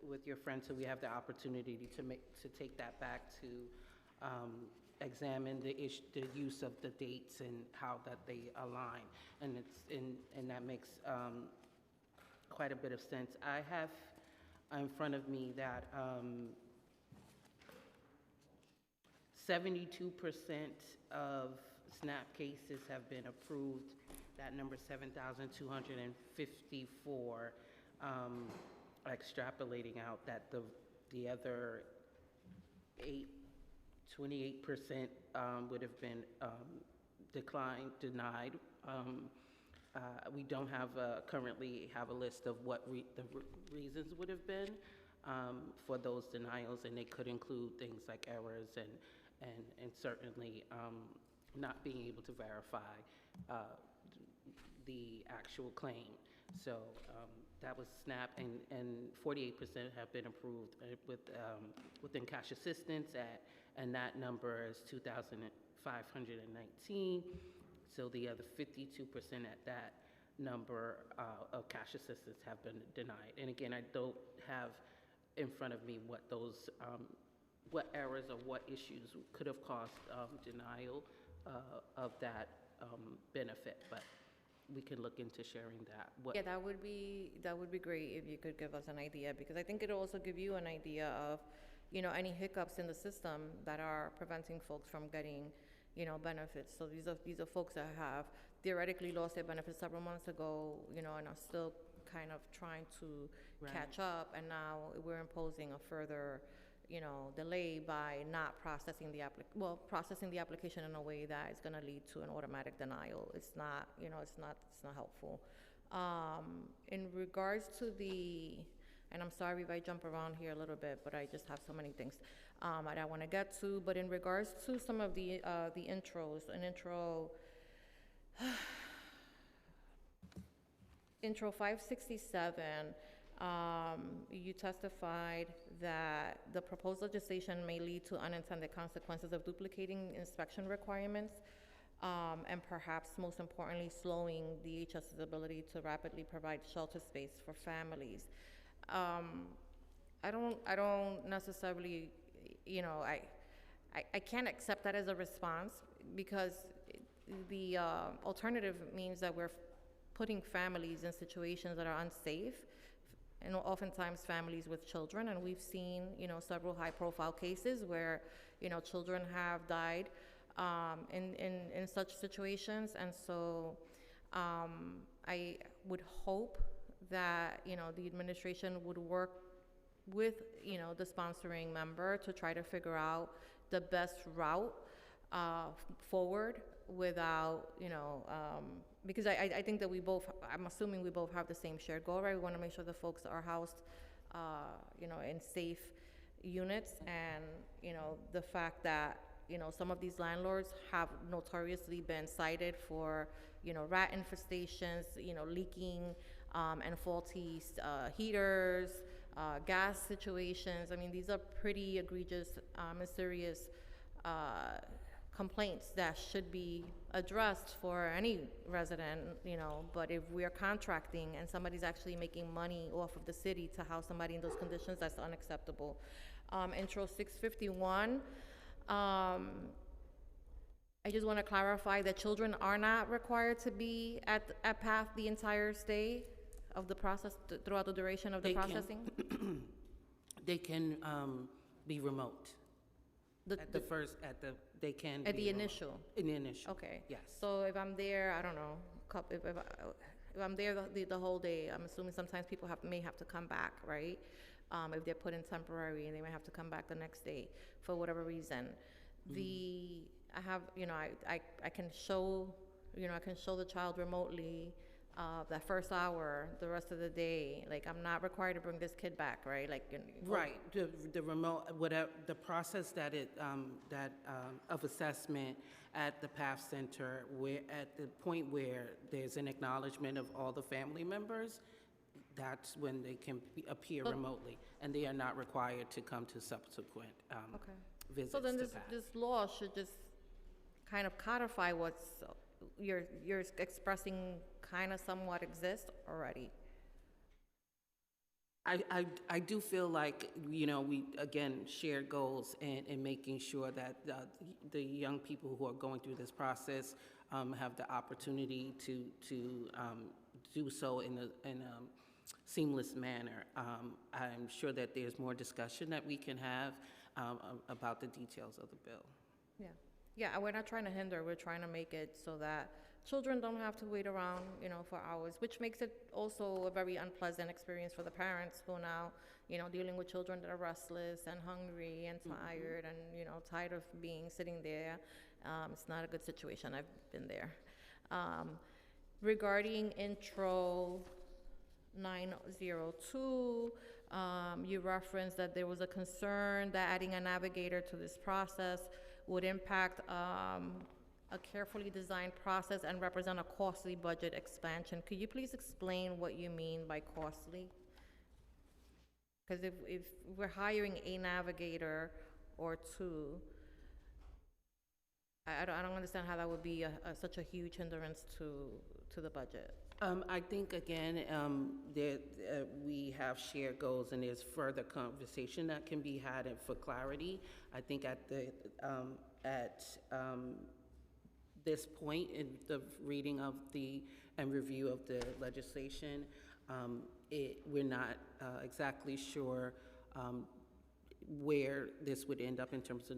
with your friend, so we have the opportunity to take that back to examine the use of the dates and how that they align, and that makes quite a bit of sense. I have in front of me that 72% of SNAP cases have been approved. That number 7,254. Extrapolating out that the other 28% would have been denied. We don't currently have a list of what the reasons would have been for those denials, and they could include things like errors and certainly not being able to verify the actual claim. So that was SNAP, and 48% have been approved within cash assistance, and that number is 2,519. So the other 52% at that number of cash assistance have been denied. And again, I don't have in front of me what those what errors or what issues could have caused denial of that benefit, but we can look into sharing that. Yeah, that would be great if you could give us an idea, because I think it'll also give you an idea of, you know, any hiccups in the system that are preventing folks from getting, you know, benefits. So these are folks that have theoretically lost their benefits several months ago, you know, and are still kind of trying to catch up, and now we're imposing a further, you know, delay by not processing the application in a way that is going to lead to an automatic denial. It's not, you know, it's not helpful. In regards to and I'm sorry if I jump around here a little bit, but I just have so many things that I want to get to. But in regards to some of the intros, intro 567, you testified that the proposed legislation may lead to unintended consequences of duplicating inspection requirements, and perhaps most importantly, slowing DHS's ability to rapidly provide shelter space for families. I don't necessarily, you know, I can't accept that as a response, because the alternative means that we're putting families in situations that are unsafe, and oftentimes families with children. And we've seen, you know, several high-profile cases where, you know, children have died in such situations. And so I would hope that, you know, the administration would work with, you know, the sponsoring member to try to figure out the best route forward without, you know, because I think that I'm assuming we both have the same shared goal, right? We want to make sure the folks are housed, you know, in safe units. And, you know, the fact that, you know, some of these landlords have notoriously been cited for, you know, rat infestations, you know, leaking and faulty heaters, gas situations. I mean, these are pretty egregious and serious complaints that should be addressed for any resident, you know. But if we are contracting and somebody's actually making money off of the city to house somebody in those conditions, that's unacceptable. Intro 651, I just want to clarify that children are not required to be at PATH the entire stay of the process, throughout the duration of the processing? They can be remote. They can at be the remote. initial. In the initial. Okay. Yes. So if I'm there, I don't know, if I'm there the whole day, I'm assuming sometimes people may have to come back, right? If they're put in temporary, and they may have to come back the next day for whatever reason. I have, you know, I can show, you know, I can show the child remotely that first hour, the rest of the day. Like, I'm not required to bring this kid back, right? Like, Right, the remote, whatever, the process that of assessment at the PATH Center, where at the point where there's an acknowledgement of all the family members, that's when they can appear remotely, and they are not required to come to subsequent visits So then to PATH. this law should just kind of codify what's you're expressing kind of somewhat exists already. I do feel like, you know, we, again, shared goals in making sure that the young people who are going through this process have the opportunity to do so in a seamless manner. I'm sure that there's more discussion that we can have about the details of the bill. Yeah, we're not trying to hinder, we're trying to make it so that children don't have to wait around, you know, for hours, which makes it also a very unpleasant experience for the parents who now, you know, dealing with children that are restless and hungry and tired and, you know, tired of sitting there. It's not a good situation. I've been there. Regarding intro 902, you referenced that there was a concern that adding a navigator to this process would impact a carefully designed process and represent a costly budget expansion. Could you please explain what you mean by costly? Because if we're hiring a navigator or two, I don't understand how that would be such a huge hindrance to the budget. I think, again, that we have shared goals, and there's further conversation that can be had. And for clarity, I think at this point in the reading of and review of the legislation, we're not exactly sure where this would end up in terms of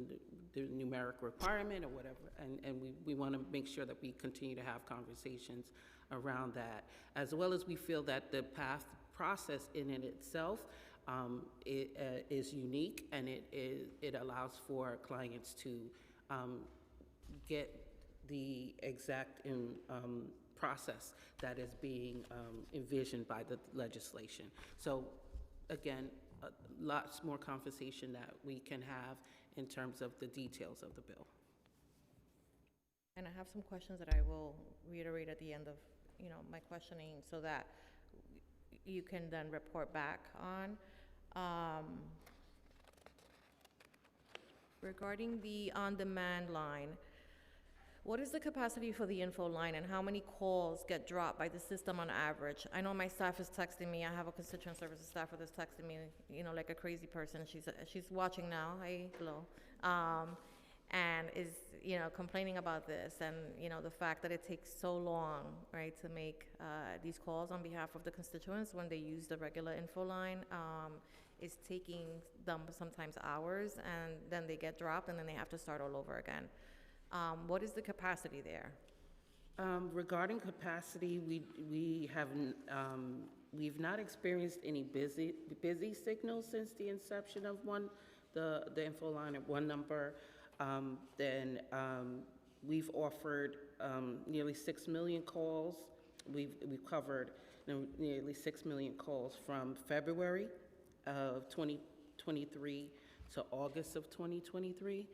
the numeric requirement or whatever. And we want to make sure that we continue to have conversations around that, as well as we feel that the process in and itself is unique, and it allows for clients to get the exact process that is being envisioned by the legislation. So again, lots more conversation that we can have in terms of the details of the bill. And I have some questions that I will reiterate at the end of, my questioning so that you can then report back on. Regarding the on-demand line, what is the capacity for the info line and how many calls get dropped by the system on average? I know my staff is texting me. I have a constituent services staffer that's texting me, like a crazy person. She's watching now. Hi, hello. And is, complaining about this and, the fact that it takes so long, right, to make these calls on behalf of the constituents when they use the regular info line. Is taking them sometimes hours, and then they get dropped, and then they have to start all over again. What is the capacity there? Regarding capacity, we've not experienced any busy signals since the inception of the info line at one number. Then we've offered nearly 6 million calls. We've covered nearly 6 million calls from February of 2023 to August of 2023.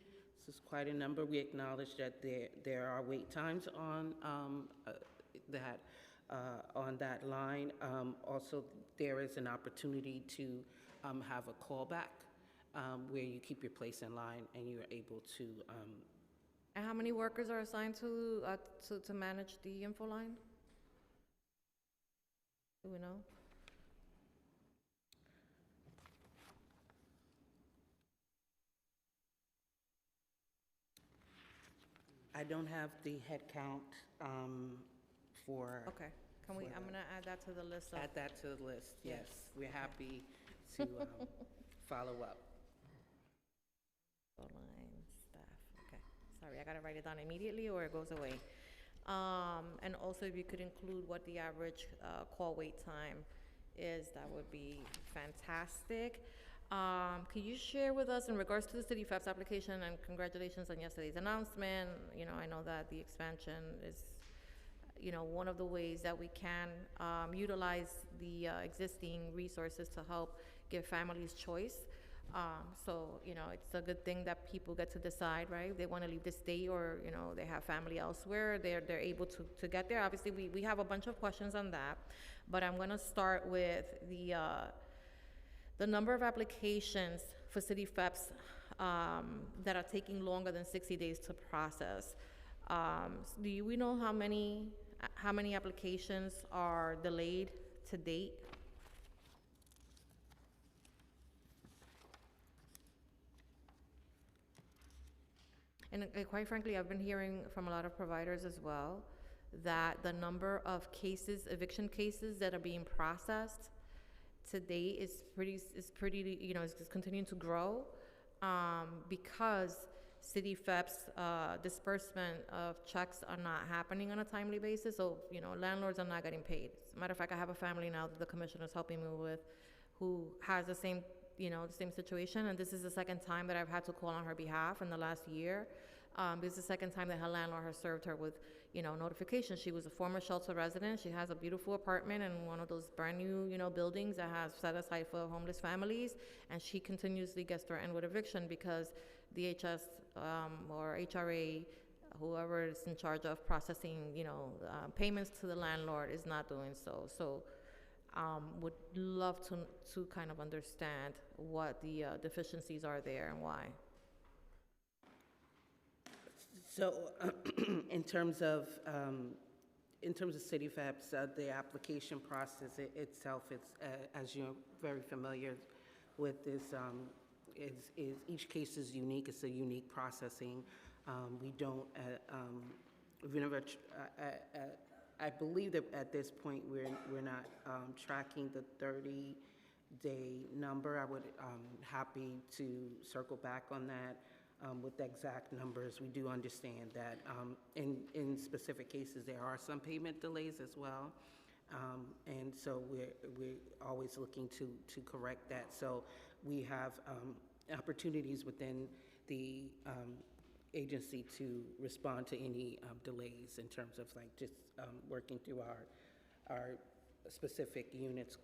This is quite a number. We acknowledge that there are wait times on that line. Also, there is an opportunity to have a callback where you keep your place in line and you're able to. And how many workers are assigned to manage the info line? Do we know? I don't have the head count for. Okay, I'm gonna add that to the list. Add that to the list, yes. We're happy to follow up. Line staff, okay. Sorry, I gotta write it down immediately or it goes away. And also if you could include what the average call wait time is, that would be fantastic. Could you share with us in regards to the City FEPS application, and congratulations on yesterday's announcement. I know that the expansion is, one of the ways that we can utilize the existing resources to help give families choice. So, it's a good thing that people get to decide, right? If they want to leave the state or, they have family elsewhere, they're able to get there. Obviously, we have a bunch of questions on that, but I'm going to start with the number of applications for City FEPS that are taking longer than 60 days to process. Do we know how many applications are delayed to date? And quite frankly, I've been hearing from a lot of providers as well that the number of eviction cases that are being processed to date is continuing to grow because City FEPS disbursement of checks are not happening on a timely basis. So, landlords are not getting paid. As a matter of fact, I have a family now that the commissioner is helping me with who has the same situation. And this is the second time that I've had to call on her behalf in the last year. This is the second time that her landlord has served her with, notification. She was a former shelter resident. She has a beautiful apartment in one of those brand new, buildings that has set aside for homeless families. And she continuously gets threatened with eviction because DHS or HRA, whoever is in charge of processing, payments to the landlord is not doing so. So would love to kind of understand what the deficiencies are there and why. So, in terms of City FEPS, the application process itself, it's as you're very familiar with this, is each case is unique. It's a unique processing. We don't we've never, I believe that at this point, we're not tracking the 30-day number. I would happy to circle back on that with the exact numbers. We do understand that in specific cases, there are some payment delays as well. And so we're always looking to correct that. So we have opportunities within the agency to respond to any delays in terms of like just working through our specific units.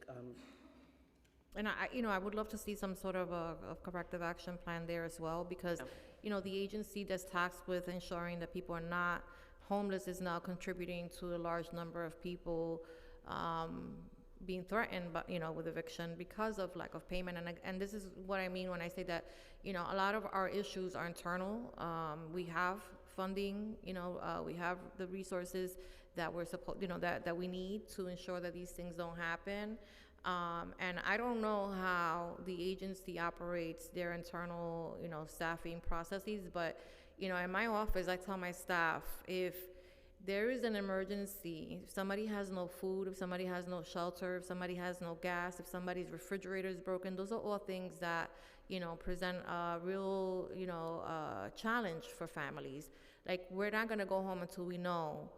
And I would love to see some sort of a corrective action plan there as well, because, the agency that's tasked with ensuring that people are not homeless is now contributing to a large number of people being threatened, but with eviction because of lack of payment. And this is what I mean when I say that, a lot of our issues are internal. We have funding, we have the resources that we're supposed, that we need to ensure that these things don't happen. And I don't know how the agency operates their internal, staffing processes, but, in my office, I tell my staff, if there is an emergency, if somebody has no food, if somebody has no shelter, if somebody has no gas, if somebody's refrigerator is broken, those are all things that, present a real, challenge for families. Like, we're not gonna go home until we know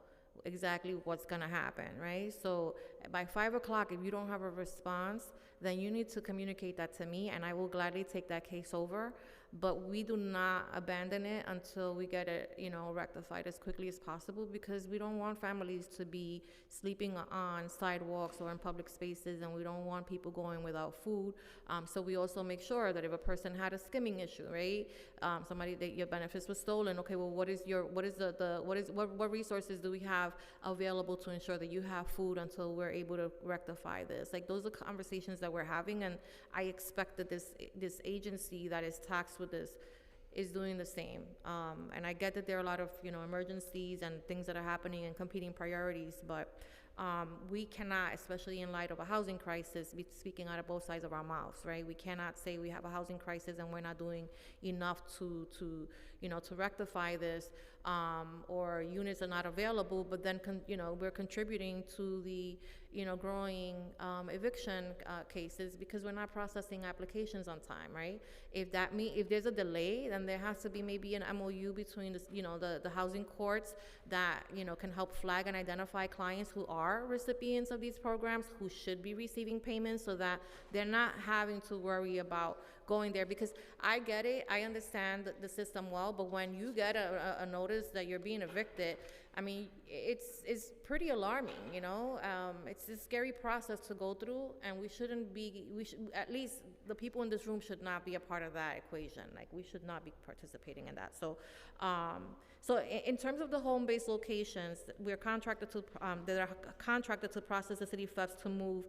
exactly what's gonna happen, right? So by 5 o'clock, if you don't have a response, then you need to communicate that to me, and I will gladly take that case over. But we do not abandon it until we get it, rectified as quickly as possible, because we don't want families to be sleeping on sidewalks or in public spaces, and we don't want people going without food. So we also make sure that if a person had a skimming issue, right? Somebody that your benefits was stolen. Okay, well, what resources do we have available to ensure that you have food until we're able to rectify this? Like, those are conversations that we're having, and I expect that this agency that is tasked with this is doing the same. And I get that there are a lot of, emergencies and things that are happening and competing priorities, but we cannot, especially in light of a housing crisis, be speaking out of both sides of our mouths, right? We cannot say we have a housing crisis and we're not doing enough to rectify this, or units are not available, but then, we're contributing to the, growing eviction cases because we're not processing applications on time, right? If there's a delay, then there has to be maybe an MOU between the housing courts that, can help flag and identify clients who are recipients of these programs, who should be receiving payments, so that they're not having to worry about going there. Because I get it, I understand the system well, but when you get a notice that you're being evicted, I mean, it's pretty alarming, it's a scary process to go through, and we should, at least the people in this room should not be a part of that equation. Like, we should not be participating in that. So, in terms of the home-based locations, we're contracted to, that are contracted to process the city FEPs to move,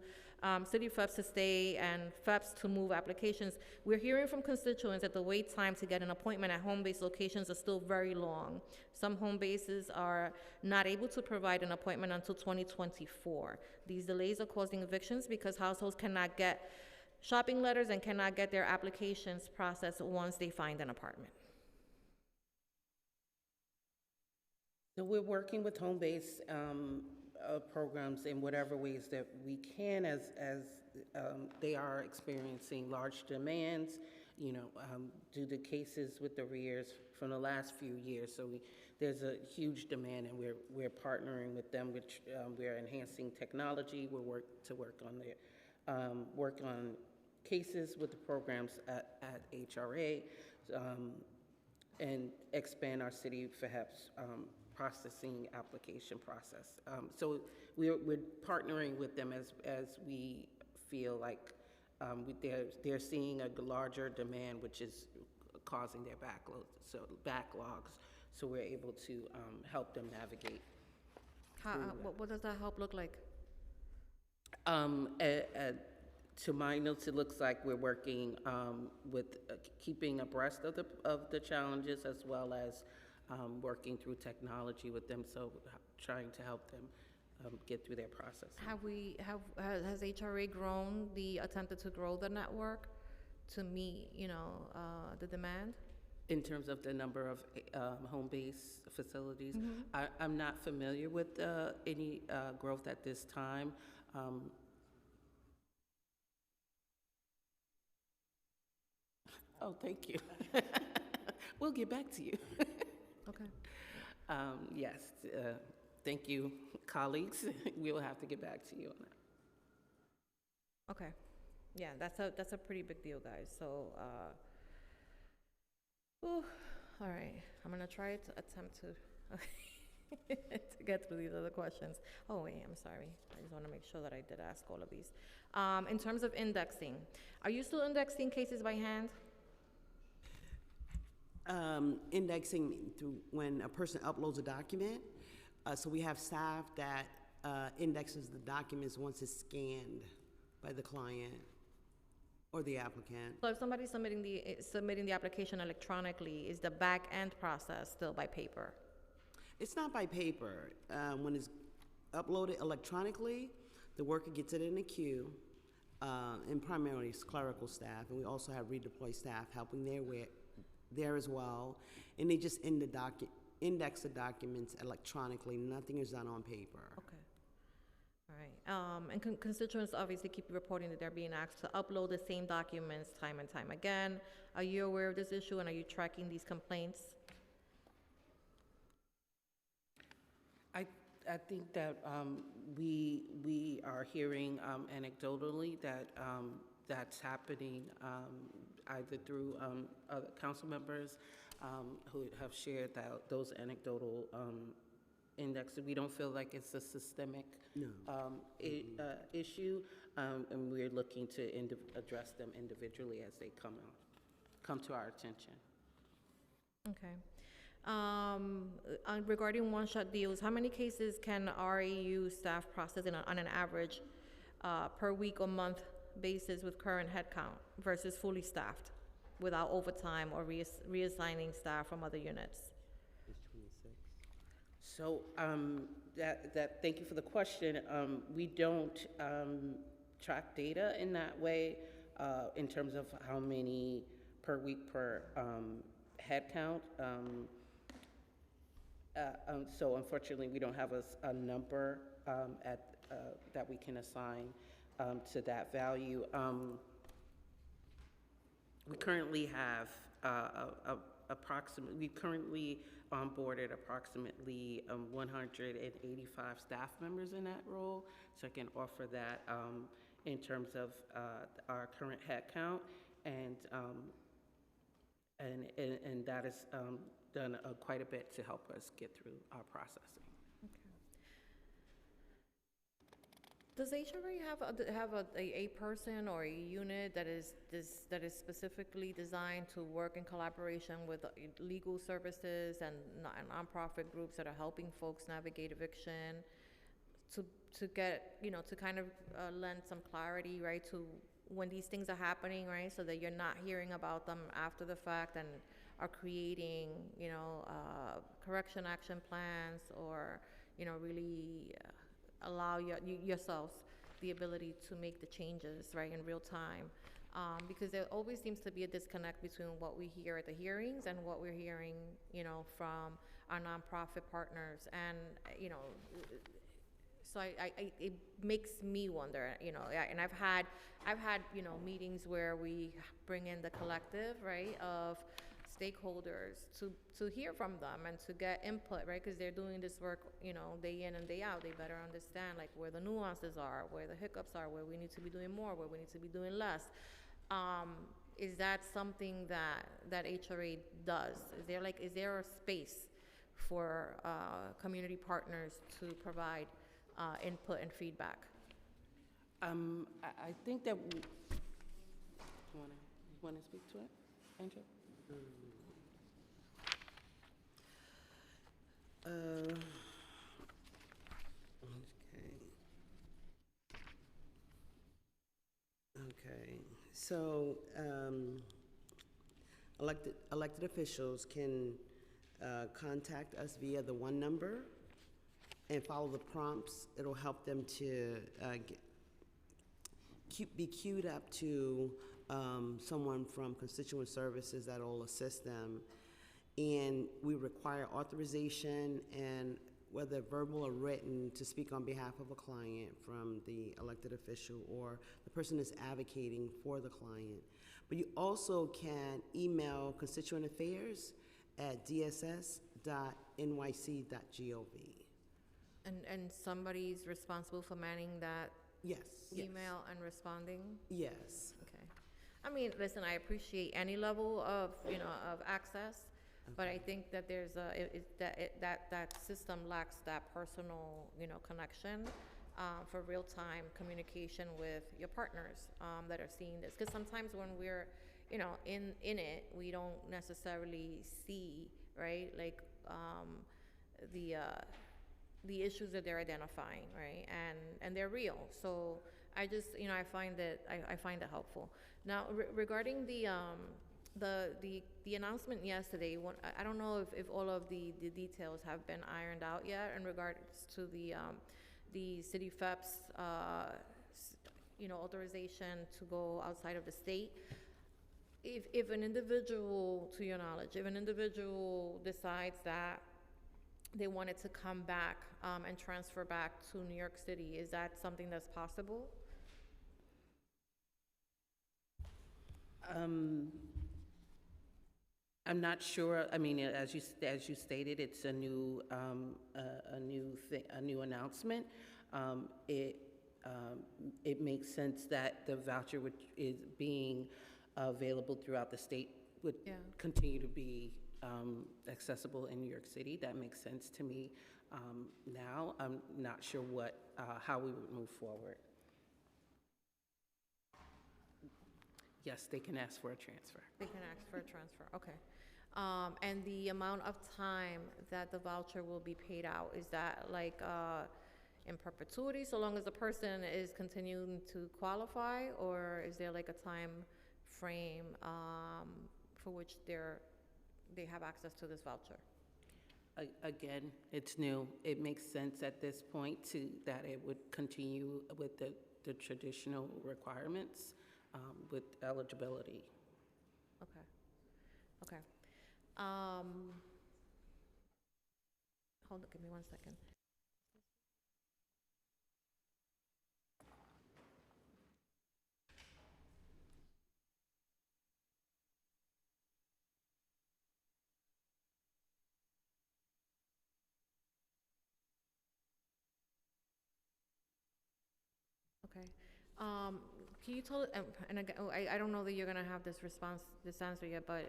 city FEPs to stay and FEPs to move applications. We're hearing from constituents that the wait time to get an appointment at home-based locations is still very long. Some home bases are not able to provide an appointment until 2024. These delays are causing evictions because households cannot get shopping letters and cannot get their applications processed once they find an apartment. So we're working with home-based programs in whatever ways that we can, as they are experiencing large demands, due to cases with arrears from the last few years. So there's a huge demand, and we're partnering with them, which we're enhancing technology. We're work on cases with the programs at HRA, and expand our city FEPs processing application process. So we're partnering with them as we feel like they're seeing a larger demand, which is causing their backlogs. So we're able to help them navigate. What does that help look like? To my notes, it looks like we're working with keeping abreast of the challenges, as well as working through technology with them, so trying to help them get through their process. Has HRA attempted to grow the network to meet, the demand? In terms of the number of home-based facilities, I'm not familiar with any growth at this time. Oh, thank you. We'll get back to you. Okay. Yes, thank you, colleagues. We'll have to get back to you on that. Okay. Yeah, that's a pretty big deal, guys. So, all right. I'm gonna try to attempt to to get through these other questions. Oh wait, I'm sorry. I just want to make sure that I did ask all of these. In terms of indexing, are you still indexing cases by hand? Indexing through when a person uploads a document. So we have staff that indexes the documents once it's scanned by the client or the applicant. So if somebody's submitting the application electronically, is the back end process still by paper? It's not by paper. When it's uploaded electronically, the worker gets it in a queue, and primarily it's clerical staff, and we also have redeployed staff helping there as well, and they just index the documents electronically. Nothing is done on paper. Okay. All right. And constituents obviously keep reporting that they're being asked to upload the same documents time and time again. Are you aware of this issue, and are you tracking these complaints? I think that we are hearing anecdotally that that's happening either through other council members who have shared those anecdotal indexes. We don't feel like it's a systemic issue, and we're looking to address them individually as they come to our attention. Okay. Regarding one-shot deals, how many cases can RAU staff process on an average per week or month basis with current headcount versus fully staffed without overtime or reassigning staff from other units? So thank you for the question. We don't track data in that way in terms of how many per week per head count. So unfortunately, we don't have a number that we can assign to that value. We currently have we currently onboarded approximately 185 staff members in that role. So I can offer that in terms of our current head count, and that is done quite a bit to help us get through our processing. Does HRA have a person or a unit that is specifically designed to work in collaboration with legal services and nonprofit groups that are helping folks navigate eviction, to get, to kind of lend some clarity, right, to when these things are happening, right, so that you're not hearing about them after the fact and are creating, correction action plans, or, really allow yourselves the ability to make the changes, right, in real time. Because there always seems to be a disconnect between what we hear at the hearings and what we're hearing, from our nonprofit partners. And, so it makes me wonder, and I've had, meetings where we bring in the collective, right, of stakeholders to hear from them and to get input, right, because they're doing this work, day in and day out. They better understand, like, where the nuances are, where the hiccups are, where we need to be doing more, where we need to be doing less. Is that something that HRA does? Is there a space for community partners to provide input and feedback? I think that you want to speak to it, Angel? Okay. So elected officials can contact us via the one number and follow the prompts. It'll help them to be queued up to someone from constituent services that will assist them. And we require authorization and whether verbal or written to speak on behalf of a client from the elected official or the person is advocating for the client. But you also can email constituent affairs at dss.nyc.gov. And somebody's responsible for manning that Yes. email and responding? Yes. Okay. I mean, listen, I appreciate any level of, of access, but I think that there's that system lacks that personal, connection for real-time communication with your partners that are seeing this. Because sometimes when we're, in it, we don't necessarily see, right, like the issues that they're identifying, right, and they're real. So I just, I find that helpful. Now, regarding the announcement yesterday, I don't know if all of the details have been ironed out yet in regards to the city FEP's authorization to go outside of the state. If an individual, to your knowledge, if an individual decides that they wanted to come back and transfer back to New York City, is that something that's possible? I'm not sure. I mean, as you stated, it's a new announcement. It makes sense that the voucher which is being available throughout the state would continue to be accessible in New York City. That makes sense to me. Now, I'm not sure how we would move forward. Yes, they can ask for a transfer. They can ask for a transfer, okay. And the amount of time that the voucher will be paid out, is that like in perpetuity, so long as the person is continuing to qualify, or is there like a time frame for which they have access to this voucher? Again, it's new. It makes sense at this point that it would continue with the traditional requirements with eligibility. Okay. Hold on, give me 1 second. Okay. Can you tell, and again, I don't know that you're gonna have this answer yet, but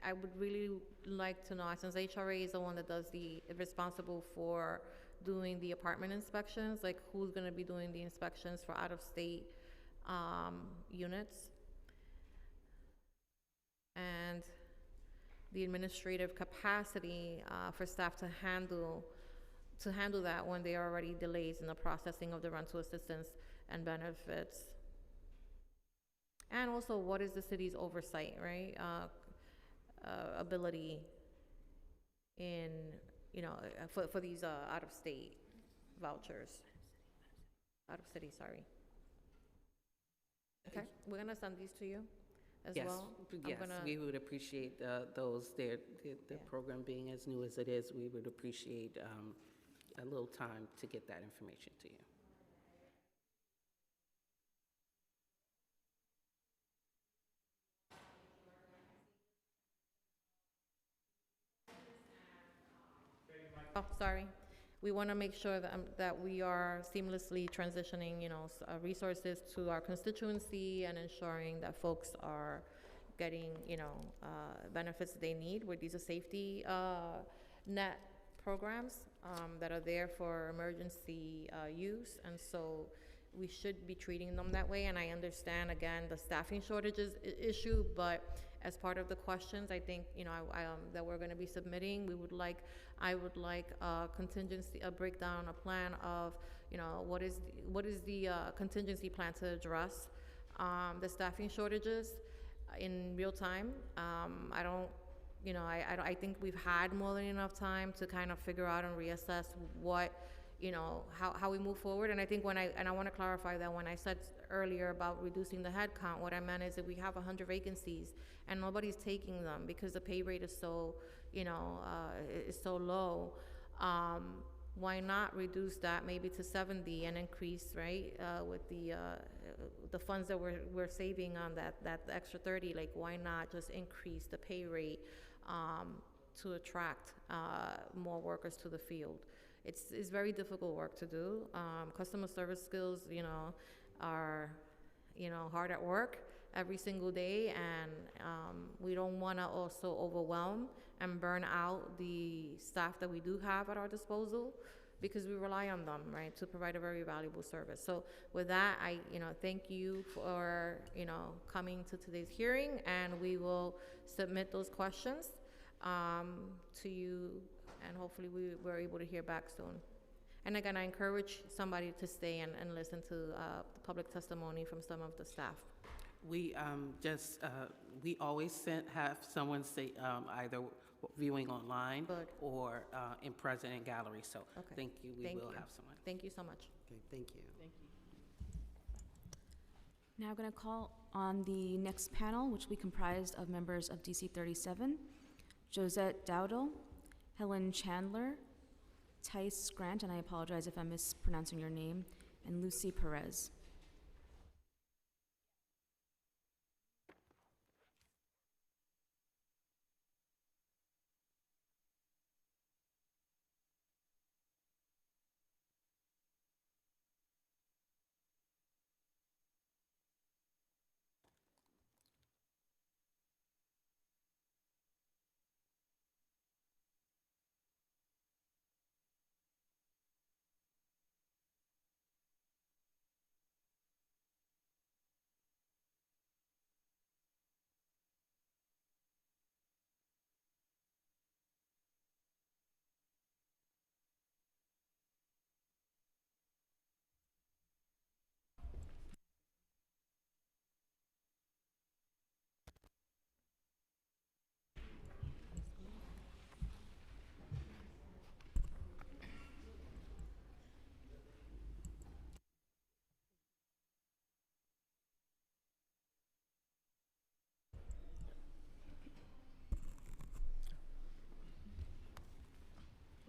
I would really like to know, since HRA is the one that does responsible for doing the apartment inspections, like who's gonna be doing the inspections for out-of-state units? And the administrative capacity for staff to handle that when there are already delays in the processing of the rental assistance and benefits. And also, what is the city's oversight, right? Ability in, for these out-of-state vouchers. Out-of-city, sorry. Okay, we're gonna send these to you as well. Yes, we would appreciate those. The program being as new as it is, we would appreciate a little time to get that information to you. Oh, sorry. We want to make sure that we are seamlessly transitioning, resources to our constituency and ensuring that folks are getting, benefits they need. With these are safety net programs that are there for emergency use, and so we should be treating them that way. And I understand, again, the staffing shortages issue, but as part of the questions, I think, that we're going to be submitting, I would like a contingency, a breakdown, a plan of, what is the contingency plan to address the staffing shortages in real time. I think we've had more than enough time to kind of figure out and reassess what, you know, how we move forward. And I think I want to clarify that when I said earlier about reducing the head count, what I meant is that we have 100 vacancies and nobody's taking them because the pay rate is so, you know, is so low. Why not reduce that maybe to 70 and increase, right, with the funds that we're saving on that extra 30, like why not just increase the pay rate to attract more workers to the field? It's very difficult work to do. Customer service skills, you know, are, you know, hard at work every single day, and we don't want to also overwhelm and burn out the staff that we do have at our disposal, because we rely on them, right, to provide a very valuable service. So with that, I, you know, thank you for, you know, coming to today's hearing, and we will submit those questions to you, and hopefully we're able to hear back soon. And again, I encourage somebody to stay and listen to the public testimony from some of the staff. We we always have someone say either viewing online or in present in gallery. So thank you. We will have someone. Thank you so much. Okay, thank you. Thank you. Now I'm going to call on the next panel, which will be comprised of members of DC 37, Josette Dowdell, Helen Chandler, Tice Grant, and I apologize if I'm mispronouncing your name, and Lucy Perez.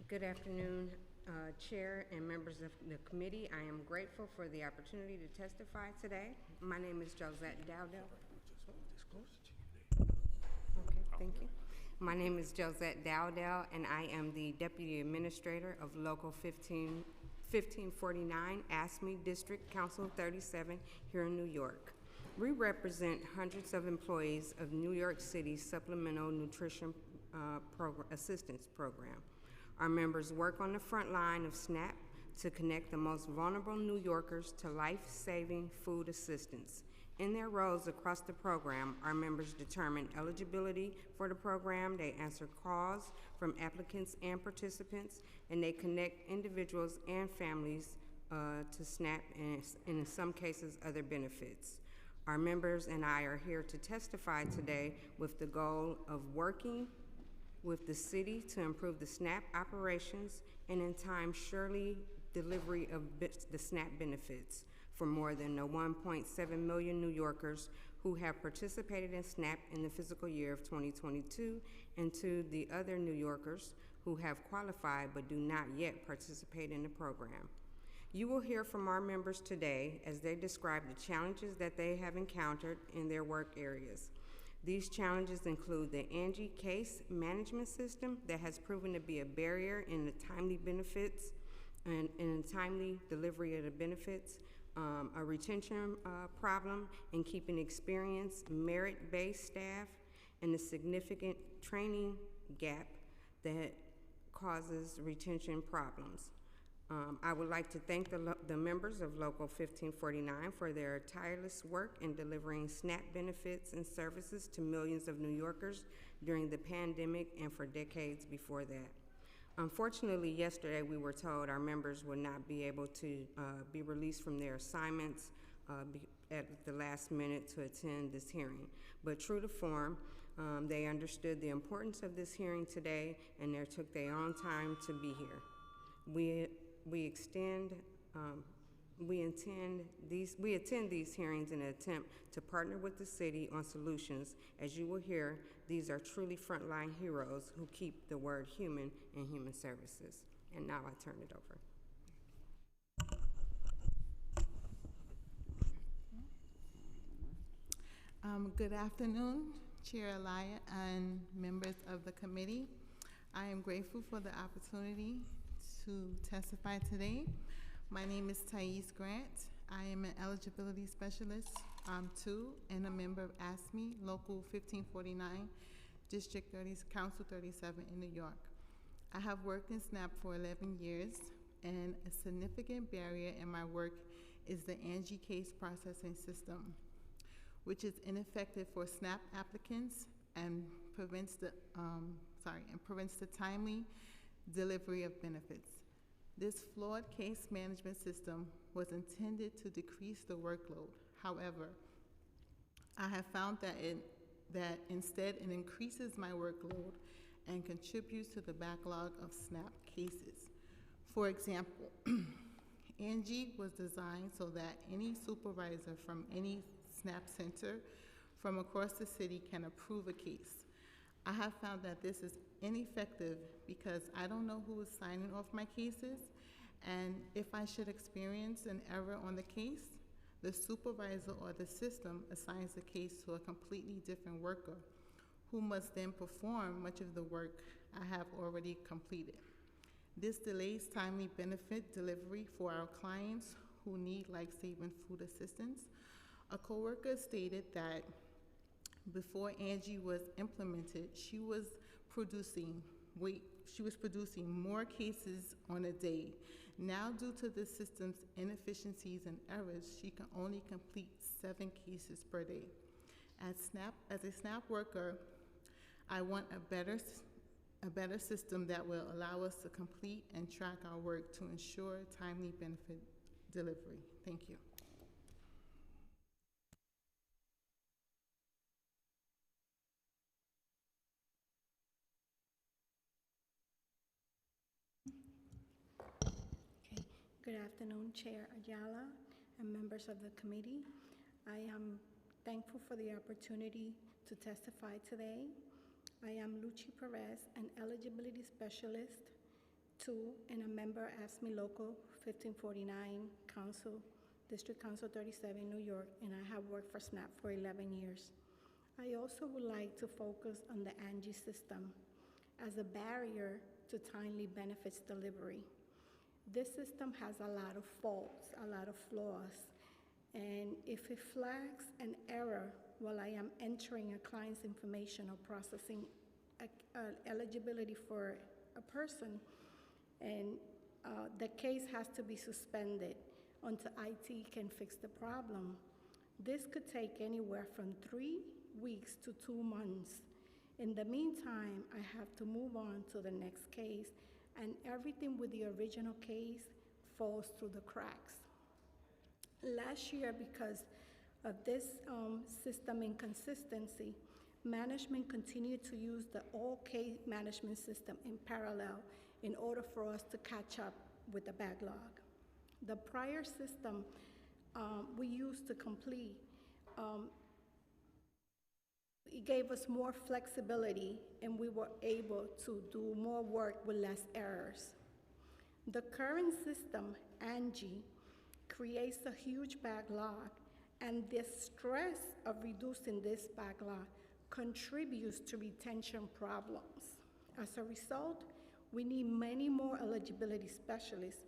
Good afternoon, Chair and members of the committee. I am grateful for the opportunity to testify today. My name is Josette Dowdell. Okay, thank you. My name is Josette Dowdell, and I am the Deputy Administrator of Local 1549, ASME District Council 37 here in New York. We represent hundreds of employees of New York City's Supplemental Nutrition Assistance Program. Our members work on the front line of SNAP to connect the most vulnerable New Yorkers to life-saving food assistance. In their roles across the program, our members determine eligibility for the program, they answer calls from applicants and participants, and they connect individuals and families to SNAP and in some cases other benefits. Our members and I are here to testify today with the goal of working with the city to improve the SNAP operations and in time surely delivery of the SNAP benefits for more than the 1.7 million New Yorkers who have participated in SNAP in the fiscal year of 2022, and to the other New Yorkers who have qualified but do not yet participate in the program. You will hear from our members today as they describe the challenges that they have encountered in their work areas. These challenges include the Angie case management system that has proven to be a barrier in the timely benefits and in timely delivery of the benefits, a retention problem in keeping experienced merit-based staff, and a significant training gap that causes retention problems. I would like to thank the members of Local 1549 for their tireless work in delivering SNAP benefits and services to millions of New Yorkers during the pandemic and for decades before that. Unfortunately, yesterday we were told our members would not be able to be released from their assignments at the last minute to attend this hearing. But true to form, they understood the importance of this hearing today, and they took their own time to be here. We attend these hearings in an attempt to partner with the city on solutions. As you will hear, these are truly frontline heroes who keep the word human in human services. And now I turn it over. Good afternoon, Chair Elia and members of the committee. I am grateful for the opportunity to testify today. My name is Thais Grant. I am an eligibility specialist, 2, and a member of ASME, Local 1549, District 30, Council 37 in New York. I have worked in SNAP for 11 years, and a significant barrier in my work is the Angie case processing system, which is ineffective for SNAP applicants and prevents the timely delivery of benefits. This flawed case management system was intended to decrease the workload. However, I have found that instead it increases my workload and contributes to the backlog of SNAP cases. For example, Angie was designed so that any supervisor from any SNAP center from across the city can approve a case. I have found that this is ineffective because I don't know who is signing off my cases, and if I should experience an error on the case, the supervisor or the system assigns the case to a completely different worker who must then perform much of the work I have already completed. This delays timely benefit delivery for our clients who need life-saving food assistance. A coworker stated that before Angie was implemented, she was producing more cases on a day. Now, due to the system's inefficiencies and errors, she can only complete 7 cases per day. As a SNAP worker, I want a better system that will allow us to complete and track our work to ensure timely benefit delivery. Thank you. Good afternoon, Chair Ayala and members of the committee. I am thankful for the opportunity to testify today. I am Luchi Perez, an eligibility specialist, 2, and a member of ASME Local 1549, District Council 37, New York, and I have worked for SNAP for 11 years. I also would like to focus on the Angie system as a barrier to timely benefits delivery. This system has a lot of faults, a lot of flaws, and if it flags an error while I am entering a client's information or processing eligibility for a person, and the case has to be suspended until IT can fix the problem. This could take anywhere from 3 weeks to 2 months. In the meantime, I have to move on to the next case, and everything with the original case falls through the cracks. Last year, because of this system inconsistency, management continued to use the old case management system in parallel in order for us to catch up with the backlog. The prior system we used to complete, it gave us more flexibility and we were able to do more work with less errors. The current system, Angie, creates a huge backlog, and the stress of reducing this backlog contributes to retention problems. As a result, we need many more eligibility specialists,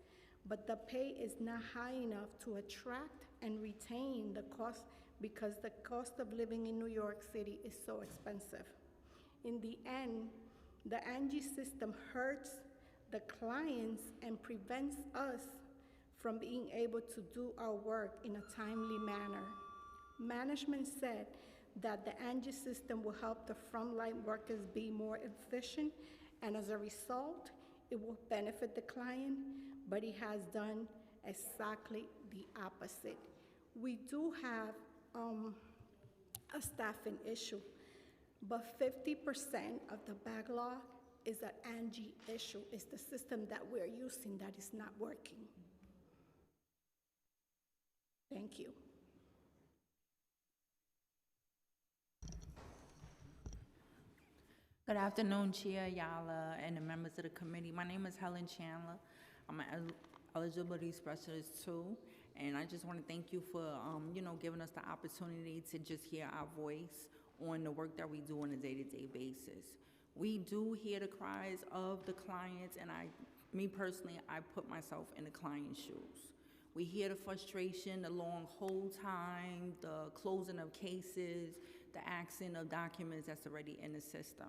but the pay is not high enough to attract and retain the cost because the cost of living in New York City is so expensive. In the end, the Angie system hurts the clients and prevents us from being able to do our work in a timely manner. Management said that the Angie system will help the frontline workers be more efficient, and as a result, it will benefit the client, but it has done exactly the opposite. We do have a staffing issue, but 50% of the backlog is an Angie issue. It's the system that we're using that is not working. Thank you. Good afternoon, Chair Ayala and the members of the committee. My name is Helen Chandler. I'm an eligibility specialist too, and I just want to thank you for, giving us the opportunity to just hear our voice on the work that we do on a day-to-day basis. We do hear the cries of the clients, and me personally, I put myself in the client's shoes. We hear the frustration, the long hold time, the closing of cases, the accent of documents that's already in the system.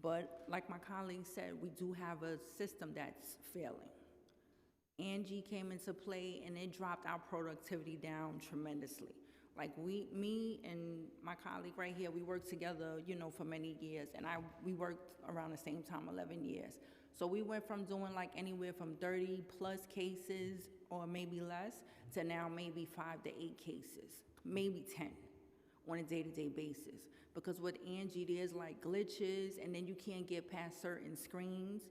But like my colleague said, we do have a system that's failing. Angie came into play and it dropped our productivity down tremendously. Like me and my colleague right here, we worked together, for many years, and we worked around the same time, 11 years. So we went from doing like anywhere from 30 plus cases or maybe less to now maybe 5 to 8 cases, maybe 10 on a day-to-day basis. Because with Angie, there's like glitches and then you can't get past certain screens.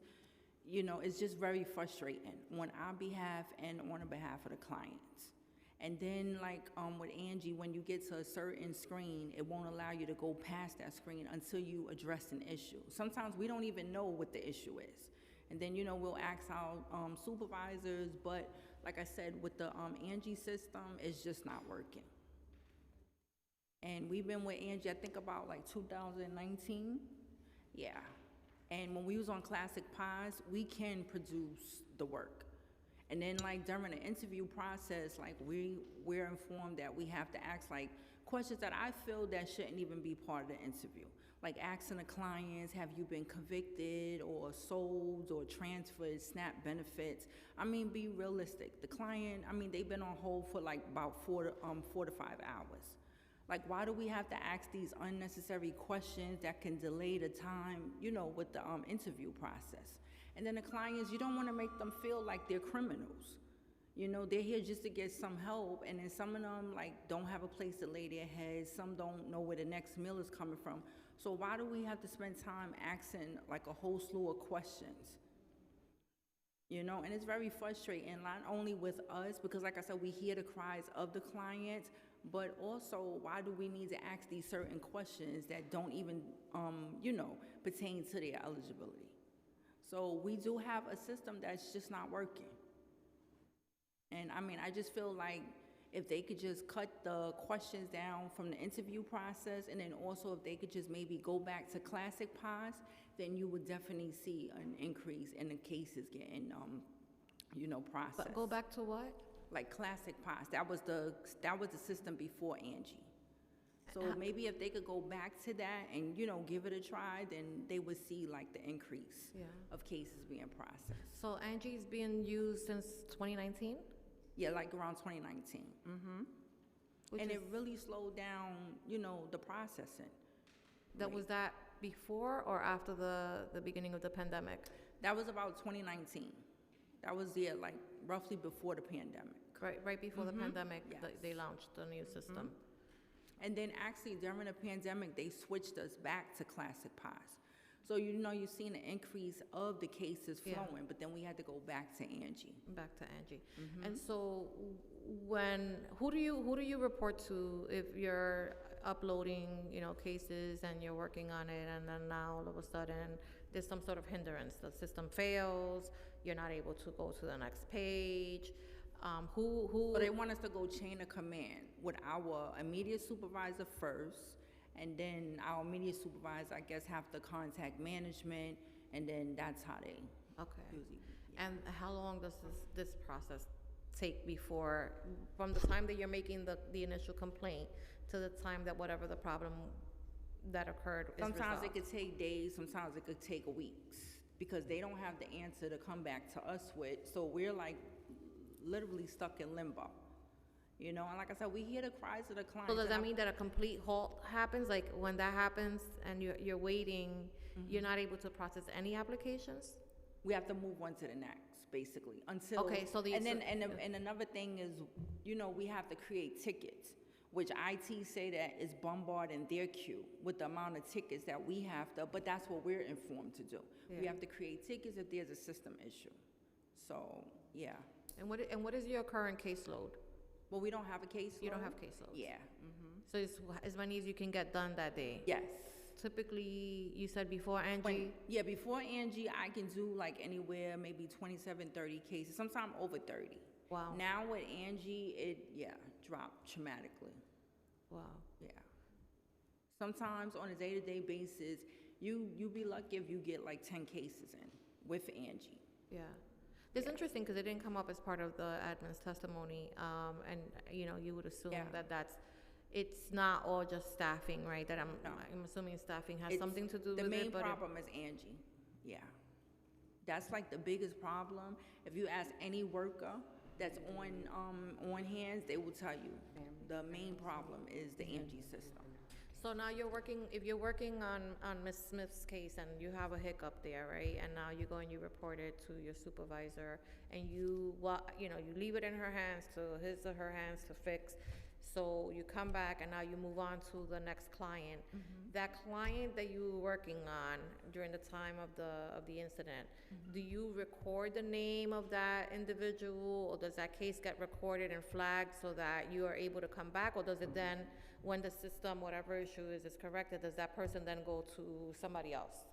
It's just very frustrating on our behalf and on the behalf of the clients. And then like with Angie, when you get to a certain screen, it won't allow you to go past that screen until you address an issue. Sometimes we don't even know what the issue is. And then, we'll ask our supervisors, but like I said, with the Angie system, it's just not working. And we've been with Angie, I think about like 2019. Yeah. And when we was on Classic POS, we can produce the work. And then like during the interview process, like we're informed that we have to ask like questions that I feel that shouldn't even be part of the interview. Like asking the clients, have you been convicted or sold or transferred SNAP benefits? I mean, be realistic. The client, they've been on hold for like about 4 to 5 hours. Like, why do we have to ask these unnecessary questions that can delay the time, with the interview process? And then the clients, you don't want to make them feel like they're criminals. They're here just to get some help, and then some of them, like, don't have a place to lay their heads. Some don't know where the next meal is coming from. So why do we have to spend time asking, like, a whole slew of questions? And it's very frustrating, not only with us, because like I said, we hear the cries of the clients, but also why do we need to ask these certain questions that don't even, pertain to their eligibility? So we do have a system that's just not working. And I just feel like if they could just cut the questions down from the interview process, and then also if they could just maybe go back to Classic POS, then you would definitely see an increase in the cases getting, processed. But go back to what? Like Classic POS, that was the system before Angie. So maybe if they could go back to that and, give it a try, then they would see like the increase of cases being processed. So Angie's being used since 2019? Yeah, like around 2019. Mm-hmm. And it really slowed down, the processing. Was that before or after the beginning of the pandemic? That was about 2019. That was, like roughly before the pandemic. Right before the pandemic, Yes. they launched the new system. And then actually during the pandemic, they switched us back to Classic POS. So you've seen an increase of the cases flowing, but then we had to go back to Angie. And so who do you report to if you're uploading, cases and you're working on it, and then now all of a sudden there's some sort of hindrance, the system fails, you're not able to go to the next page? So they want us to go chain of command with our immediate supervisor first, and then our immediate supervisor, I guess, have to contact management, and then that's how they usually. And how long does this process take from the time that you're making the initial complaint to the time that whatever the problem that occurred is resolved? Sometimes it could take days, sometimes it could take weeks, because they don't have the answer to come back to us with, so we're like literally stuck in limbo. And like I said, we hear the cries of the clients. So does that mean that a complete halt happens? Like when that happens and you're waiting, you're not able to process any applications? We have to move on to the next, basically, until. Okay, so and another thing is, we have to create tickets. which IT say that is bombarding their queue with the amount of tickets that we have to, but that's what we're informed to do. We Yeah. have to create tickets if there's a system issue. So, yeah. And what is your current caseload? Well, we don't have a caseload. You don't have caseload? Yeah. So it's as many as you can get done that day? Yes. Typically, you said before Angie? Before Angie, I can do like anywhere, maybe 27, 30 cases, sometimes over 30. Wow. Now with Angie, it dropped dramatically. Wow. Yeah. Sometimes on a day-to-day basis, you be lucky if you get like 10 cases in with Angie. Yeah. It's interesting because it didn't come up as part of the admin's testimony, and you would assume it's not all just staffing, right? That I'm assuming staffing has something to do with it. The main but problem is Angie. Yeah, that's like the biggest problem. If you ask any worker that's on hands, they will tell you the main problem is the Angie system. So now if you're working on Ms. Smith's case and you have a hiccup there, right? And now you go and you report it to your supervisor and you leave it in her hands, to his or her hands to fix. So you come back and now you move on to the next client. That client that you were working on during the time of the incident, do you record the name of that individual, or does that case get recorded and flagged so that you are able to come back, or does it then, when the system, whatever issue is corrected, does that person then go to somebody else?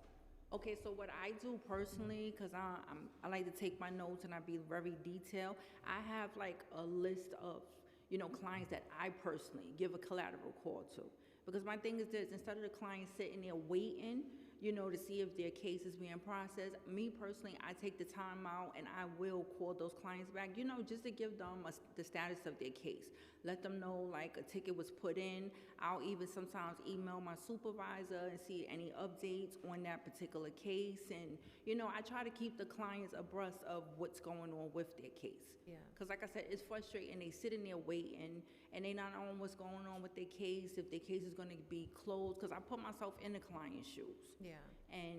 Okay, so what I do personally, because I like to take my notes and I be very detailed, I have like a list of clients that I personally give a collateral call to. Because my thing is this, instead of the client sitting there waiting, to see if their case is being processed, me personally, I take the time out and I will call those clients back, just to give them the status of their case. Let them know like a ticket was put in. I'll even sometimes email my supervisor and see any updates on that particular case. And, I try to keep the clients abreast of what's going on with their case. Yeah. Because like I said, it's frustrating. They sitting there waiting and they not knowing what's going on with their case, if their case is going to be closed. Because I put myself in the client's shoes. Yeah. And,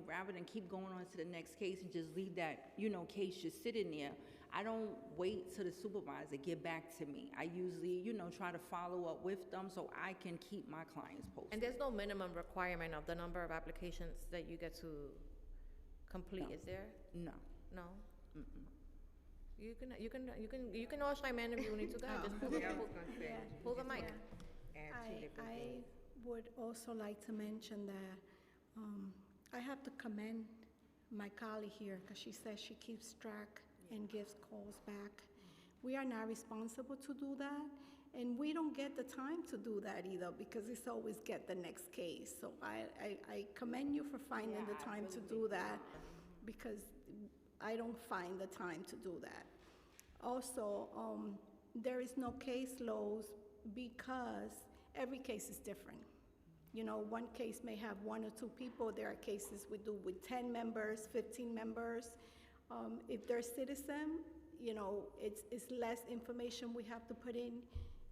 rather than keep going on to the next case and just leave that, case just sitting there, I don't wait till the supervisor get back to me. I usually, try to follow up with them so I can keep my clients posted. And there's no minimum requirement of the number of applications that you get to complete, is there? No. No? You can all chime in if you need to, guys. Just pull the mic. I would also like to mention that I have to commend my colleague here because she says she keeps track and gives calls back. We are not responsible to do that, and we don't get the time to do that either because it's always get the next case. So I commend you for finding the time to do that because I don't find the time to do that. Also, there is no case loads because every case is different. One case may have 1 or 2 people. There are cases we do with 10 members, 15 members. If they're citizen, it's less information we have to put in.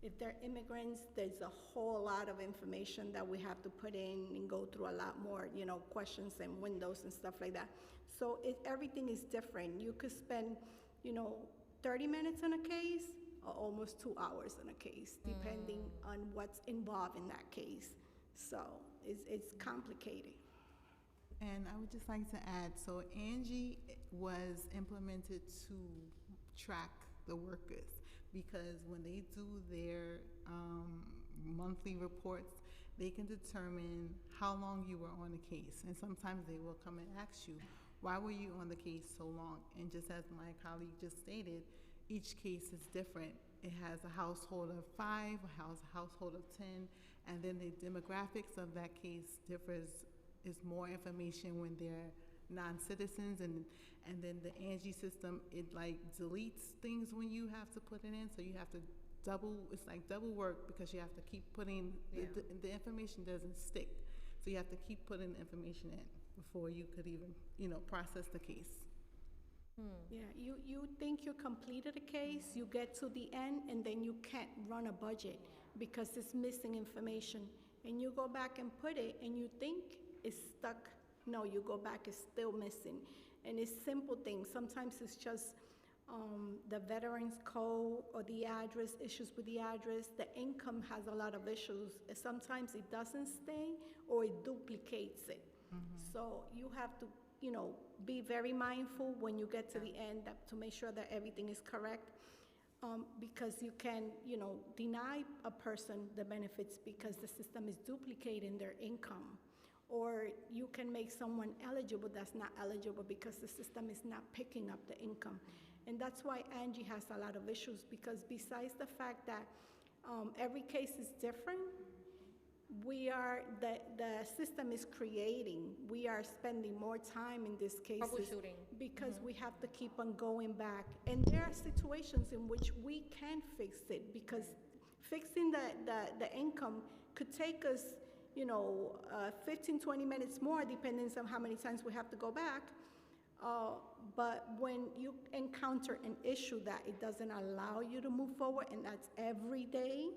If they're immigrants, there's a whole lot of information that we have to put in and go through a lot more, questions and windows and stuff like that. So everything is different. You could spend, 30 minutes on a case or almost 2 hours on a case, depending on what's involved in that case. So it's complicated. And I would just like to add, so Angie was implemented to track the workers because when they do their monthly reports, they can determine how long you were on the case. And sometimes they will come and ask you, why were you on the case so long? And just as my colleague just stated, each case is different. It has a household of 5, a household of 10, and then the demographics of that case differs, is more information when they're non-citizens, and then the Angie system, it like deletes things when you have to put it in, so you have to it's like double work because you have to keep putting, the information doesn't stick, so you have to keep putting the information in before you could even, process the case. Yeah, you think you completed a case, you get to the end, and then you can't run a budget because it's missing information. And you go back and put it, and you think it's stuck. No, you go back, it's still missing. And it's simple things. Sometimes it's just the Veterans Code or the address, issues with the address. The income has a lot of issues. Sometimes it doesn't stay or it duplicates it. So you have to, you know, be very mindful when you get to the end to make sure that everything is correct. Because you can, you know, deny a person the benefits because the system is duplicating their income. Or you can make someone eligible that's not eligible because the system is not picking up the income. And that's why Angie has a lot of issues, because besides the fact that every case is different, the system is creating, we are spending more time in these cases. Troubleshooting. Because we have to keep on going back. And there are situations in which we can fix it, because fixing the income could take us, you know, 15, 20 minutes more, depending on how many times we have to go back. But when you encounter an issue that it doesn't allow you to move forward, and that's every day,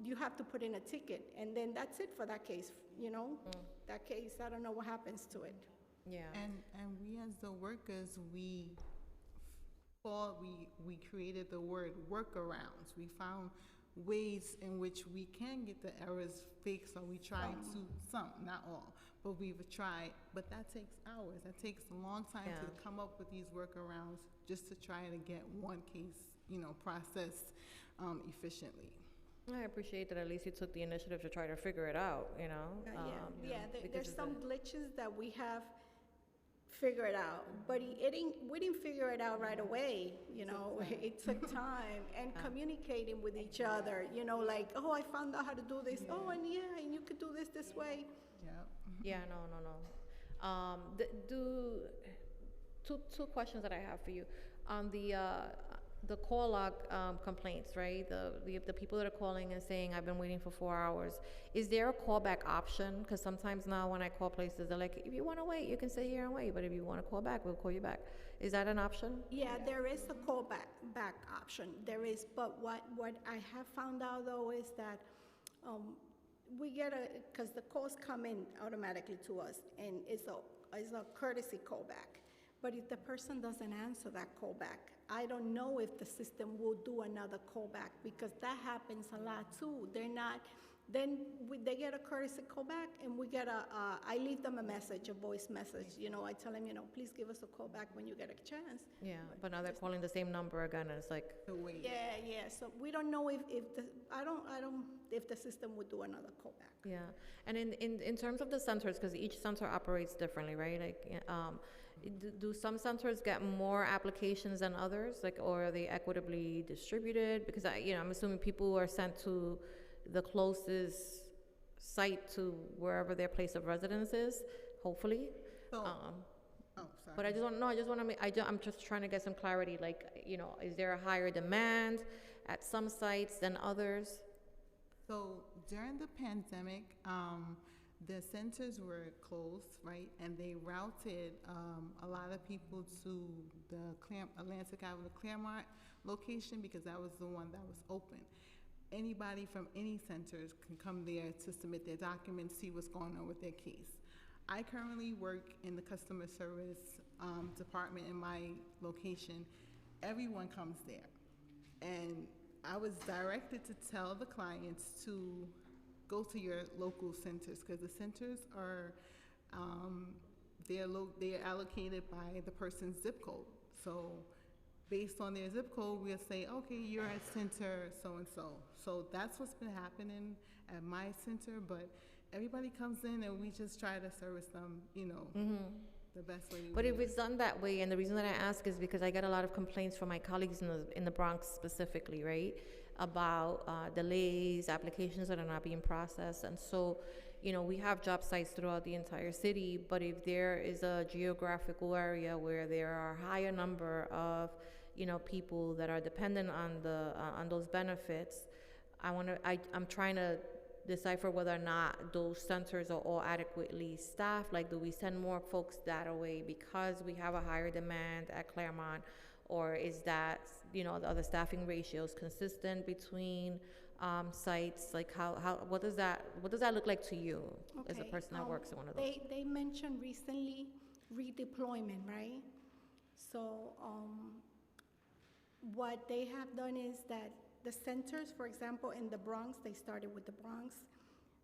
you have to put in a ticket, and then that's it for that case, you know? That case, I don't know what happens to it. Yeah. And we as the workers, we created the word workarounds. We found ways in which we can get the errors fixed, or we try to, some, not all, but we've tried, but that takes hours. That takes a long time to come up with these workarounds just to try to get one case, you know, processed efficiently. I appreciate that at least you took the initiative to try to figure it out, you know? There's some glitches that we have figured out, but we didn't figure it out right away, you know? It took time, and communicating with each other, you know, like, oh, I found out how to do this. Oh, and and you could do this way. Yeah, no. Two questions that I have for you. On the call log complaints, right? The people that are calling and saying, I've been waiting for 4 hours. Is there a callback option? Because sometimes now when I call places, they're like, if you want to wait, you can sit here and wait. But if you want to call back, we'll call you back. Is that an option? Yeah, there is a callback option. There is, but what I have found out though is that we get because the calls come in automatically to us, and it's a courtesy callback. But if the person doesn't answer that callback, I don't know if the system will do another callback, because that happens a lot too. They get a courtesy callback, and we get I leave them a message, a voice message. You know, I tell them, you know, please give us a call back when you get a chance. Yeah, but now they're calling the same number again, and it's like. Yeah. So we don't know if the system would do another callback. Yeah, and in terms of the centers, because each center operates differently, right? Like, do some centers get more applications than others, like, or are they equitably distributed? Because I'm assuming people are sent to the closest site to wherever their place of residence is, hopefully. Sorry. But I just want to make, I'm just trying to get some clarity, like, you know, is there a higher demand at some sites than others? So during the pandemic, the centers were closed, right? And they routed a lot of people to the Atlantic Avenue Claremont location, because that was the one that was open. Anybody from any centers can come there to submit their documents, see what's going on with their case. I currently work in the customer service department in my location. Everyone comes there. And I was directed to tell the clients to go to your local centers, because the centers are, they're allocated by the person's zip code. So based on their zip code, we'll say, okay, you're at center so-and-so. So that's what's been happening at my center, but everybody comes in and we just try to service them, you know, the best way we But can. if it's done that way, and the reason that I ask is because I get a lot of complaints from my colleagues in the Bronx specifically, right, about delays, applications that are not being processed. And so, you know, we have job sites throughout the entire city, but if there is a geographical area where there are a higher number of, you know, people that are dependent on those benefits, I'm trying to decipher whether or not those centers are all adequately staffed. Like, do we send more folks that way because we have a higher demand at Claremont, or is that, you know, the staffing ratios consistent between sites? Like, what does that look like to you as a person that works in one of those? They mentioned recently redeployment, right? So what they have done is that the centers, for example, in the Bronx, they started with the Bronx,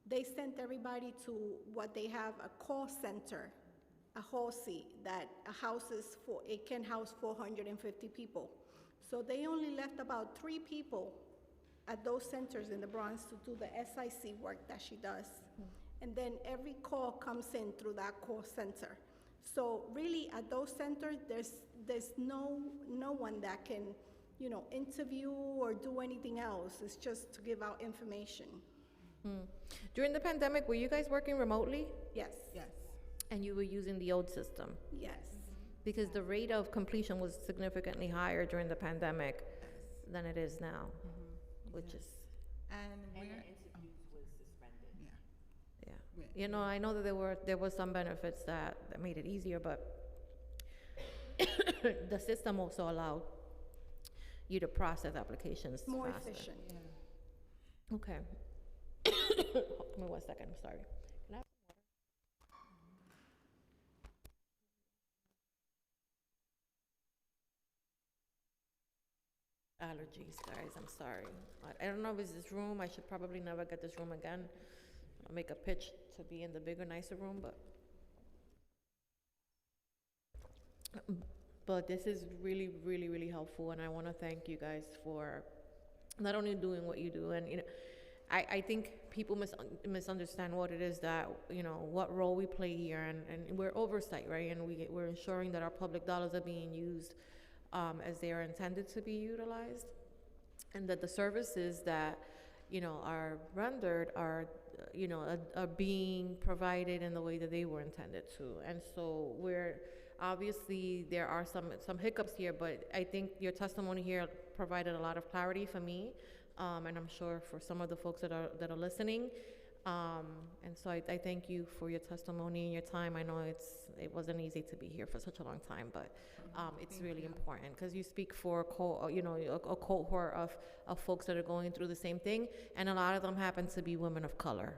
they sent everybody to what they have a call center, a HOSI, that it can house 450 people. So they only left about 3 people at those centers in the Bronx to do the SIC work that she does. And then every call comes in through that call center. So really at those centers, there's no one that can, interview or do anything else. It's just to give out information. During the pandemic, were you guys working remotely? Yes. Yes. And you were using the old system? Yes. Because the rate of completion was significantly higher during the pandemic than it is now, which is. And the interviews was suspended. Yeah. I know that there was some benefits that made it easier, but the system also allowed you to process applications more faster. efficient. Okay. Give me 1 second, I'm sorry. Can I have some water? Allergies, guys, I'm sorry. I don't know if it's this room. I should probably never get this room again. I'll make a pitch to be in the bigger, nicer room, but this is really, really, really helpful, and I want to thank you guys for not only doing what you do, and I think people misunderstand what it is that, what role we play here, and we're oversight, right? And we're ensuring that our public dollars are being used as they are intended to be utilized, and that the services that, are rendered are being provided in the way that they were intended to. And so obviously there are some hiccups here, but I think your testimony here provided a lot of clarity for me, and I'm sure for some of the folks that are listening. And so I thank you for your testimony and your time. I know it wasn't easy to be here for such a long time, but it's really important because you speak for a cohort of folks that are going through the same thing, and a lot of them happen to be women of color,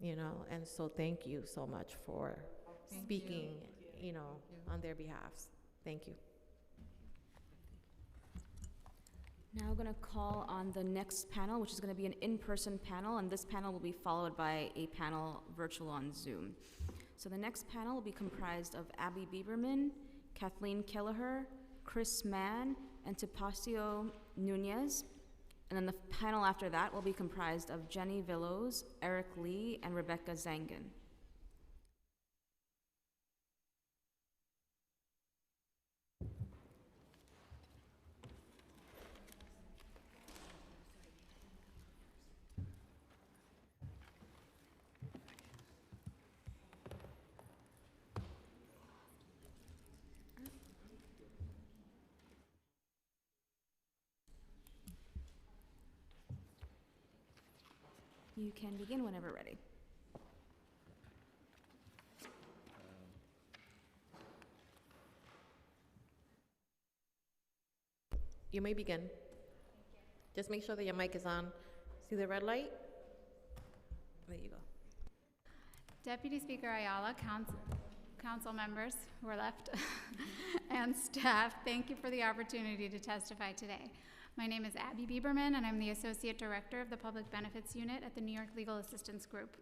and so thank you so much for speaking, on their behalves. Thank you. Now we're going to call on the next panel, which is going to be an in-person panel, and this panel will be followed by a panel virtual on Zoom. So the next panel will be comprised of Abby Bieberman, Kathleen Kelleher, Chris Mann, and Topacio Nunez. And then the panel after that will be comprised of Jenny Villos, Eric Lee, and Rebecca Zangen. You can begin whenever ready. You may begin. Just make sure that your mic is on. See the red light? There you go. Deputy Speaker Ayala, council members who are left, and staff, thank you for the opportunity to testify today. My name is Abby Bieberman, and I'm the Associate Director of the Public Benefits Unit at the New York Legal Assistance Group.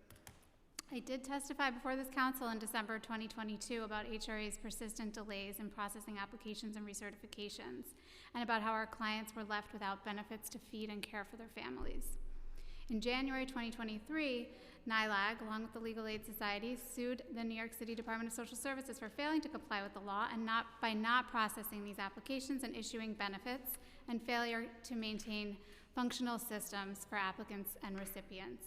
I did testify before this council in December 2022 about HRA's persistent delays in processing applications and recertifications, and about how our clients were left without benefits to feed and care for their families. In January 2023, NYLAG, along with the Legal Aid Society, sued the New York City Department of Social Services for failing to comply with the law and by not processing these applications and issuing benefits, and failure to maintain functional systems for applicants and recipients.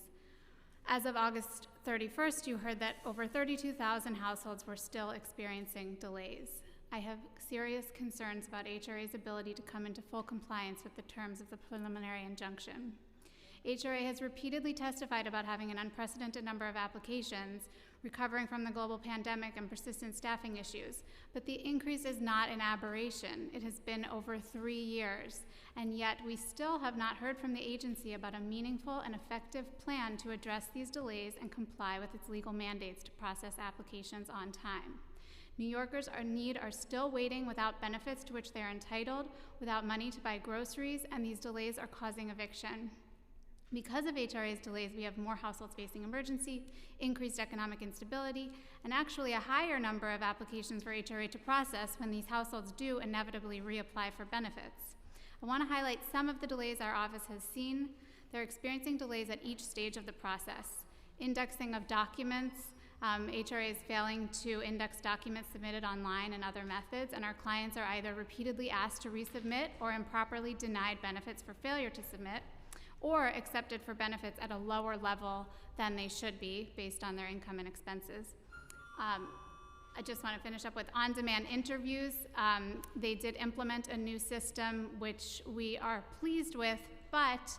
As of August 31st, you heard that over 32,000 households were still experiencing delays. I have serious concerns about HRA's ability to come into full compliance with the terms of the preliminary injunction. HRA has repeatedly testified about having an unprecedented number of applications, recovering from the global pandemic and persistent staffing issues, but the increase is not an aberration. It has been over 3 years, and yet we still have not heard from the agency about a meaningful and effective plan to address these delays and comply with its legal mandates to process applications on time. New Yorkers are still waiting without benefits to which they are entitled, without money to buy groceries, and these delays are causing eviction. Because of HRA's delays, we have more households facing emergency, increased economic instability, and actually a higher number of applications for HRA to process when these households do inevitably reapply for benefits. I want to highlight some of the delays our office has seen. They're experiencing delays at each stage of the process. Indexing of documents. HRA is failing to index documents submitted online and other methods, and our clients are either repeatedly asked to resubmit or improperly denied benefits for failure to submit, or accepted for benefits at a lower level than they should be based on their income and expenses. I just want to finish up with on-demand interviews. They did implement a new system, which we are pleased with, but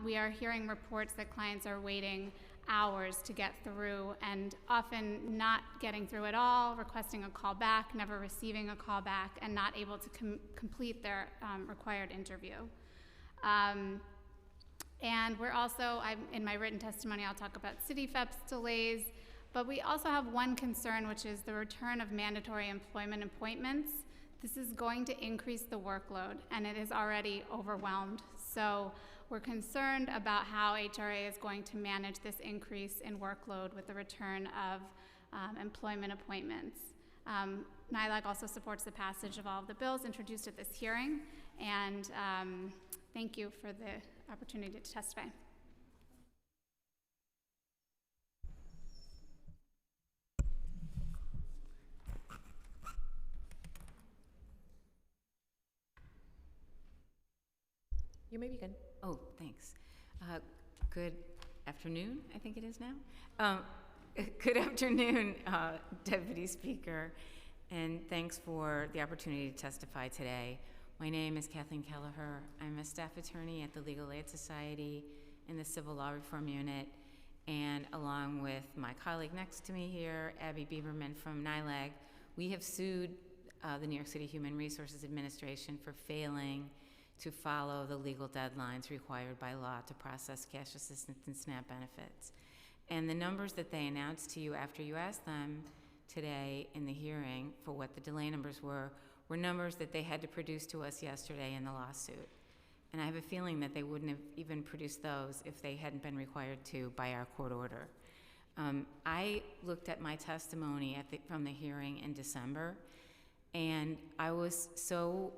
we are hearing reports that clients are waiting hours to get through and often not getting through at all, requesting a call back, never receiving a call back, and not able to complete their required interview. And we're also, in my written testimony, I'll talk about CityFEP's delays, but we also have one concern, which is the return of mandatory employment appointments. This is going to increase the workload, and it is already overwhelmed. So we're concerned about how HRA is going to manage this increase in workload with the return of employment appointments. NILAG also supports the passage of all of the bills introduced at this hearing, and thank you for the opportunity to testify. You may begin. Oh, thanks. Good afternoon, I think it is now. Good afternoon, Deputy Speaker, and thanks for the opportunity to testify today. My name is Kathleen Kelleher. I'm a staff attorney at the Legal Aid Society in the Civil Law Reform Unit, and along with my colleague next to me here, Abby Bieberman from NILAG, we have sued the New York City Human Resources Administration for failing to follow the legal deadlines required by law to process cash assistance and SNAP benefits. And the numbers that they announced to you after you asked them today in the hearing for what the delay numbers were numbers that they had to produce to us yesterday in the lawsuit. And I have a feeling that they wouldn't have even produced those if they hadn't been required to by our court order. I looked at my testimony from the hearing in December, and I was so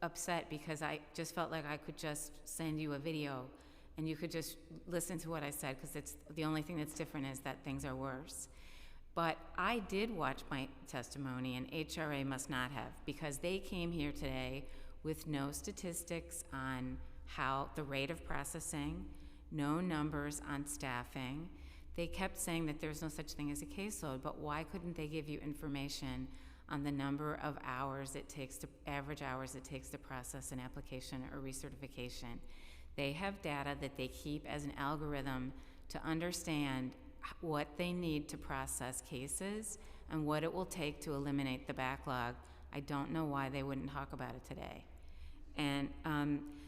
upset because I just felt like I could just send you a video and you could just listen to what I said, because it's the only thing that's different is that things are worse. But I did watch my testimony, and HRA must not have, because they came here today with no statistics on how the rate of processing, no numbers on staffing. They kept saying that there's no such thing as a caseload, but why couldn't they give you information on the number of hours it takes to, average hours it takes to process an application or recertification? They have data that they keep as an algorithm to understand what they need to process cases and what it will take to eliminate the backlog. I don't know why they wouldn't talk about it today. And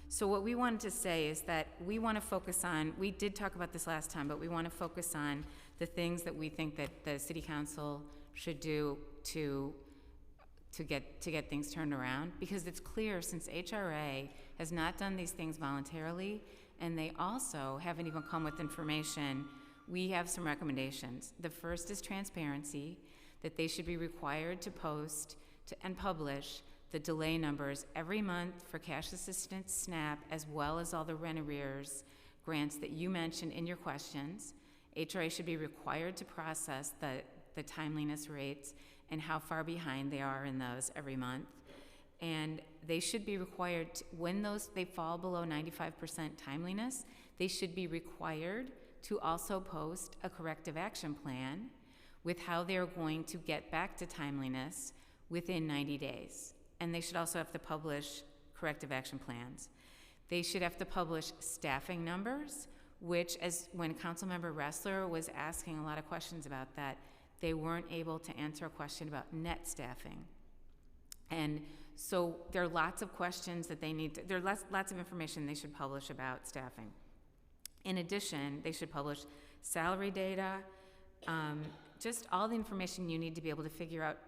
so what we wanted to say is that we want to focus on, we did talk about this last time, but we want to focus on the things that we think that the City Council should do to get things turned around, because it's clear since HRA has not done these things voluntarily, and they also haven't even come with information, we have some recommendations. The first is transparency, that they should be required to post and publish the delay numbers every month for cash assistance, SNAP, as well as all the rent arrears grants that you mentioned in your questions. HRA should be required to process the timeliness rates and how far behind they are in those every month. And they should be required to, when they fall below 95% timeliness, they should be required to also post a corrective action plan with how they're going to get back to timeliness within 90 days. And they should also have to publish corrective action plans. They should have to publish staffing numbers, which, as when Councilmember Ressler was asking a lot of questions about that, they weren't able to answer a question about net staffing. And so there are lots of questions that they need to, there are lots of information they should publish about staffing. In addition, they should publish salary data, just all the information you need to be able to figure out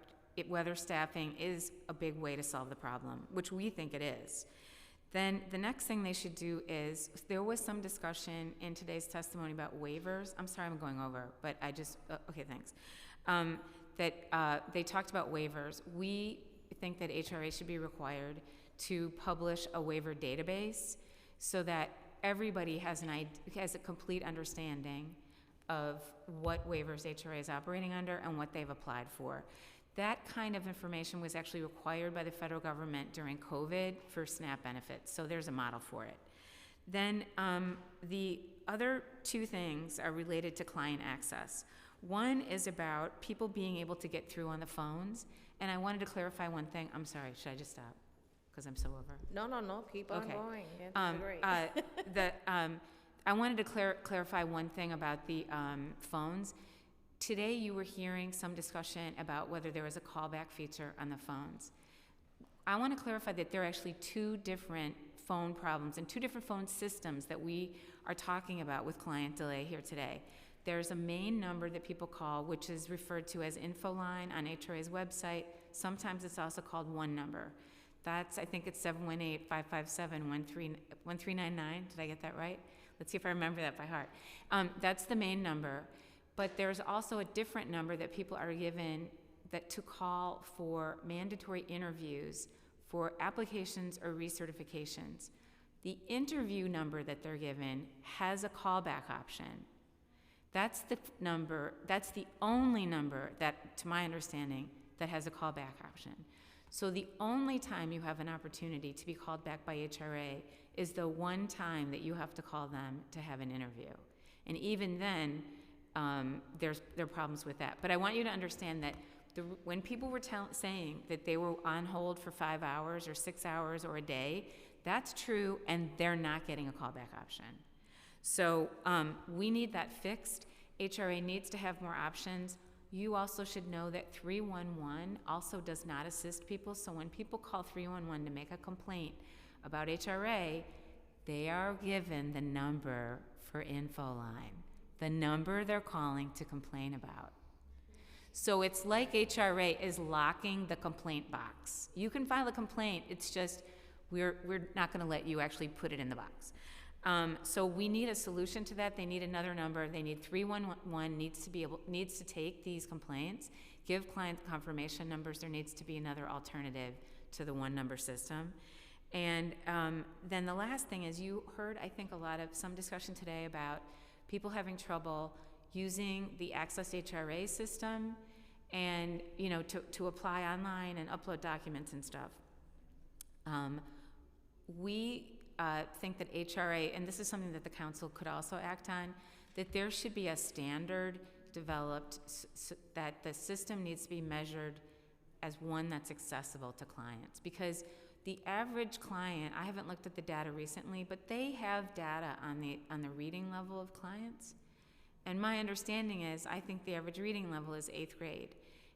whether staffing is a big way to solve the problem, which we think it is, then the next thing they should do is, there was some discussion in today's testimony about waivers. I'm sorry I'm going over, but I just, okay, thanks. They talked about waivers. We think that HRA should be required to publish a waiver database so that everybody has a complete understanding of what waivers HRA is operating under and what they've applied for. That kind of information was actually required by the federal government during COVID for SNAP benefits, so there's a model for it. Then the other two things are related to client access. One is about people being able to get through on the phones, and I wanted to clarify one thing. I'm sorry, should I just stop? Because I'm so over. No, keep on going. Yeah, great. I wanted to clarify one thing about the phones. Today you were hearing some discussion about whether there was a callback feature on the phones. I want to clarify that there are actually two different phone problems and two different phone systems that we are talking about with client delay here today. There's a main number that people call, which is referred to as InfoLine on HRA's website. Sometimes it's also called One Number. That's, I think it's 718-557-1399. Did I get that right? Let's see if I remember that by heart. That's the main number. But there's also a different number that people are given to call for mandatory interviews for applications or recertifications. The interview number that they're given has a callback option. That's the only number that, to my understanding, that has a callback option. So the only time you have an opportunity to be called back by HRA is the one time that you have to call them to have an interview. And even then, there are problems with that. But I want you to understand that when people were saying that they were on hold for 5 hours or 6 hours or a day, that's true, and they're not getting a callback option. So we need that fixed. HRA needs to have more options. You also should know that 311 also does not assist people. So when people call 311 to make a complaint about HRA, they are given the number for InfoLine, the number they're calling to complain about. So it's like HRA is locking the complaint box. You can file a complaint, it's just we're not going to let you actually put it in the box. So we need a solution to that. They need another number. They need 311 needs to take these complaints, give client confirmation numbers. There needs to be another alternative to the one number system. And then the last thing is, you heard, I think, some discussion today about people having trouble using the Access HRA system and, to apply online and upload documents and stuff. We think that HRA, and this is something that the council could also act on, that there should be a standard developed that the system needs to be measured as one that's accessible to clients. Because the average client, I haven't looked at the data recently, but they have data on the reading level of clients. And my understanding is, I think the average reading level is 8th grade.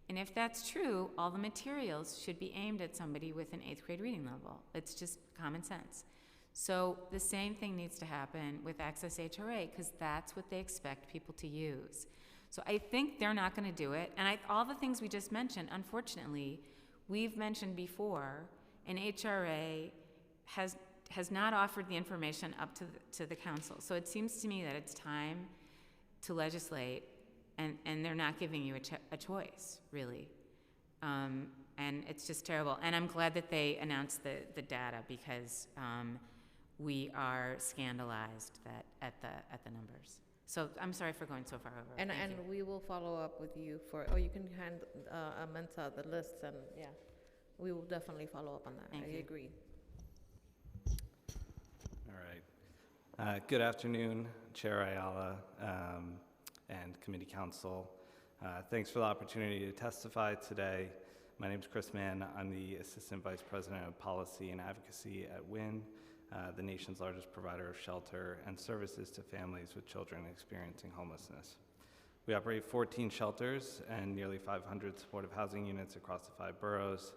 And if that's true, all the materials should be aimed at somebody with an 8th grade reading level. It's just common sense. So the same thing needs to happen with Access HRA, because that's what they expect people to use. So I think they're not going to do it. And all the things we just mentioned, unfortunately, we've mentioned before, and HRA has not offered the information up to the council. So it seems to me that it's time to legislate, and they're not giving you a choice, really. And it's just terrible. And I'm glad that they announced the data, because we are scandalized at the numbers. So I'm sorry for going so far over. And we will follow up with you you can hand Amenta the lists, and yeah, we will definitely follow up on that. I agree. All right. Good afternoon, Chair Ayala and Committee Council. Thanks for the opportunity to testify today. My name is Chris Mann. I'm the Assistant Vice President of Policy and Advocacy at WIN, the nation's largest provider of shelter and services to families with children experiencing homelessness. We operate 14 shelters and nearly 500 supportive housing units across the 5 boroughs.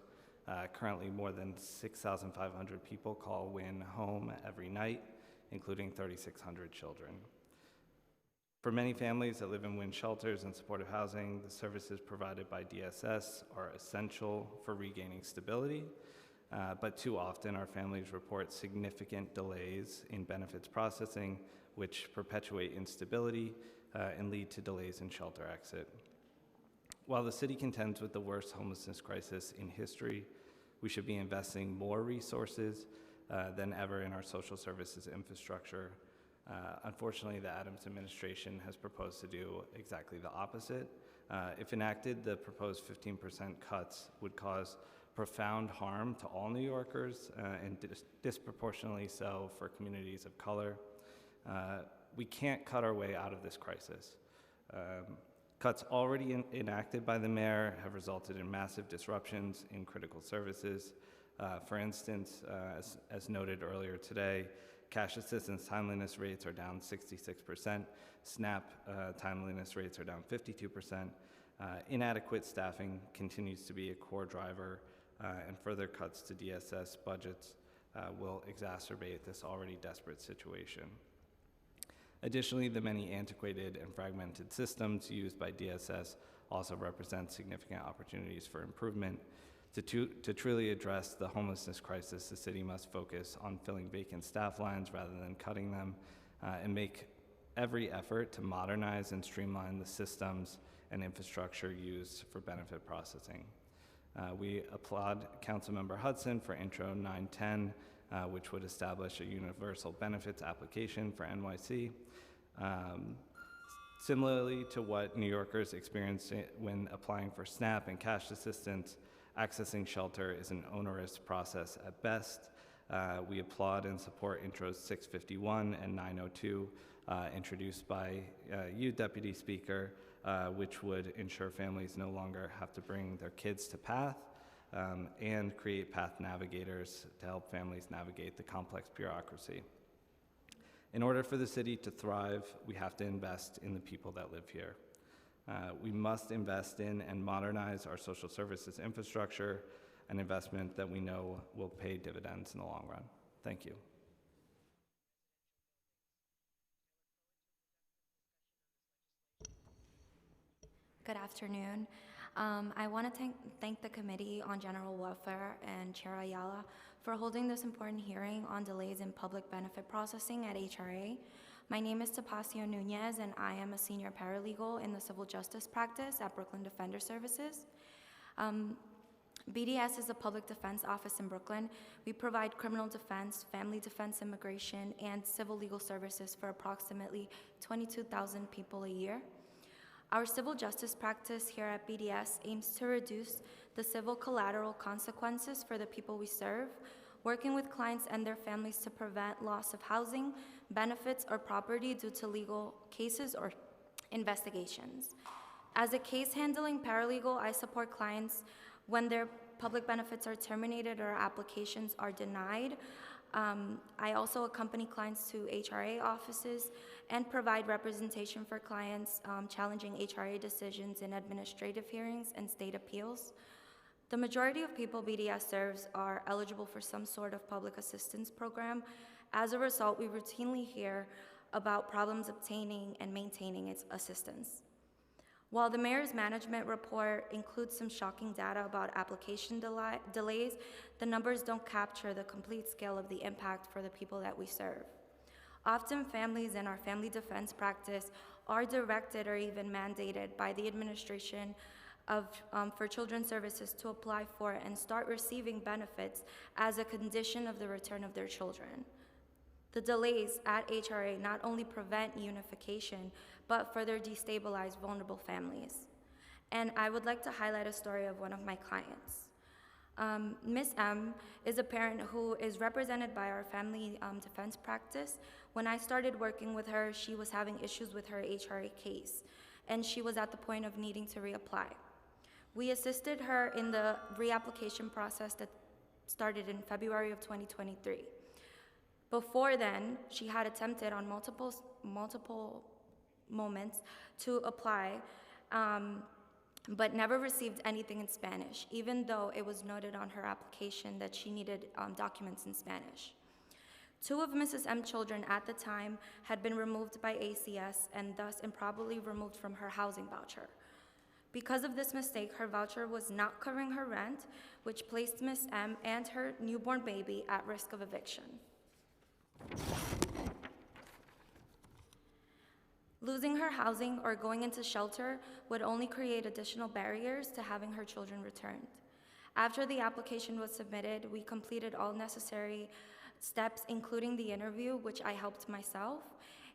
Currently, more than 6,500 people call WIN home every night, including 3,600 children. For many families that live in wind shelters and supportive housing, the services provided by DSS are essential for regaining stability, but too often our families report significant delays in benefits processing, which perpetuate instability and lead to delays in shelter exit. While the city contends with the worst homelessness crisis in history, we should be investing more resources than ever in our social services infrastructure. Unfortunately, the Adams administration has proposed to do exactly the opposite. If enacted, the proposed 15% cuts would cause profound harm to all New Yorkers and disproportionately so for communities of color. We can't cut our way out of this crisis. Cuts already enacted by the mayor have resulted in massive disruptions in critical services. For instance, as noted earlier today, cash assistance timeliness rates are down 66%, SNAP timeliness rates are down 52%. Inadequate staffing continues to be a core driver, and further cuts to DSS budgets will exacerbate this already desperate situation. Additionally, the many antiquated and fragmented systems used by DSS also represent significant opportunities for improvement. To truly address the homelessness crisis, the city must focus on filling vacant staff lines rather than cutting them, and make every effort to modernize and streamline the systems and infrastructure used for benefit processing. We applaud Councilmember Hudson for Intro 910, which would establish a universal benefits application for NYC. Similarly to what New Yorkers experience when applying for SNAP and cash assistance, accessing shelter is an onerous process at best. We applaud and support Intros 651 and 902, introduced by you, Deputy Speaker, which would ensure families no longer have to bring their kids to PATH, and create PATH navigators to help families navigate the complex bureaucracy. In order for the city to thrive, we have to invest in the people that live here. We must invest in and modernize our social services infrastructure, an investment that we know will pay dividends in the long run. Thank you. Good afternoon. I want to thank the Committee on General Welfare and Chair Ayala for holding this important hearing on delays in public benefit processing at HRA. My name is Tapacio Nunez, and I am a senior paralegal in the civil justice practice at Brooklyn Defender Services. BDS is a public defense office in Brooklyn. We provide criminal defense, family defense, immigration, and civil legal services for approximately 22,000 people a year. Our civil justice practice here at BDS aims to reduce the civil collateral consequences for the people we serve, working with clients and their families to prevent loss of housing, benefits, or property due to legal cases or investigations. As a case handling paralegal, I support clients when their public benefits are terminated or applications are denied. I also accompany clients to HRA offices and provide representation for clients challenging HRA decisions in administrative hearings and state appeals. The majority of people BDS serves are eligible for some sort of public assistance program. As a result, we routinely hear about problems obtaining and maintaining its assistance. While the mayor's management report includes some shocking data about application delays, the numbers don't capture the complete scale of the impact for the people that we serve. Often families in our family defense practice are directed or even mandated by the administration for children's services to apply for and start receiving benefits as a condition of the return of their children. The delays at HRA not only prevent unification, but further destabilize vulnerable families. And I would like to highlight a story of one of my clients. Ms. M is a parent who is represented by our family defense practice. When I started working with her, she was having issues with her HRA case, and she was at the point of needing to reapply. We assisted her in the reapplication process that started in February of 2023. Before then, she had attempted on multiple moments to apply, but never received anything in Spanish, even though it was noted on her application that she needed documents in Spanish. 2 of Mrs. M's children at the time had been removed by ACS and thus improperly removed from her housing voucher. Because of this mistake, her voucher was not covering her rent, which placed Miss M and her newborn baby at risk of eviction. Losing her housing or going into shelter would only create additional barriers to having her children returned. After the application was submitted, we completed all necessary steps, including the interview, which I helped myself,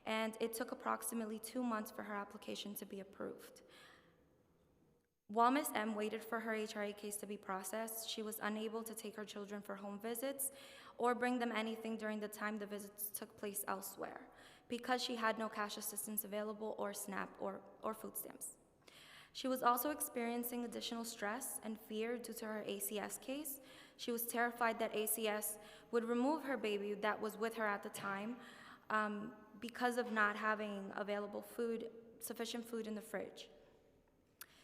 and it took approximately 2 months for her application to be approved. While Ms. M waited for her HRA case to be processed, she was unable to take her children for home visits or bring them anything during the time the visits took place elsewhere, because she had no cash assistance available or SNAP or food stamps. She was also experiencing additional stress and fear due to her ACS case. She was terrified that ACS would remove her baby that was with her at the time because of not having available food, sufficient food in the fridge.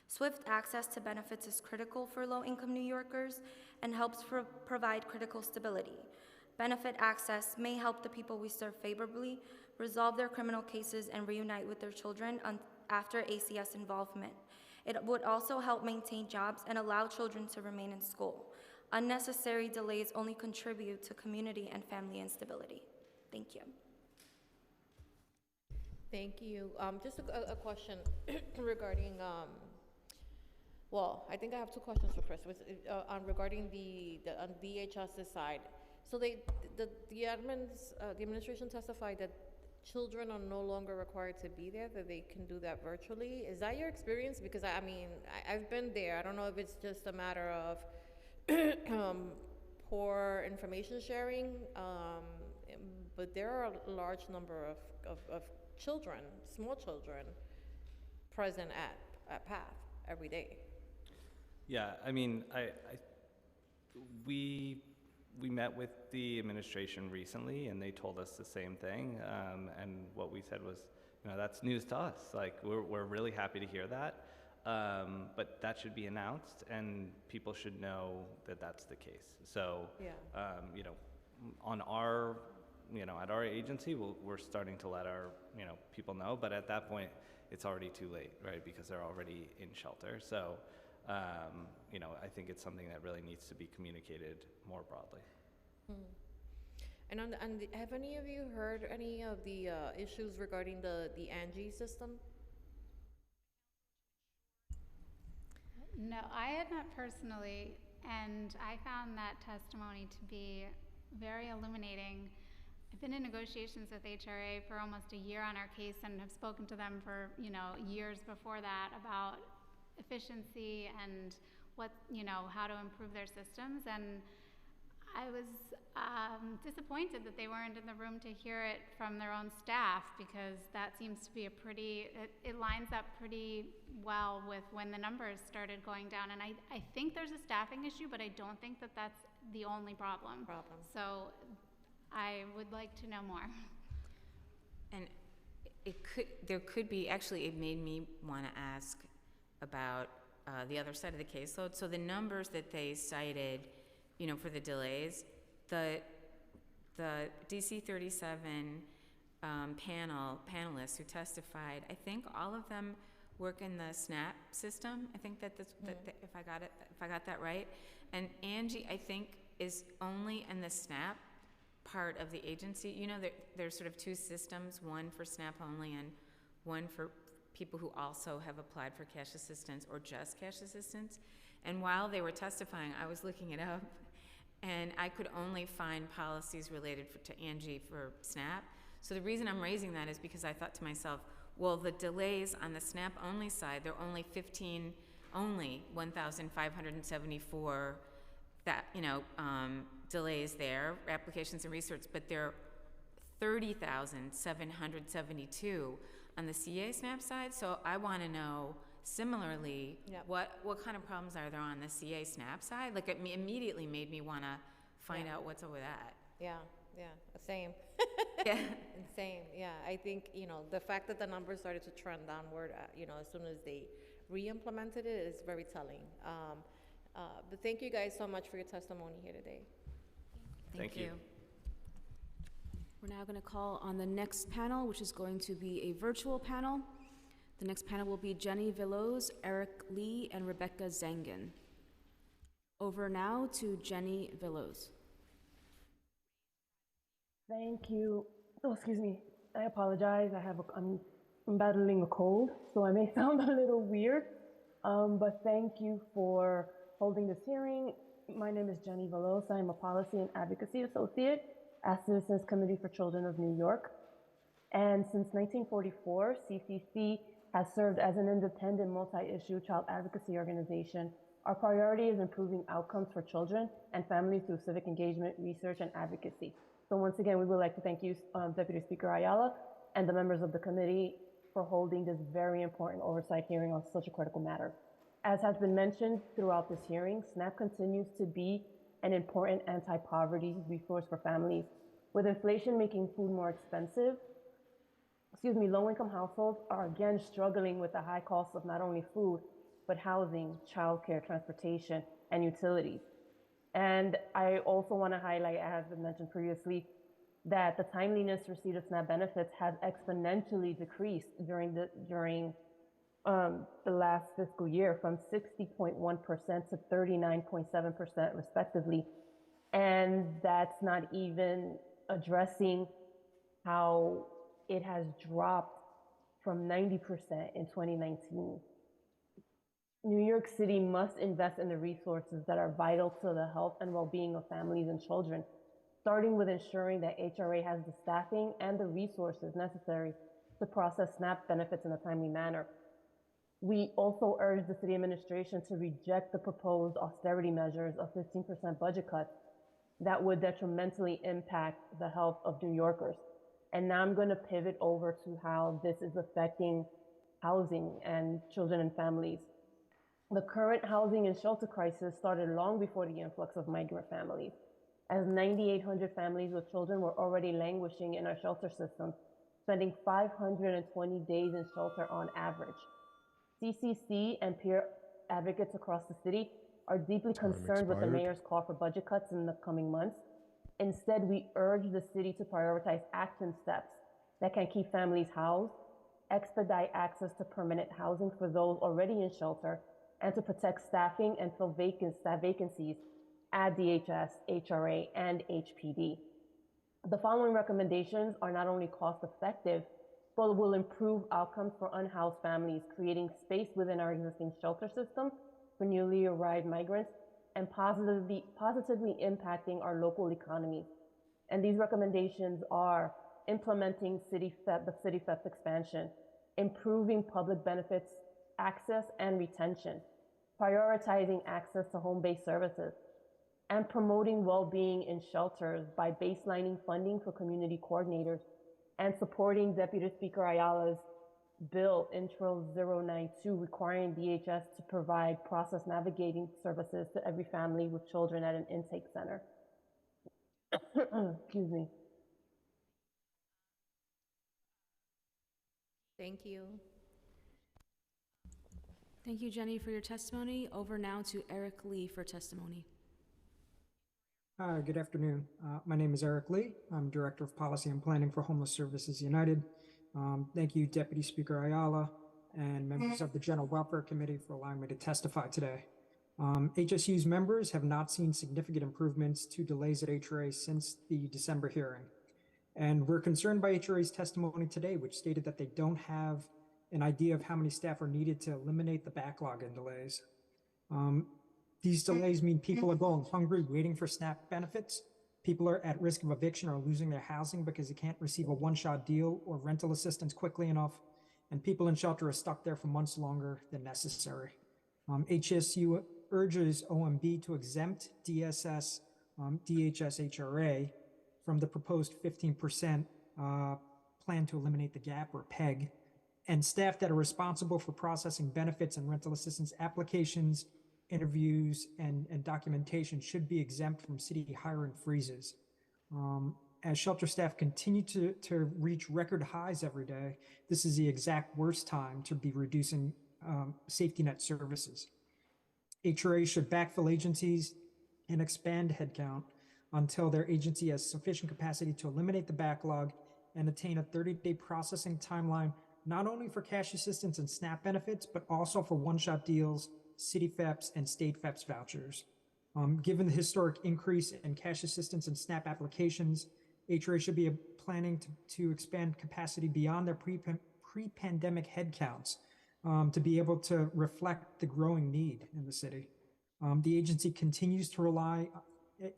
Swift access to benefits is critical for low-income New Yorkers and helps provide critical stability. Benefit access may help the people we serve favorably resolve their criminal cases and reunite with their children after ACS involvement. It would also help maintain jobs and allow children to remain in school. Unnecessary delays only contribute to community and family instability. Thank you. Thank you. Just a question regarding, well, I think I have 2 questions for Chris. Regarding the on DHS's side. So the administration testified that children are no longer required to be there, that they can do that virtually. Is that your experience? Because I mean, I've been there. I don't know if it's just a matter of poor information sharing, but there are a large number of children, small children, present at PATH every day. Yeah, I mean, we met with the administration recently, and they told us the same thing. And what we said was, that's news to us. Like, we're really happy to hear that, but that should be announced, and people should know that that's the case. So, on our, at our agency, we're starting to let our, people know. But at that point, it's already too late, right? Because they're already in shelter. So. I think it's something that really needs to be communicated more broadly. And have any of you heard any of the issues regarding the Angie system? No, I had not personally, and I found that testimony to be very illuminating. I've been in negotiations with HRA for almost a year on our case and have spoken to them for, years before that about efficiency and how to improve their systems, and I was disappointed that they weren't in the room to hear it from their own staff, because that seems to be it lines up pretty well with when the numbers started going down, and I think there's a staffing issue, but I don't think that that's the only problem. So I would like to know more. And there could be, actually it made me want to ask about the other side of the caseload. So the numbers that they cited, for the delays, the DC 37 panelists who testified, I think all of them work in the SNAP system. I think that if I got that right. And Angie, I think, is only in the SNAP part of the agency. There's sort of 2 systems, one for SNAP only and one for people who also have applied for cash assistance or just cash assistance. And while they were testifying, I was looking it up, and I could only find policies related to Angie for SNAP. So the reason I'm raising that is because I thought to myself, well, the delays on the SNAP only side, there are only 1,574 delays there, applications and research, but there are 30,772 on the CA SNAP side. So I want to know, similarly, what kind of problems are there on the CA SNAP side? Like, it immediately made me want to find out what's over that. Yeah, same. Yeah. Same, yeah. I think, the fact that the numbers started to trend downward, as soon as they re-implemented it is very telling. But thank you guys so much for your testimony here today. Thank you. We're now going to call on the next panel, which is going to be a virtual panel. The next panel will be Jenny Villos, Eric Lee, and Rebecca Zangen. Over now to Jenny Villos. Thank you. Oh, excuse me. I apologize. I'm battling a cold, so I may sound a little weird. But thank you for holding this hearing. My name is Jenny Villos. I am a Policy and Advocacy Associate at Citizens Committee for Children of New York. And since 1944, CCC has served as an independent multi-issue child advocacy organization. Our priority is improving outcomes for children and families through civic engagement, research, and advocacy. So once again, we would like to thank you, Deputy Speaker Ayala, and the members of the committee for holding this very important oversight hearing on such a critical matter. As has been mentioned throughout this hearing, SNAP continues to be an important anti-poverty resource for families. With inflation making food more expensive, low-income households are again struggling with the high cost of not only food, but housing, childcare, transportation, and utilities. And I also want to highlight, as has been mentioned previously, that the timeliness receipt of SNAP benefits has exponentially decreased during the last fiscal year from 60.1% to 39.7% respectively. And that's not even addressing how it has dropped from 90% in 2019. New York City must invest in the resources that are vital to the health and well-being of families and children, starting with ensuring that HRA has the staffing and the resources necessary to process SNAP benefits in a timely manner. We also urge the city administration to reject the proposed austerity measures of 15% budget cuts that would detrimentally impact the health of New Yorkers. And now I'm going to pivot over to how this is affecting housing and children and families. The current housing and shelter crisis started long before the influx of migrant families, as 9,800 families with children were already languishing in our shelter system, spending 520 days in shelter on average. CCC and peer advocates across the city are deeply concerned with the mayor's call for budget cuts in the coming months. Instead, we urge the city to prioritize action steps that can keep families housed, expedite access to permanent housing for those already in shelter, and to protect staffing and fill staff vacancies at DHS, HRA, and HPD. The following recommendations are not only cost-effective, but will improve outcomes for unhoused families, creating space within our existing shelter system for newly arrived migrants and positively impacting our local economies. And these recommendations are implementing the city FEP expansion, improving public benefits access and retention, prioritizing access to home-based services, and promoting well-being in shelters by baselining funding for community coordinators and supporting Deputy Speaker Ayala's bill, Intro 092, requiring DHS to provide process navigating services to every family with children at an intake center. Excuse me. Thank you. Thank you, Jenny, for your testimony. Over now to Eric Lee for testimony. Hi, good afternoon. My name is Eric Lee. I'm Director of Policy and Planning for Homeless Services United. Thank you, Deputy Speaker Ayala and members of the General Welfare Committee for allowing me to testify today. HSU's members have not seen significant improvements to delays at HRA since the December hearing. And we're concerned by HRA's testimony today, which stated that they don't have an idea of how many staff are needed to eliminate the backlog in delays. These delays mean people are going hungry, waiting for SNAP benefits. People are at risk of eviction or losing their housing because they can't receive a one-shot deal or rental assistance quickly enough. And people in shelter are stuck there for months longer than necessary. HSU urges OMB to exempt DSS, DHS HRA from the proposed 15% plan to eliminate the gap, or PEG, and staff that are responsible for processing benefits and rental assistance applications, interviews, and documentation should be exempt from city hiring freezes. As shelter staff continue to reach record highs every day, this is the exact worst time to be reducing safety net services. HRA should backfill agencies and expand headcount until their agency has sufficient capacity to eliminate the backlog and attain a 30-day processing timeline, not only for cash assistance and SNAP benefits, but also for one-shot deals, city FEPS, and state FEPS vouchers. Given the historic increase in cash assistance and SNAP applications, HRA should be planning to expand capacity beyond their pre-pandemic headcounts to be able to reflect the growing need in the city. The agency continues to rely,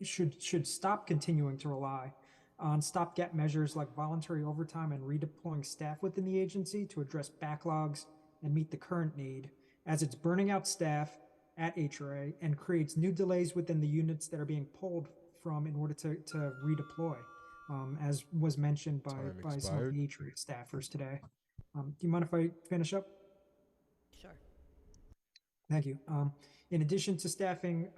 should stop continuing to rely on stopgap measures like voluntary overtime and redeploying staff within the agency to address backlogs and meet the current need, as it's burning out staff at HRA and creates new delays within the units that are being pulled from in order to redeploy, as was mentioned by some of the HRA staffers today. Do you mind if I finish up? Sure. Thank you. In addition to staffing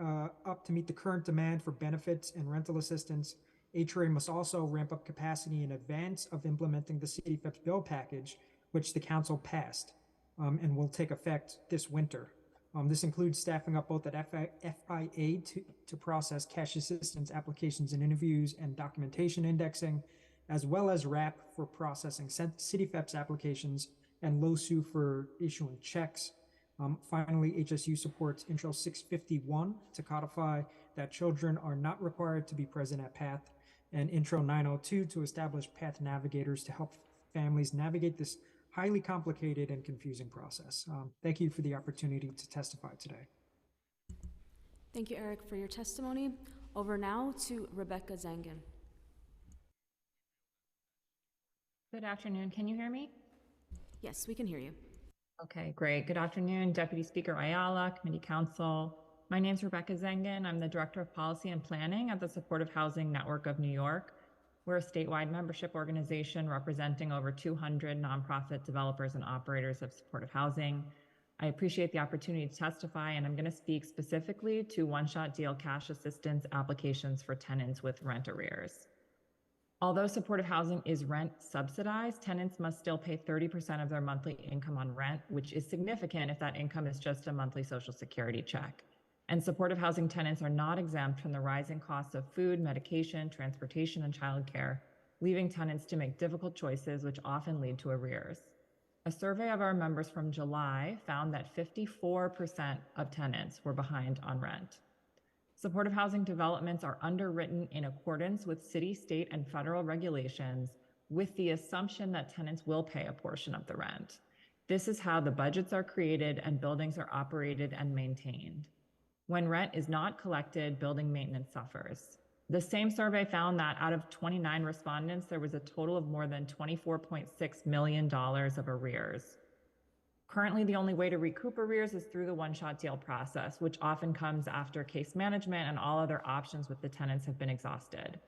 up to meet the current demand for benefits and rental assistance, HRA must also ramp up capacity in advance of implementing the City FEPS bill package, which the council passed and will take effect this winter. This includes staffing up both at FIA to process cash assistance applications and interviews and documentation indexing, as well as RAP for processing City FEPS applications and LOSU for issuing checks. Finally, HSU supports Intro 651 to codify that children are not required to be present at PATH, and Intro 902 to establish PATH navigators to help families navigate this highly complicated and confusing process. Thank you for the opportunity to testify today. Thank you, Eric, for your testimony. Over now to Rebecca Zangen. Good afternoon. Can you hear me? Yes, we can hear you. Okay, great. Good afternoon, Deputy Speaker Ayala, Committee Council. My name is Rebecca Zangen. I'm the Director of Policy and Planning at the Supportive Housing Network of New York. We're a statewide membership organization representing over 200 nonprofit developers and operators of supportive housing. I appreciate the opportunity to testify, and I'm going to speak specifically to one-shot deal cash assistance applications for tenants with rent arrears. Although supportive housing is rent subsidized, tenants must still pay 30% of their monthly income on rent, which is significant if that income is just a monthly Social Security check. And supportive housing tenants are not exempt from the rising costs of food, medication, transportation, and childcare, leaving tenants to make difficult choices which often lead to arrears. A survey of our members from July found that 54% of tenants were behind on rent. Supportive housing developments are underwritten in accordance with city, state, and federal regulations with the assumption that tenants will pay a portion of the rent. This is how the budgets are created and buildings are operated and maintained. When rent is not collected, building maintenance suffers. The same survey found that out of 29 respondents, there was a total of more than $24.6 million of arrears. Currently, the only way to recoup arrears is through the one-shot deal process, which often comes after case management and all other options with the tenants have been exhausted.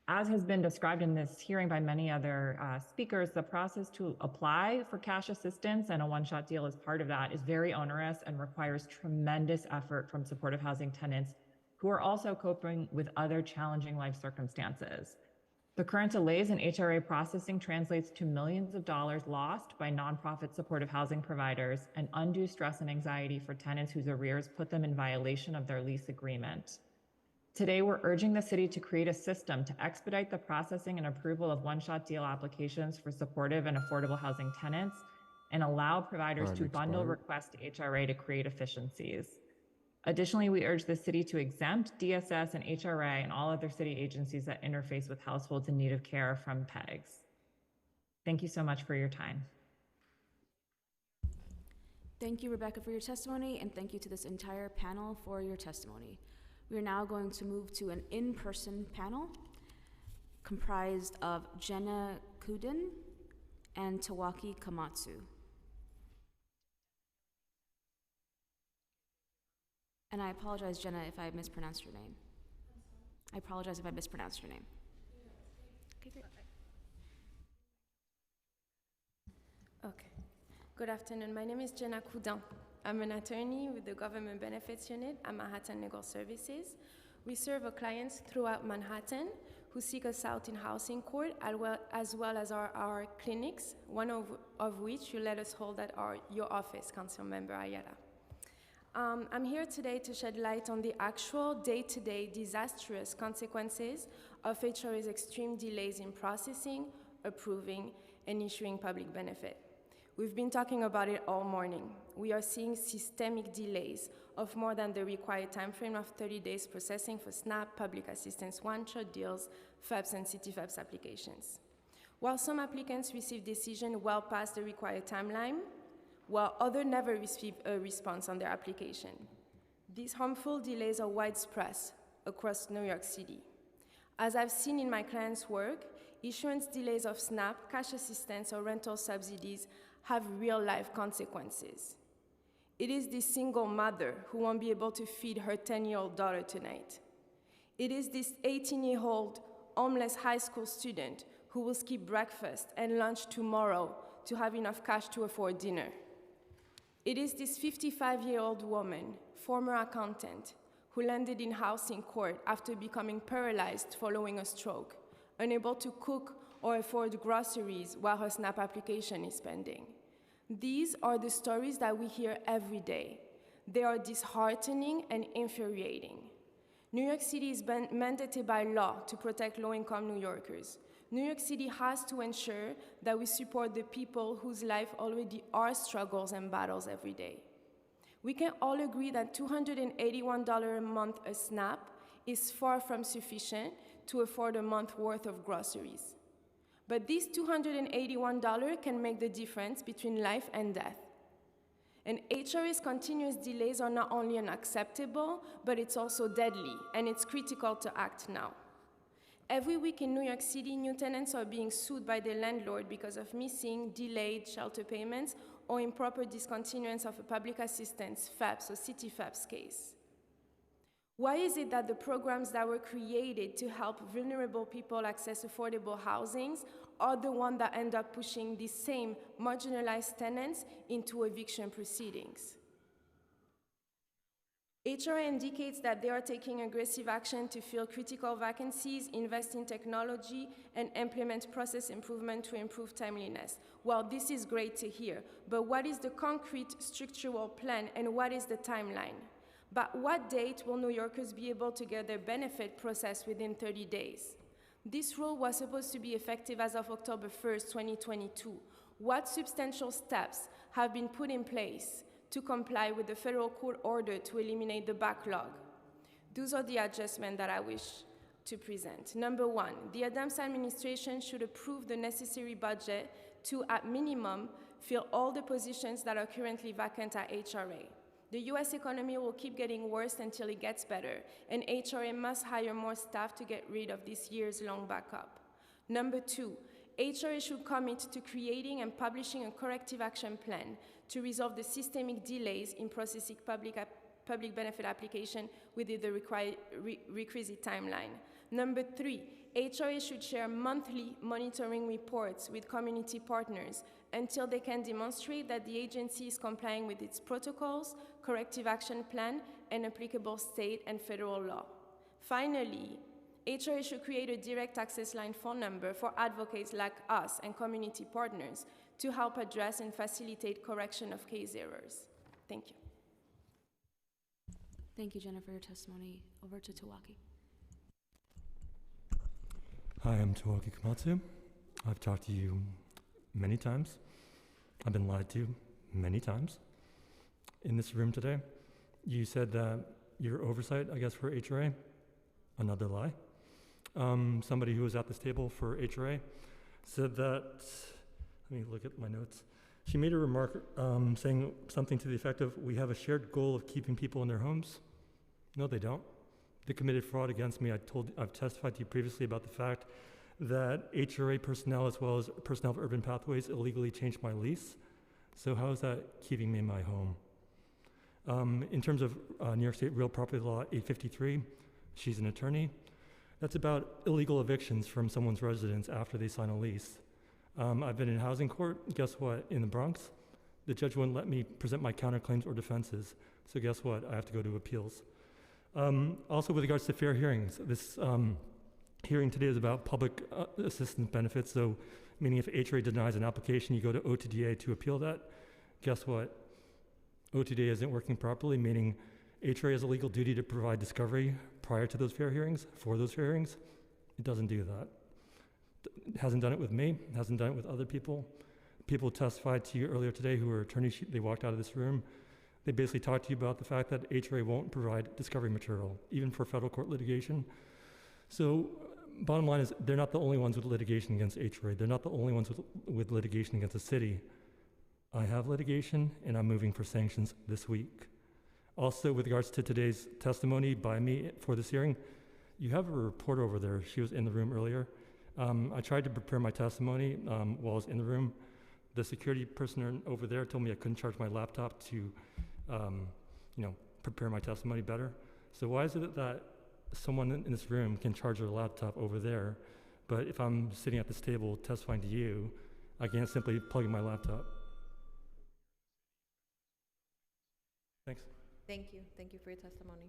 As has been described in this hearing by many other speakers, the process to apply for cash assistance, and a one-shot deal as part of that, is very onerous and requires tremendous effort from supportive housing tenants who are also coping with other challenging life circumstances. The current delays in HRA processing translates to millions of dollars lost by nonprofit supportive housing providers and undue stress and anxiety for tenants whose arrears put them in violation of their lease agreement. Today, we're urging the city to create a system to expedite the processing and approval of one-shot deal applications for supportive and affordable housing tenants and allow providers to bundle requests to HRA to create efficiencies. Additionally, we urge the city to exempt DSS and HRA and all other city agencies that interface with households in need of care from PEGs. Thank you so much for your time. Thank you, Rebecca, for your testimony, and thank you to this entire panel for your testimony. We are now going to move to an in-person panel comprised of Jenna Kuden and Tawaki Kamatsu. And I apologize, Jenna, if I mispronounced your name. I apologize if I mispronounced your name. Okay, great. Okay. Good afternoon. My name is Jenna Kuden. I'm an attorney with the Government Benefits Unit at Manhattan Legal Services. We serve our clients throughout Manhattan who seek us out in housing court, as well as our clinics, one of which you let us hold at your office, Councilmember Ayala. I'm here today to shed light on the actual day-to-day disastrous consequences of HRA's extreme delays in processing, approving, and issuing public benefit. We've been talking about it all morning. We are seeing systemic delays of more than the required timeframe of 30 days processing for SNAP, public assistance one-shot deals, FAPS, and CityFAPS applications. While some applicants receive decisions well past the required timeline, while others never receive a response on their application. These harmful delays are widespread across New York City. As I've seen in my clients' work, issuance delays of SNAP, cash assistance, or rental subsidies have real-life consequences. It is the single mother who won't be able to feed her 10-year-old daughter tonight. It is this 18-year-old homeless high school student who will skip breakfast and lunch tomorrow to have enough cash to afford dinner. It is this 55-year-old woman, former accountant, who landed in housing court after becoming paralyzed following a stroke, unable to cook or afford groceries while her SNAP application is pending. These are the stories that we hear every day. They are disheartening and infuriating. New York City is mandated by law to protect low-income New Yorkers. New York City has to ensure that we support the people whose life already are struggles and battles every day. We can all agree that $281 a month a SNAP is far from sufficient to afford a month's worth of groceries. But this $281 can make the difference between life and death. And HRA's continuous delays are not only unacceptable, but it's also deadly, and it's critical to act now. Every week in New York City, new tenants are being sued by their landlord because of missing, delayed shelter payments or improper discontinuance of a public assistance, FAPS or CityFAPS case. Why is it that the programs that were created to help vulnerable people access affordable housings are the ones that end up pushing these same marginalized tenants into eviction proceedings? HRA indicates that they are taking aggressive action to fill critical vacancies, invest in technology, and implement process improvement to improve timeliness. Well, this is great to hear, but what is the concrete structural plan and what is the timeline? By what date will New Yorkers be able to get their benefit processed within 30 days? This rule was supposed to be effective as of October 1st, 2022. What substantial steps have been put in place to comply with the federal court order to eliminate the backlog? Those are the adjustments that I wish to present. Number one, the Adams administration should approve the necessary budget to, at minimum, fill all the positions that are currently vacant at HRA. The US economy will keep getting worse until it gets better, and HRA must hire more staff to get rid of this year's long backup. Number two, HRA should commit to creating and publishing a corrective action plan to resolve the systemic delays in processing public benefit application within the requisite timeline. Number three, HRA should share monthly monitoring reports with community partners until they can demonstrate that the agency is complying with its protocols, corrective action plan, and applicable state and federal law. Finally, HRA should create a direct access line phone number for advocates like us and community partners to help address and facilitate correction of case errors. Thank you. Thank you, Jenna, for your testimony. Over to Tawaki. Hi, I'm Tawaki Komatsu. I've talked to you many times. I've been lied to many times in this room today. You said that your oversight, I guess, for HRA, another lie. Somebody who was at this table for HRA said that, let me look at my notes. She made a remark saying something to the effect of, we have a shared goal of keeping people in their homes. No, they don't. They committed fraud against me. I've testified to you previously about the fact that HRA personnel as well as personnel of Urban Pathways illegally changed my lease. So how is that keeping me in my home? In terms of New York State Real Property Law 853, she's an attorney. That's about illegal evictions from someone's residence after they sign a lease. I've been in housing court. Guess what? In the Bronx, the judge wouldn't let me present my counterclaims or defenses. So guess what? I have to go to appeals. Also, with regards to fair hearings, this hearing today is about public assistance benefits. So, meaning if HRA denies an application, you go to OTDA to appeal that. Guess what? OTD isn't working properly, meaning HRA has a legal duty to provide discovery prior to those fair hearings, for those fair hearings. It doesn't do that. It hasn't done it with me, hasn't done it with other people. People testified to you earlier today who were attorneys, they walked out of this room. They basically talked to you about the fact that HRA won't provide discovery material, even for federal court litigation. So bottom line is they're not the only ones with litigation against HRA. They're not the only ones with litigation against the city. I have litigation, and I'm moving for sanctions this week. Also, with regards to today's testimony by me for this hearing, you have a reporter over there. She was in the room earlier. I tried to prepare my testimony while I was in the room. The security person over there told me I couldn't charge my laptop to, prepare my testimony better. So why is it that someone in this room can charge their laptop over there, but if I'm sitting at this table testifying to you, I can't simply plug in my laptop? Thanks. Thank you. Thank you for your testimony.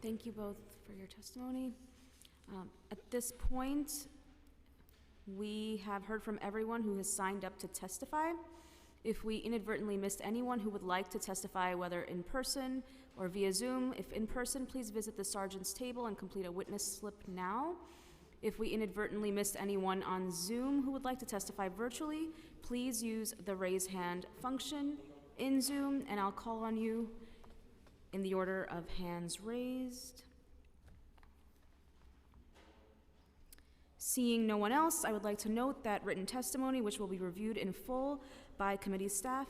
Thank you both for your testimony. At this point, we have heard from everyone who has signed up to testify. If we inadvertently missed anyone who would like to testify, whether in person or via Zoom, if in person, please visit the sergeant's table and complete a witness slip now. If we inadvertently missed anyone on Zoom who would like to testify virtually, please use the raise hand function in Zoom, and I'll call on you in the order of hands raised. Seeing no one else, I would like to note that written testimony, which will be reviewed in full by committee staff.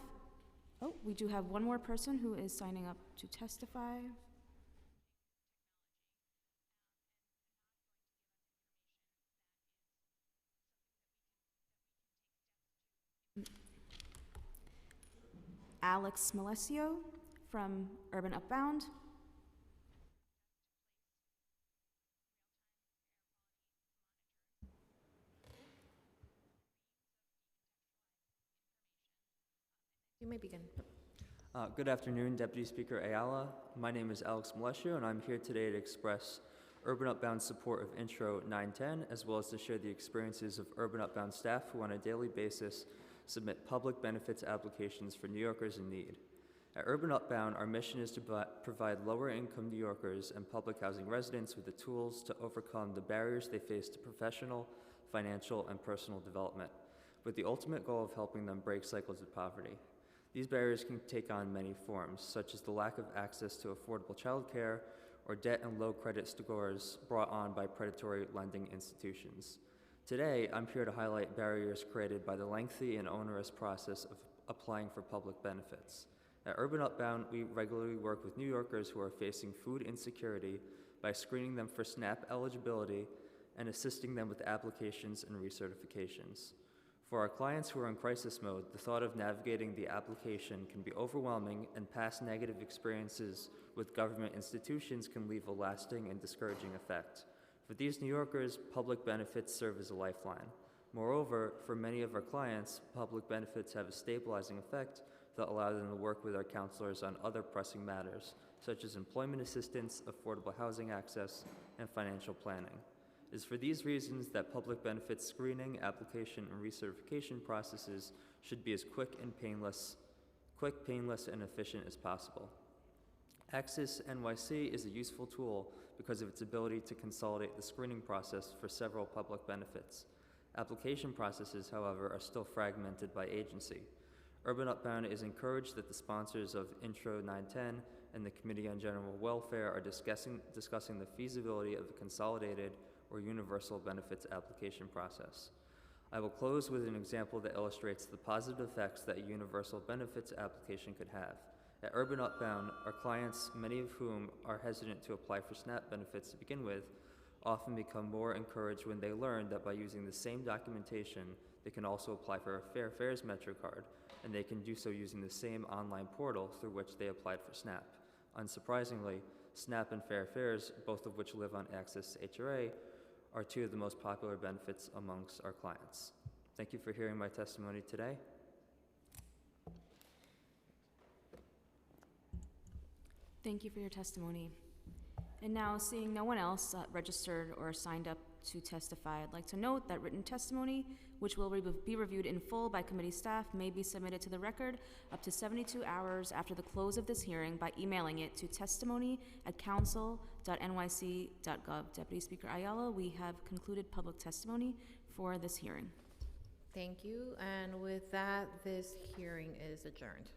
Oh, we do have one more person who is signing up to testify. Alex Malesio from Urban Upbound. You may begin. Good afternoon, Deputy Speaker Ayala. My name is Alex Malesio, and I'm here today to express Urban Upbound's support of Intro 910, as well as to share the experiences of Urban Upbound staff who on a daily basis submit public benefits applications for New Yorkers in need. At Urban Upbound, our mission is to provide lower-income New Yorkers and public housing residents with the tools to overcome the barriers they face to professional, financial, and personal development, with the ultimate goal of helping them break cycles of poverty. These barriers can take on many forms, such as the lack of access to affordable childcare or debt and low credit scores brought on by predatory lending institutions. Today, I'm here to highlight barriers created by the lengthy and onerous process of applying for public benefits. At Urban Upbound, we regularly work with New Yorkers who are facing food insecurity by screening them for SNAP eligibility and assisting them with applications and recertifications. For our clients who are in crisis mode, the thought of navigating the application can be overwhelming, and past negative experiences with government institutions can leave a lasting and discouraging effect. For these New Yorkers, public benefits serve as a lifeline. Moreover, for many of our clients, public benefits have a stabilizing effect that allows them to work with our counselors on other pressing matters, such as employment assistance, affordable housing access, and financial planning. It is for these reasons that public benefits screening, application, and recertification processes should be as quick, painless, and efficient as possible. Access NYC is a useful tool because of its ability to consolidate the screening process for several public benefits. Application processes, however, are still fragmented by agency. Urban Upbound is encouraged that the sponsors of Intro 910 and the Committee on General Welfare are discussing the feasibility of a consolidated or universal benefits application process. I will close with an example that illustrates the positive effects that a universal benefits application could have. At Urban Upbound, our clients, many of whom are hesitant to apply for SNAP benefits to begin with, often become more encouraged when they learn that by using the same documentation, they can also apply for a Fair Fares MetroCard, and they can do so using the same online portal through which they applied for SNAP. Unsurprisingly, SNAP and Fair Fares, both of which live on Access HRA, are two of the most popular benefits amongst our clients. Thank you for hearing my testimony today. Thank you for your testimony. And now, seeing no one else registered or signed up to testify. I'd like to note that written testimony, which will be reviewed in full by committee staff, may be submitted to the record up to 72 hours after the close of this hearing by emailing it to testimony@council.nyc.gov. Deputy Speaker Ayala, we have concluded public testimony for this hearing. Thank you, and with that, this hearing is adjourned.